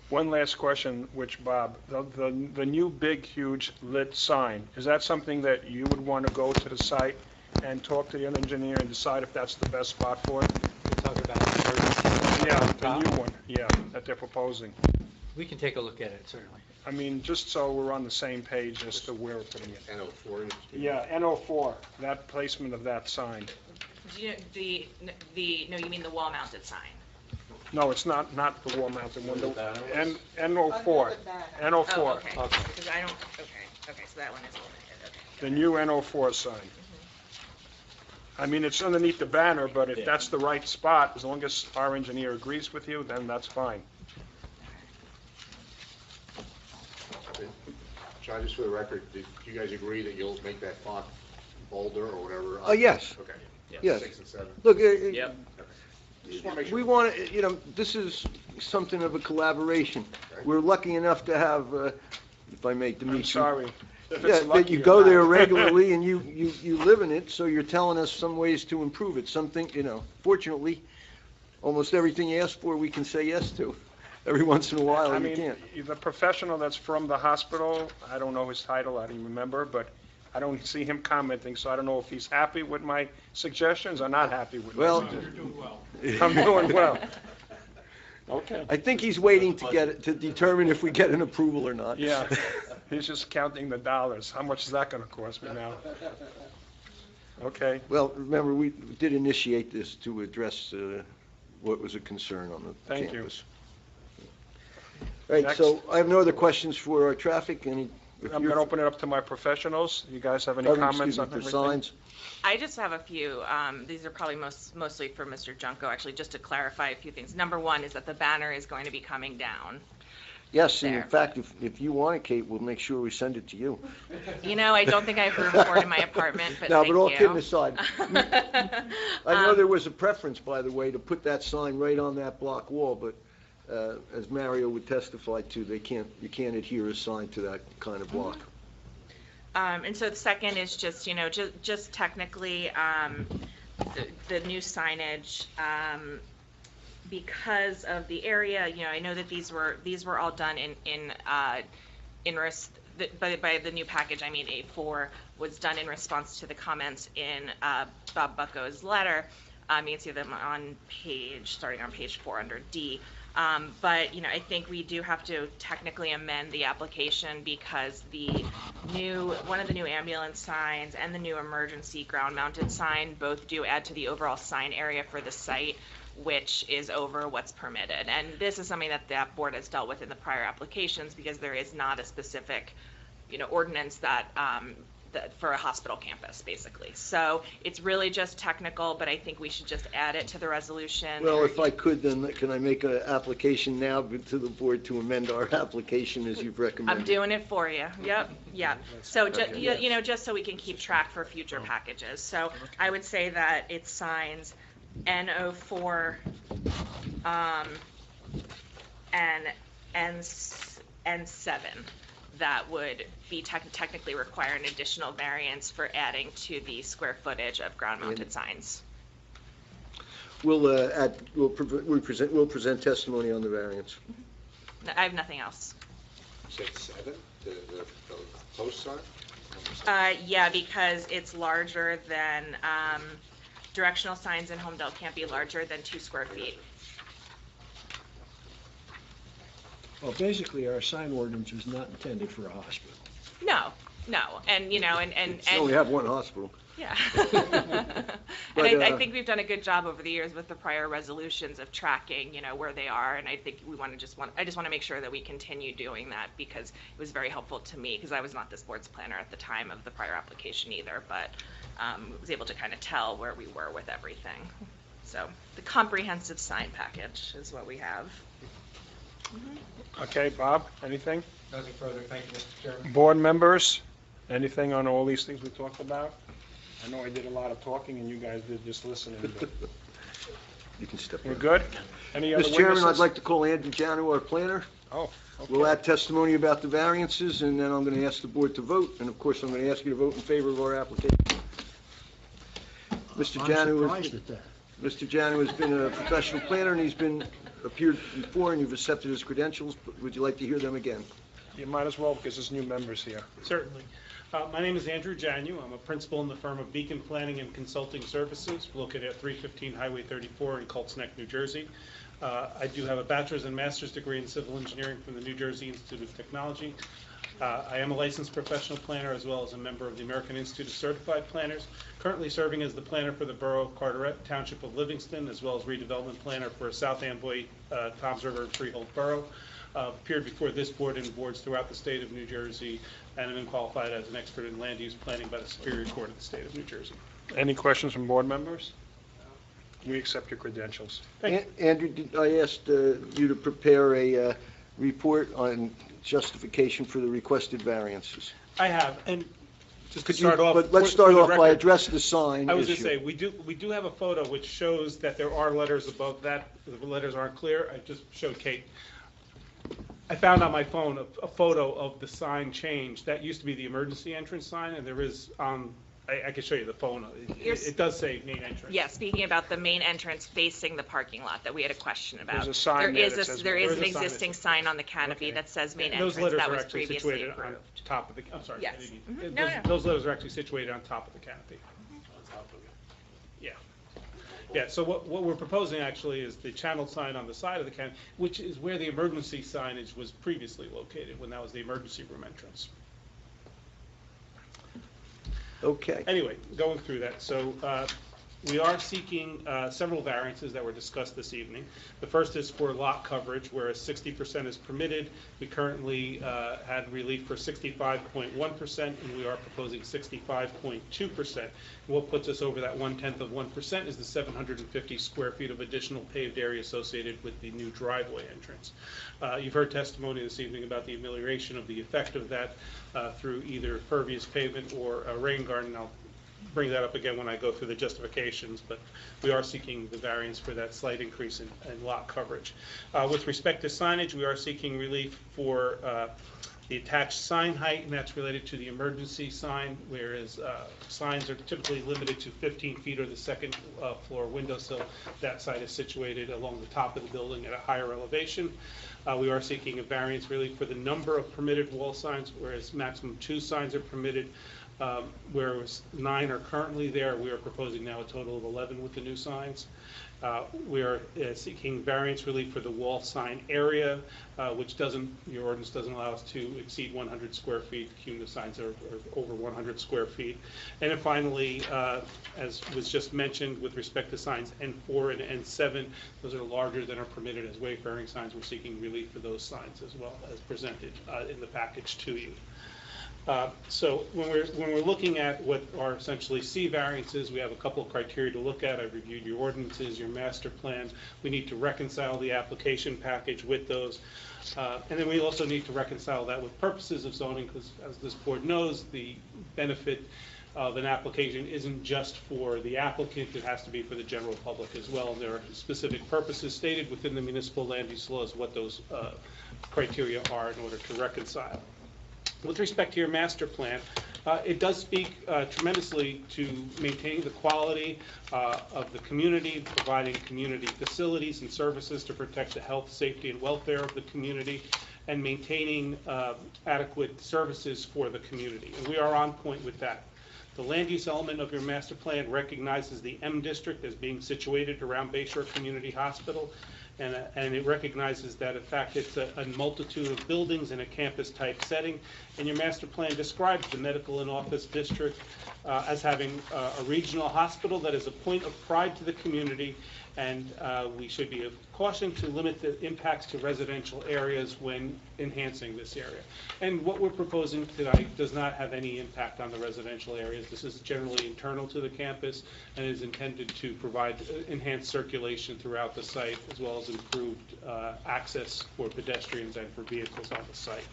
One last question, which, Bob, the new big, huge lit sign, is that something that you would want to go to the site and talk to the engineer and decide if that's the best spot for it? You're talking about the emergency. Yeah, the new one, yeah, that they're proposing. We can take a look at it, certainly. I mean, just so we're on the same page as to where we're putting it. N04? Yeah, N04, that placement of that sign. Do you, no, you mean the wall-mounted sign? No, it's not the wall-mounted one, the N04, N04. Oh, okay. Because I don't, okay, so that one is limited, okay. The new N04 sign. I mean, it's underneath the banner, but if that's the right spot, as long as our engineer agrees with you, then that's fine. John, just for the record, do you guys agree that you'll make that font bolder or whatever? Oh, yes. Okay. Yes. 6 and 7. Look, Yep. Just want to make sure. we want to, this is something of a collaboration. We're lucky enough to have, if I may, Dimitri. I'm sorry. If Yeah, it's that lucky you or go not. there regularly and you live in it, so you're telling us some ways to improve it. Something, fortunately, almost everything you ask for, we can say yes to. Every once in a while, I you mean, can't. the professional that's from the hospital, I don't know his title, I don't remember, but I don't see him commenting, so I don't know if he's happy with my suggestions or not happy with my Well, suggestions. You're doing well. I'm doing well. Okay. I think he's waiting to determine if we get an approval or not. Yeah, he's just counting the dollars. How much is that going to cost me now? Okay. Well, remember, we did initiate this to address what was a concern on the Thank you. campus. All right, so I have no other questions for our traffic. Any? I'm going to open it up to my professionals. You guys have any comments on for everything? signs? I just have a few. These are probably mostly for Mr. Junko, actually, just to clarify a few things. Number one is that the banner is going to be coming down. Yes, and in There. fact, if you want it, Kate, we'll make sure we send it to you. I don't think I have room for it in my apartment, but No, thank but all you. kidding aside, I know there was a preference, by the way, to put that sign right on that block wall, but as Mario would testify to, you can't adhere a sign to that kind of block. And so the second is just, just technically, the new signage, because of the area, I know that these were all done by the new package, I mean A4, was done in response to the comments in Bob Bucko's letter. You can see them starting on page 4 under D. But, I think we do have to technically amend the application because one of the new ambulance signs and the new emergency ground-mounted sign both do add to the overall sign area for the site, which is over what's permitted. And this is something that board has dealt with in the prior applications because there is not a specific, ordinance that for a hospital campus, basically. So it's really just technical, but I think we should just add it to the resolution. Well, if I could, then can I make an application now to the board to amend our application as you've recommended? I'm doing it for you. Yep, yeah. So, just so we can keep track for future packages. So I would say that it's signs N04 and N7 that would be technically require an additional variance for adding to the square footage of ground-mounted signs. We'll present testimony on the variance. I have nothing else. You said 7, the post sign? Yeah, because it's larger than, directional signs in Holmdel can't be larger than 2 square feet. Well, basically, our sign ordinance is not intended for a hospital. No, and, We only have one hospital. yeah. But, And I think we've done a good job over the years with the prior resolutions of tracking, where they are, and I think I just want to make sure that we continue doing that because it was very helpful to me, because I was not the sports planner at the time of the prior application either, but was able to kind of tell where we were with everything. So the comprehensive sign package is what we have. Okay, Bob, anything? Nothing further. Thank you, Mr. Chairman. Board members, anything on all these things we talked about? I know I did a lot of talking and you guys did just listening, but You can step we're in. good? Any other Mr. Chairman, I'd witnesses? like to call Andrew Janu, our planner. Oh, okay. We'll add testimony about the variances, and then I'm going to ask the board to vote, and of course, I'm going to ask you to vote in favor of our application. Mr. Janu, Mr. Janu has been a professional planner, and he's appeared before, and you've accepted his credentials. But would you like to hear them again? You might as well, because there's new members here. Certainly. My name is Andrew Janu. I'm a principal in the firm of Beacon Planning and Consulting Services, located at 315 Highway 34 in Colts Neck, New Jersey. I do have a bachelor's and master's degree in civil engineering from the New Jersey Institute of Technology. I am a licensed professional planner as well as a member of the American Institute of Certified Planners, currently serving as the planner for the Borough of Carteret, Township of Livingston, as well as redevelopment planner for South Amboy, Toms River, and Freehold Borough. Appeared before this board and boards throughout the state of New Jersey, and am qualified as an expert in land use planning by the Superior Court of the state of New Jersey. Any questions from board members? We accept your credentials. Andrew, I asked you to prepare a report on justification for the requested variances. I have, and just to Could you, start off. but let's for start the off by record, addressing the sign I was going issue. to say, we do have a photo which shows that there are letters above that. The letters aren't clear. I just showed Kate. I found on my phone a photo of the sign change. That used to be the emergency entrance sign, and there is, I can show you the photo. It does say main entrance. Yeah, speaking about the main entrance facing the parking lot that we had a question about. There's a sign there that says- There is There an is a sign existing sign on the canopy that says main Those entrance letters that are was actually previously situated on approved. top of the, I'm sorry. Yes. I didn't Mhm. mean- No, those- no. Those letters are actually situated on top of the canopy. Yeah. Yeah, so what we're proposing actually is the channel sign on the side of the canopy, which is where the emergency signage was previously located, when that was the emergency room entrance. Okay. Anyway, going through that, so we are seeking several variances that were discussed this evening. The first is for lot coverage, whereas 60% is permitted. We currently had relief for 65.1%, and we are proposing 65.2%. What puts us over that 1/10 is the 750 square feet of additional paved area associated with the new driveway entrance. You've heard testimony this evening about the amelioration of the effect of that through either pervious pavement or a rain garden. I'll bring that up again when I go through the justifications, but we are seeking the variance for that slight increase in lot coverage. With respect to signage, we are seeking relief for the attached sign height, and that's related to the emergency sign, whereas signs are typically limited to 15 feet or the second floor windowsill. That site is situated along the top of the building at a higher elevation. We are seeking a variance relief for the number of permitted wall signs, whereas maximum 2 signs are permitted. Whereas 9 are currently there, we are proposing now a total of 11 with the new signs. We are seeking variance relief for the wall sign area, which your ordinance doesn't allow us to exceed 100 square feet. Cumulative signs are over 100 square feet. And then finally, as was just mentioned, with respect to signs N4 and N7, those are larger than are permitted as wayfaring signs. We're seeking relief for those signs as well as presented in the package to you. So when we're looking at what are essentially C variances, we have a couple of criteria to look at. I've reviewed your ordinances, your master plan. We need to reconcile the application package with those. And then we also need to reconcile that with purposes of zoning, because as this board knows, the benefit of an application isn't just for the applicant, it has to be for the general public as well. And there are specific purposes stated within the municipal land use laws what those criteria are in order to reconcile. With respect to your master plan, it does speak tremendously to maintaining the quality of the community, providing community facilities and services to protect the health, safety, and welfare of the community, and maintaining adequate services for the community. And we are on point with that. The land use element of your master plan recognizes the M district as being situated around Bayshore Community Hospital, and it recognizes that, in fact, it's a multitude of buildings in a campus-type setting. And your master plan describes the medical and office district as having a regional hospital that is a point of pride to the community, and we should be of caution to limit the impacts to residential areas when enhancing this area. And what we're proposing tonight does not have any impact on the residential areas. This is generally internal to the campus and is intended to provide enhanced circulation throughout the site, as well as as improved access for pedestrians and for vehicles on the site.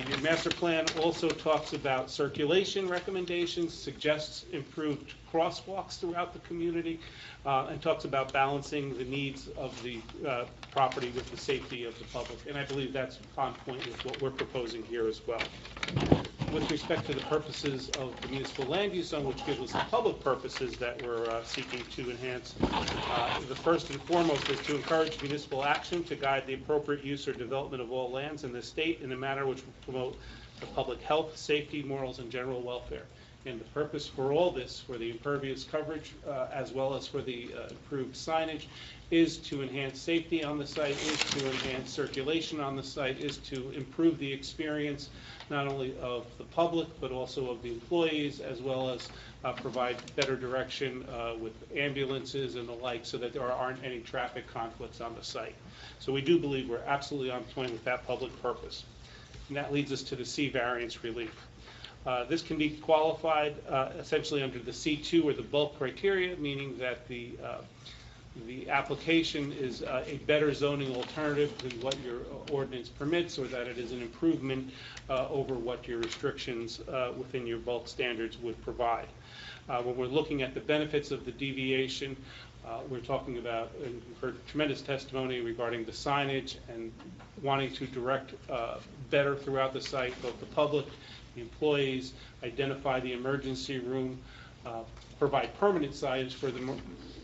Your master plan also talks about circulation recommendations, suggests improved crosswalks throughout the community, and talks about balancing the needs of the property with the safety of the public. And I believe that's on point with what we're proposing here as well. With respect to the purposes of the municipal land use zone, which gives us the public purposes that we're seeking to enhance, the first and foremost is to encourage municipal action to guide the appropriate use or development of all lands in the state in a manner which will promote the public health, safety, morals, and general welfare. And the purpose for all this, for the impervious coverage, as well as for the improved signage, is to enhance safety on the site, is to enhance circulation on the site, is to improve the experience not only of the public, but also of the employees, as well as provide better direction with ambulances and the like, so that there aren't any traffic conflicts on the site. So we do believe we're absolutely on point with that public purpose. And that leads us to the C variance relief. This can be qualified essentially under the C2 or the bulk criteria, meaning that the application is a better zoning alternative than what your ordinance permits, or that it is an improvement over what your restrictions within your bulk standards would provide. When we're looking at the benefits of the deviation, we're talking about, and we've heard tremendous testimony regarding the signage and wanting to direct better throughout the site, both the public, the employees, identify the emergency room, provide permanent signage for the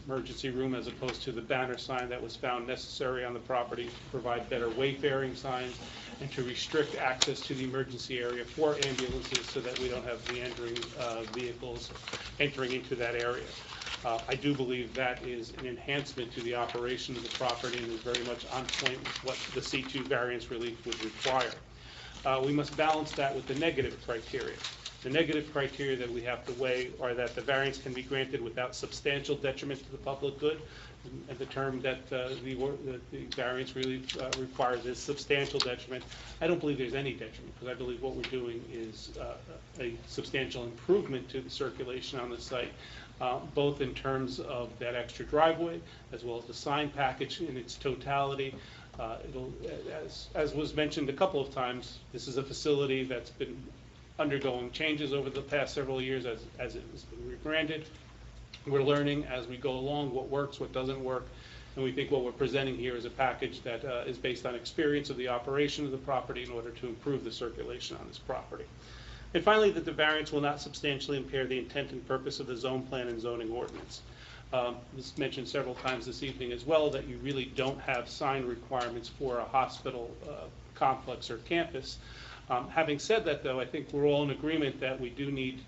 emergency room as opposed to the banner sign that was found necessary on the property, to provide better wayfaring signs, and to restrict access to the emergency area for ambulances so that we don't have meandering vehicles entering into that area. I do believe that is an enhancement to the operation of the property and is very much on point with what the C2 variance relief would require. We must balance that with the negative criteria. The negative criteria that we have to weigh are that the variance can be granted without substantial detriment to the public good, and the term that the variance relief requires is substantial detriment. I don't believe there's any detriment, because I believe what we're doing is a substantial improvement to the circulation on the site, both in terms of that extra driveway as well as the sign package in its totality. As was mentioned a couple of times, this is a facility that's been undergoing changes over the past several years as it has been rebranded. We're learning as we go along what works, what doesn't work, and we think what we're presenting here is a package that is based on experience of the operation of the property in order to improve the circulation on this property. And finally, that the variance will not substantially impair the intent and purpose of the zone plan and zoning ordinance. This mentioned several times this evening as well, that you really don't have sign requirements for a hospital complex or campus. Having said that, though, I think we're all in agreement that we do need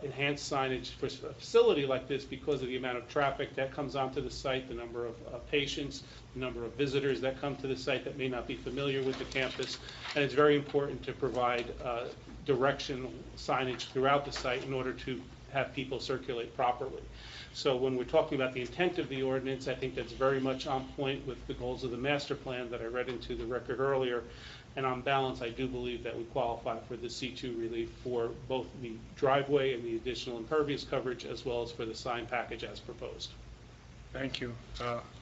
enhanced signage for a facility like this because of the amount of traffic that comes onto the site, the number of patients, the number of visitors that come to the site that may not be familiar with the campus. And it's very important to provide directional signage throughout the site in order to have people circulate properly. So when we're talking about the intent of the ordinance, I think that's very much on point with the goals of the master plan that I read into the record earlier. And on balance, I do believe that we qualify for the C2 relief for both the driveway and the additional impervious coverage, as well as for the sign package as proposed. Thank you.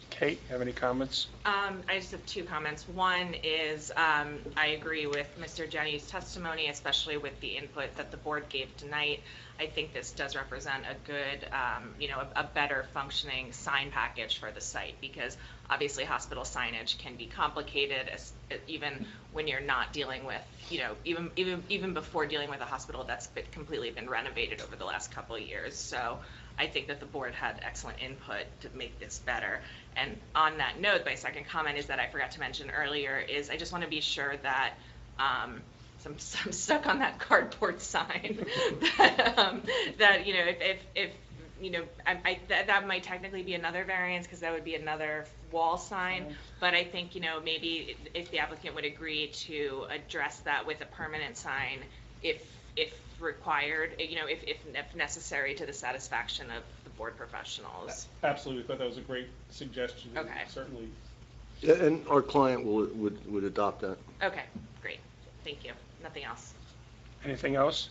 Kate, have any comments? I just have two comments. One is I agree with Mr. Jenny's testimony, especially with the input that the board gave tonight. I think this does represent a good, a better functioning sign package for the site, because obviously hospital signage can be complicated, even when you're not dealing with, even before dealing with a hospital that's completely been renovated over the last couple of years. So I think that the board had excellent input to make this better. And on that note, my second comment is that I forgot to mention earlier is I just want to be sure that I'm stuck on that cardboard sign that if that might technically be another variance, because that would be another wall sign. But I think maybe if the applicant would agree to address that with a permanent sign, if required, if necessary, to the satisfaction of the board professionals. Absolutely, I thought that was a great suggestion. Okay. Certainly. Yeah, and our client would adopt that. Okay, great. Thank you. Nothing else. Anything else?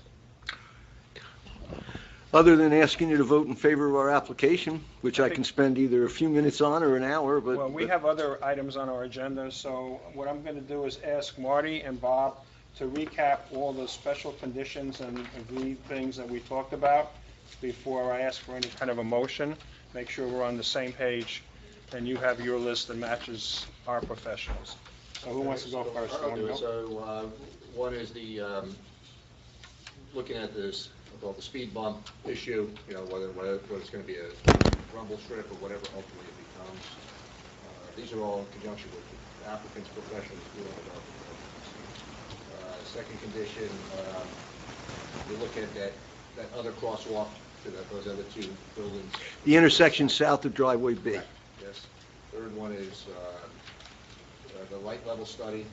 Other than asking you to vote in favor of our application, which I can spend either a few minutes on or an hour, but... Well, we have other items on our agenda, so what I'm going to do is ask Marty and Bob to recap all the special conditions and the things that we talked about before I ask for any kind of a motion. Make sure we're on the same page, and you have your list that matches our professionals. So who wants to go first? You I'll wanna do it. go? So, one is the, looking at this, about the speed bump issue, you know, whether it's going to be a rumble strip or whatever ultimately it becomes. These are all in conjunction with the applicant's professionals dealing with our professionals. Second condition, you look at that other crosswalk to those other two buildings. The intersection south of driveway B. Yes. Third one is the light level study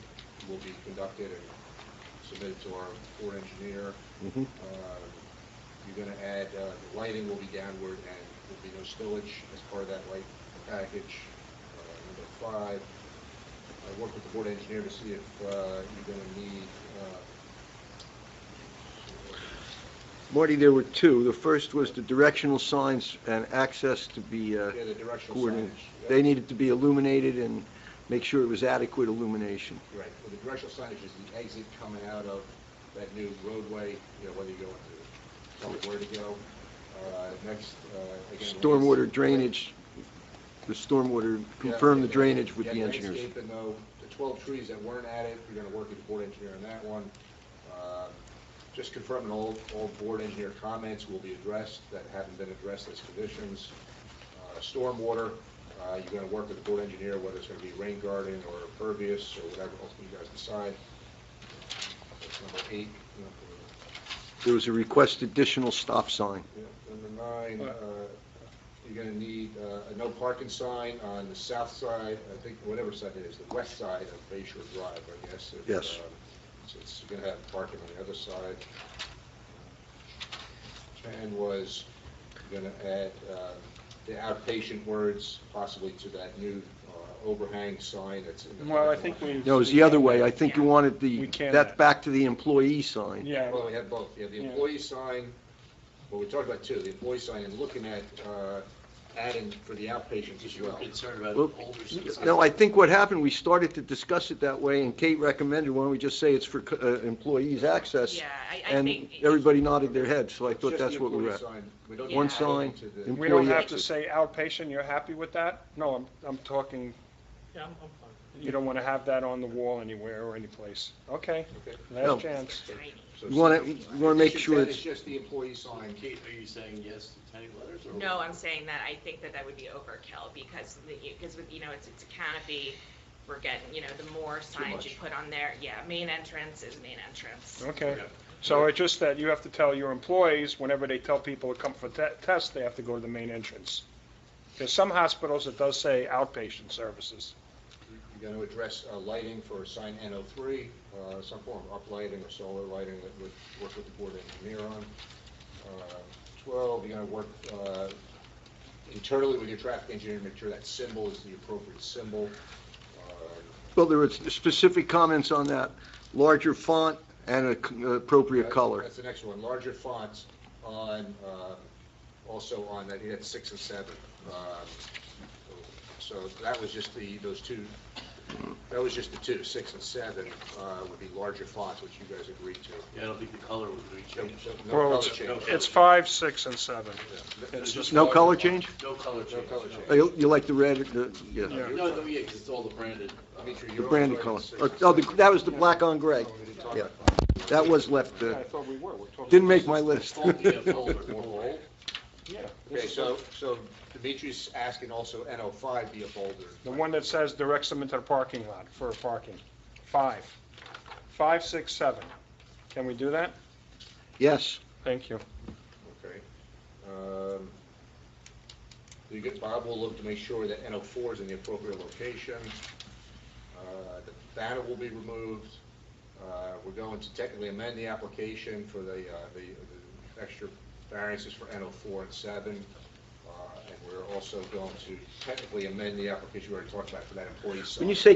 will be conducted and submitted to our Ford engineer. Mhm. You're going to add, the lighting will be downward and there'll be no stillage as part of that light package. Number 5, I worked with the board engineer to see if you're going to need Marty, there were two. The first was the directional signs and access to be the directional coordinated. signage. They needed to be illuminated and make sure it was adequate illumination. Right. Well, the directional signage is the exit coming out of that new roadway, you know, whether you go into, tell me where to go. Next, again. Stormwater drainage, the stormwater, confirm the drainage with the engineers. Landscaping, though, the 12 trees that weren't added, we're going to work with the board engineer on that one. Just confirming all board engineer comments will be addressed that haven't been addressed as conditions. Stormwater, you're going to work with the board engineer, whether it's going to be rain garden or pervious or whatever else you guys decide. That's number 8. There was a request additional stop sign. Yeah. Number 9, you're going to need a no parking sign on the south side, I think whatever side it is, the west side of Bayshore Drive, I guess. Yes. So it's going to have parking on the other side. 10 was going to add the outpatient words possibly to that new overhang sign that's in the... Well, I think we... No, it was the other way. I think you wanted We can that's add. back to the employee sign. Yeah. Well, we have both. You have the employee sign, well, we talked about two, the employee sign and looking at adding for the outpatients as well. Well, no, I think what happened, we started to discuss it that way, and Kate recommended, why don't we just say it's for employees' access? Yeah, I And think. everybody nodded their head, so I It's thought just that's the what we were employee at. sign. We don't One need to sign, go into the- We don't employee have to exit. say outpatient, you're happy with that? No, I'm talking, Yeah, I'm fine. you don't want to have that on the wall anywhere or any place. Okay, No. last chance. So You want to make sure It's it's, just the employee sign. Kate, are you saying yes to 10 letters or? No, I'm saying that I think that would be overkill because with, it's a canopy, we're getting, the more signs you put on there, main entrance is main entrance. Okay, so it's just that you have to tell your employees, whenever they tell people to come for tests, they have to go to the main entrance. There's some hospitals that does say outpatient services. You're going to address lighting for sign N03, some form of uplighting or solar lighting that would work with the board engineer on. 12, you're going to work internally with your traffic engineer to make sure that symbol is the appropriate symbol. well, there were specific comments on that, larger font and an appropriate color. That's the next one, larger fonts on, also on that, you had 6 and 7. So that was just those two, that was just the two, 6 and 7 would be larger fonts, which you guys agreed to. Yeah, I don't think the color would be changed. No Well, color change. it's 5, 6, and 7. It's just No color change? No color change. You like the red, yeah, Yeah. No, yeah, because it's all the branded. the branded color. Oh, that was the black on gray. Yeah, that was left, I thought we were talking. didn't make my list. Yeah. Okay, so Dimitri's asking also N05 be a boulder. The one that says directs them into the parking lot for parking. 5, 6, 7. Can we do that? Yes. Thank you. Okay. Bob will look to make sure that N04 is in the appropriate location. The banner will be removed. We're going to technically amend the application for the extra variances for N04 and 7. And we're also going to technically amend the application we already talked about for that employee sign. When you say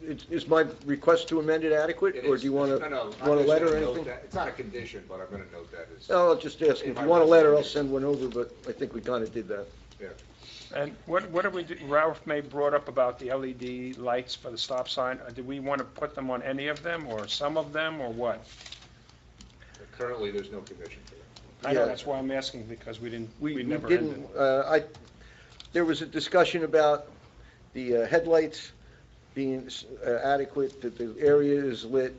is my request to amend it adequate, or do you want No, no. a letter or I'm just gonna note anything? that- It's not a condition, but I'm going to note that as. No, I'll just ask, if you want a letter, I'll send one over, but I think we kind of did that. Yeah. And what do we do? Ralph May brought up about the LED lights for the stop sign. Do we want to put them on any of them, or some of them, or what? Currently, there's no condition for that. I know, Yeah. that's why I'm asking, because we We never ended. didn't, there was a discussion about the headlights being adequate, that the area is lit,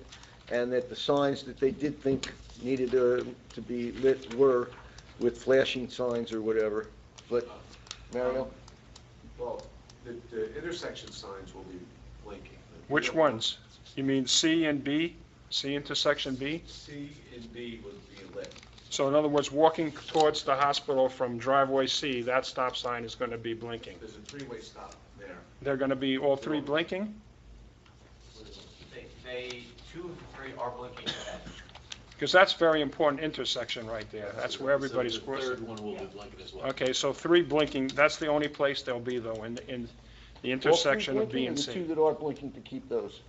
and that the signs that they did think needed to be lit were with flashing signs or whatever. But, Mario? Well, the intersection signs will be blinking. Which ones? You mean C and B? C intersection B? C and B would be lit. So in other words, walking towards the hospital from driveway C, that stop sign is going to be blinking. There's a three-way stop there. They're going to be all three blinking? They, 2 of the 3 are blinking ahead. Because that's very important intersection right there. That's where everybody's The crossing. third one will be blinking as well. Okay, so 3 blinking, that's the only place they'll be though, in the intersection of B and The 2 C. that are blinking to keep those.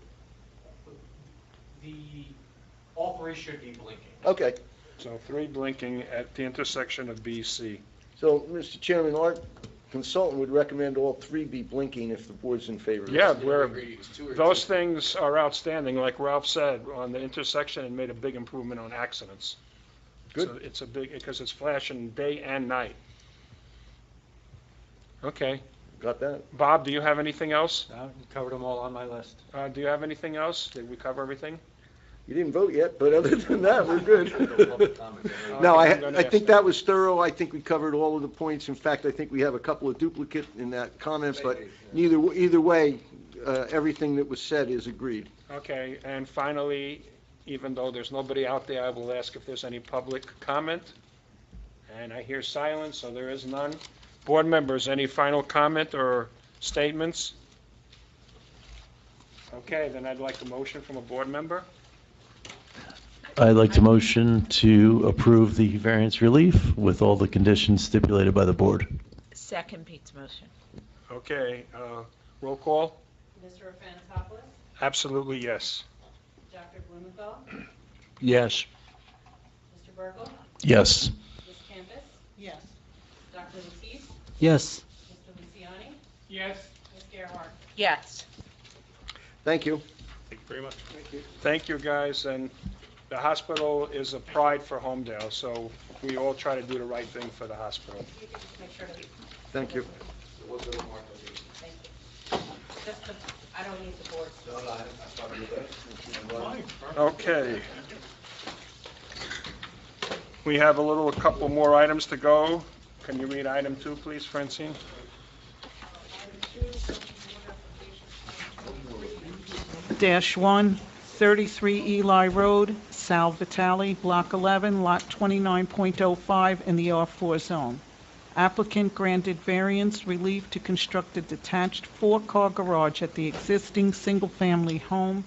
All 3 should be blinking. Okay. So 3 blinking at the intersection of B, C. So, Mr. Chairman, our consultant would recommend all 3 be blinking if the board's in favor of it. Yeah, those things are outstanding, like Ralph said, on the intersection, and made a big improvement on accidents. Good. So it's a big, because it's flashing day and night. Okay. Got that? Bob, do you have anything else? No, you covered them all on my list. Do you have anything else? Did we cover everything? You didn't vote yet, but other than that, we're good. No, I think that was thorough. I think we covered all of the points. In fact, I think we have a couple of duplicate in that comments, but either way, everything that was said is agreed. Okay, and finally, even though there's nobody out there, I will ask if there's any public comment. And I hear silence, so there is none. Board members, any final comment or statements? Okay, then I'd like a motion from a board member. I'd like to motion to approve the variance relief with all the conditions stipulated by the board. Second Pete's motion. Okay, roll call? Mr. Ofanopoulos, Absolutely, yes. Dr. Blumenthal, Yes. Mr. Burkle, Yes. Ms. Campus, Yes. Dr. Latif, Yes. Mr. Luciani, Yes. Ms. Gerhart. Yes. Thank you. Thank you very much. Thank you, guys, and the hospital is a pride for Holmdel, so we all try to do the right thing for the hospital. You can just make sure to. Thank you. What's the remark on these? Thank you. Just the, I don't need the board. No, no, I thought you were. Okay. We have a couple more items to go. Can you read item 2, please, Francine? -1, 33 Eli Road, Sal Vitale, Block 11, Lot 29.05, in the R4 zone. Applicant granted variance relief to construct a detached 4-car garage at the existing single-family home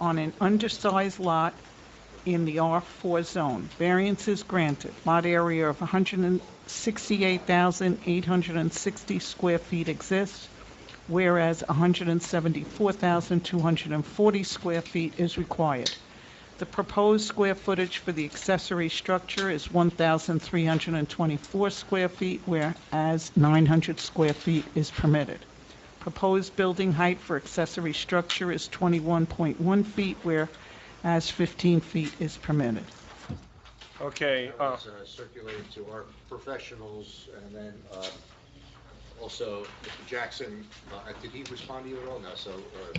on an undersized lot in the R4 zone. Variance is granted. Lot area of 168,860 square feet exists, whereas 174,240 square feet is required. The proposed square footage for the accessory structure is 1,324 square feet, whereas 900 square feet is permitted. Proposed building height for accessory structure is 21.1 feet, whereas 15 feet is permitted. Okay, That was circulated to our professionals, and then also, Mr. Jackson, did he respond to you at all? No, so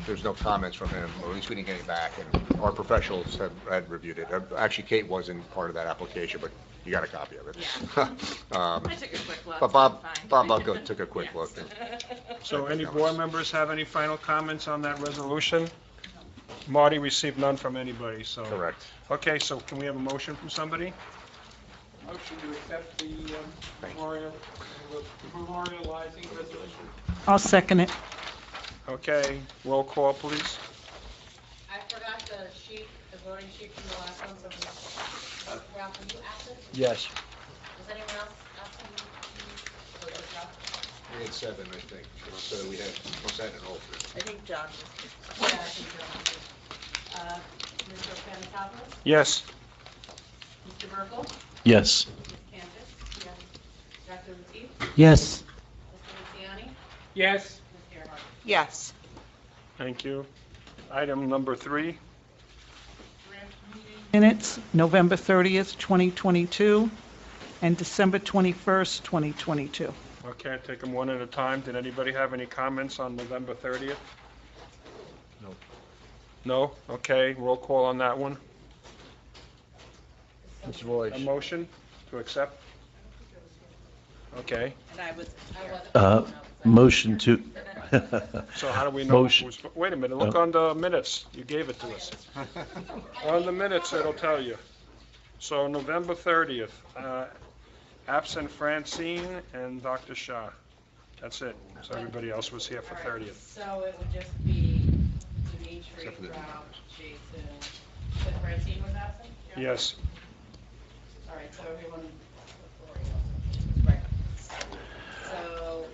there's no comments from him, or at least we didn't get any back, and our professionals had reviewed it. Actually, Kate wasn't part of that application, but you got a copy of it. I took a quick look. But so I'm Bob fine. Bucko took a quick look. so any board members have any final comments on that resolution? Marty received none from anybody, so. Correct. Okay, so can we have a motion from somebody? Motion to accept the memorializing resolution. I'll second it. Okay, roll call, please. I forgot the sheet, the voting sheet from the last one, so Ralph, were you absent? Yes. Was anyone else absent? Or just Ralph? We had 7, I think, so we had, what's that, an alternate? I think John was. Yeah, I think John was. Mr. Panikopoulos? Yes. Mr. Burkle? Yes. Ms. Cantus? Yes. Dr. Latif? Yes. Mr. Luciani? Yes. Ms. Gerhart? Yes. Thank you. Item number 3. Minutes, November 30th, 2022, and December 21st, 2022. Okay, I'll take them one at a time. Did anybody have any comments on November 30th? No. No? Okay, roll call on that one. Ms. Royce. A motion to accept? Okay, And I wasn't. Motion to, so how do we know? Motion. Wait a minute, look on the minutes. You gave it to us. On the minutes, it'll tell you. So November 30th, absent Francine and Dr. Shah. That's it. So everybody else was here for 30th. So it would just be Dimitri, Except for the- Ralph, Jason, but Francine was absent? Yeah? Yes. All right, so everyone, right. So,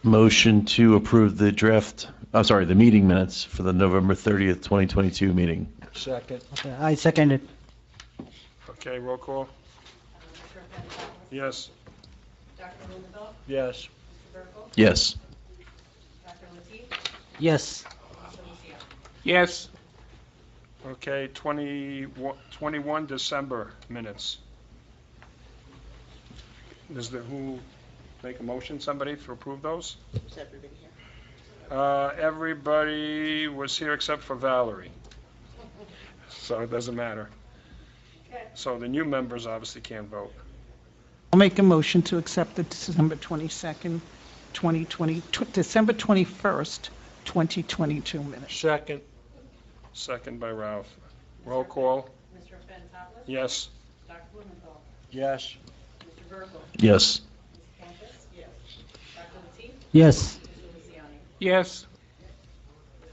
motion to approve the draft, I'm sorry, the meeting minutes for the November 30th, 2022 meeting. Second. Okay, I second it. Okay, roll call. Mr. Panikopoulos? Yes. Dr. Lindenthal? Yes. Mr. Burkle? Yes. Dr. Latif? Yes. Mr. Luciano? Yes. Okay, 21 December minutes. Who make a motion, somebody, to approve those? Is everybody here? Everybody was here except for Valerie. So it doesn't matter. So the new members obviously can't vote. I'll make a motion to accept the December 22nd, 2020, December 21st, 2022 minutes. Second. Second by Ralph. Roll call. Mr. Panikopoulos? Yes. Dr. Lindenthal? Yes. Mr. Burkle? Yes. Ms. Cantus? Yes. Dr. Latif? Yes. Mr. Luciani? Yes.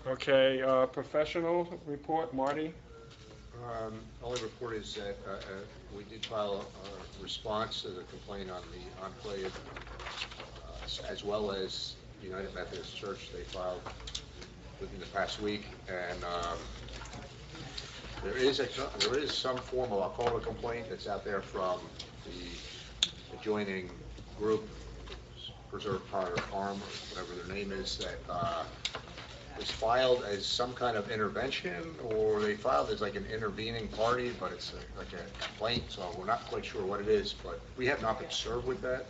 Okay, professional report, Marty? Only report is that we did file a response to the complaint on the enclave, as well as United Methodist Church. They filed within the past week, and there is some form of, I'll call it a complaint, that's out there from the adjoining group, Preserve Potter Farm, whatever their name is, that was filed as some kind of intervention, or they filed as like an intervening party, but it's like a complaint, so we're not quite sure what it is, but we have not been served with that,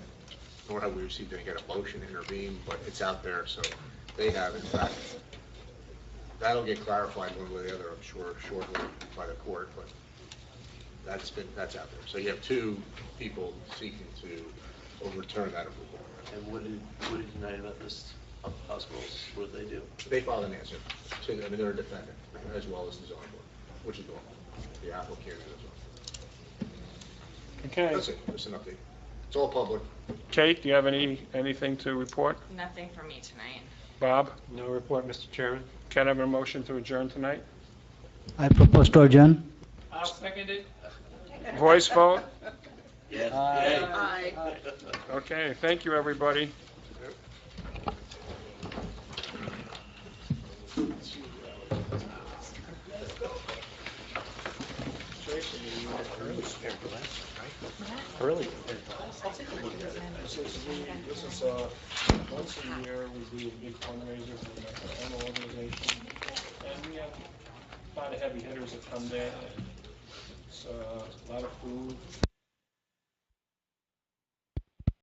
nor have we received any kind of motion to intervene, but it's out there, so they have, in fact. That'll get clarified one way or the other, I'm sure, shortly by the court, but that's out there. So you have 2 people seeking to overturn that approval. And what did United Methodist Hospitals, what did they do? They filed an answer. They're a defendant, as well as the zoning board, which is normal. The applicant as well. Okay. That's it, just an update. It's all public. Kate, do you have anything to report? Nothing for me tonight. Bob? No report, Mr. Chairman. Can I have a motion to adjourn tonight? I propose to adjourn. I'll second it. Voice vote? Yes. Aye. Okay, thank you, everybody. Early. This is once a year, we do a big fundraiser for the animal organization, and we have a lot of heavy hitters that come there. It's a lot of food.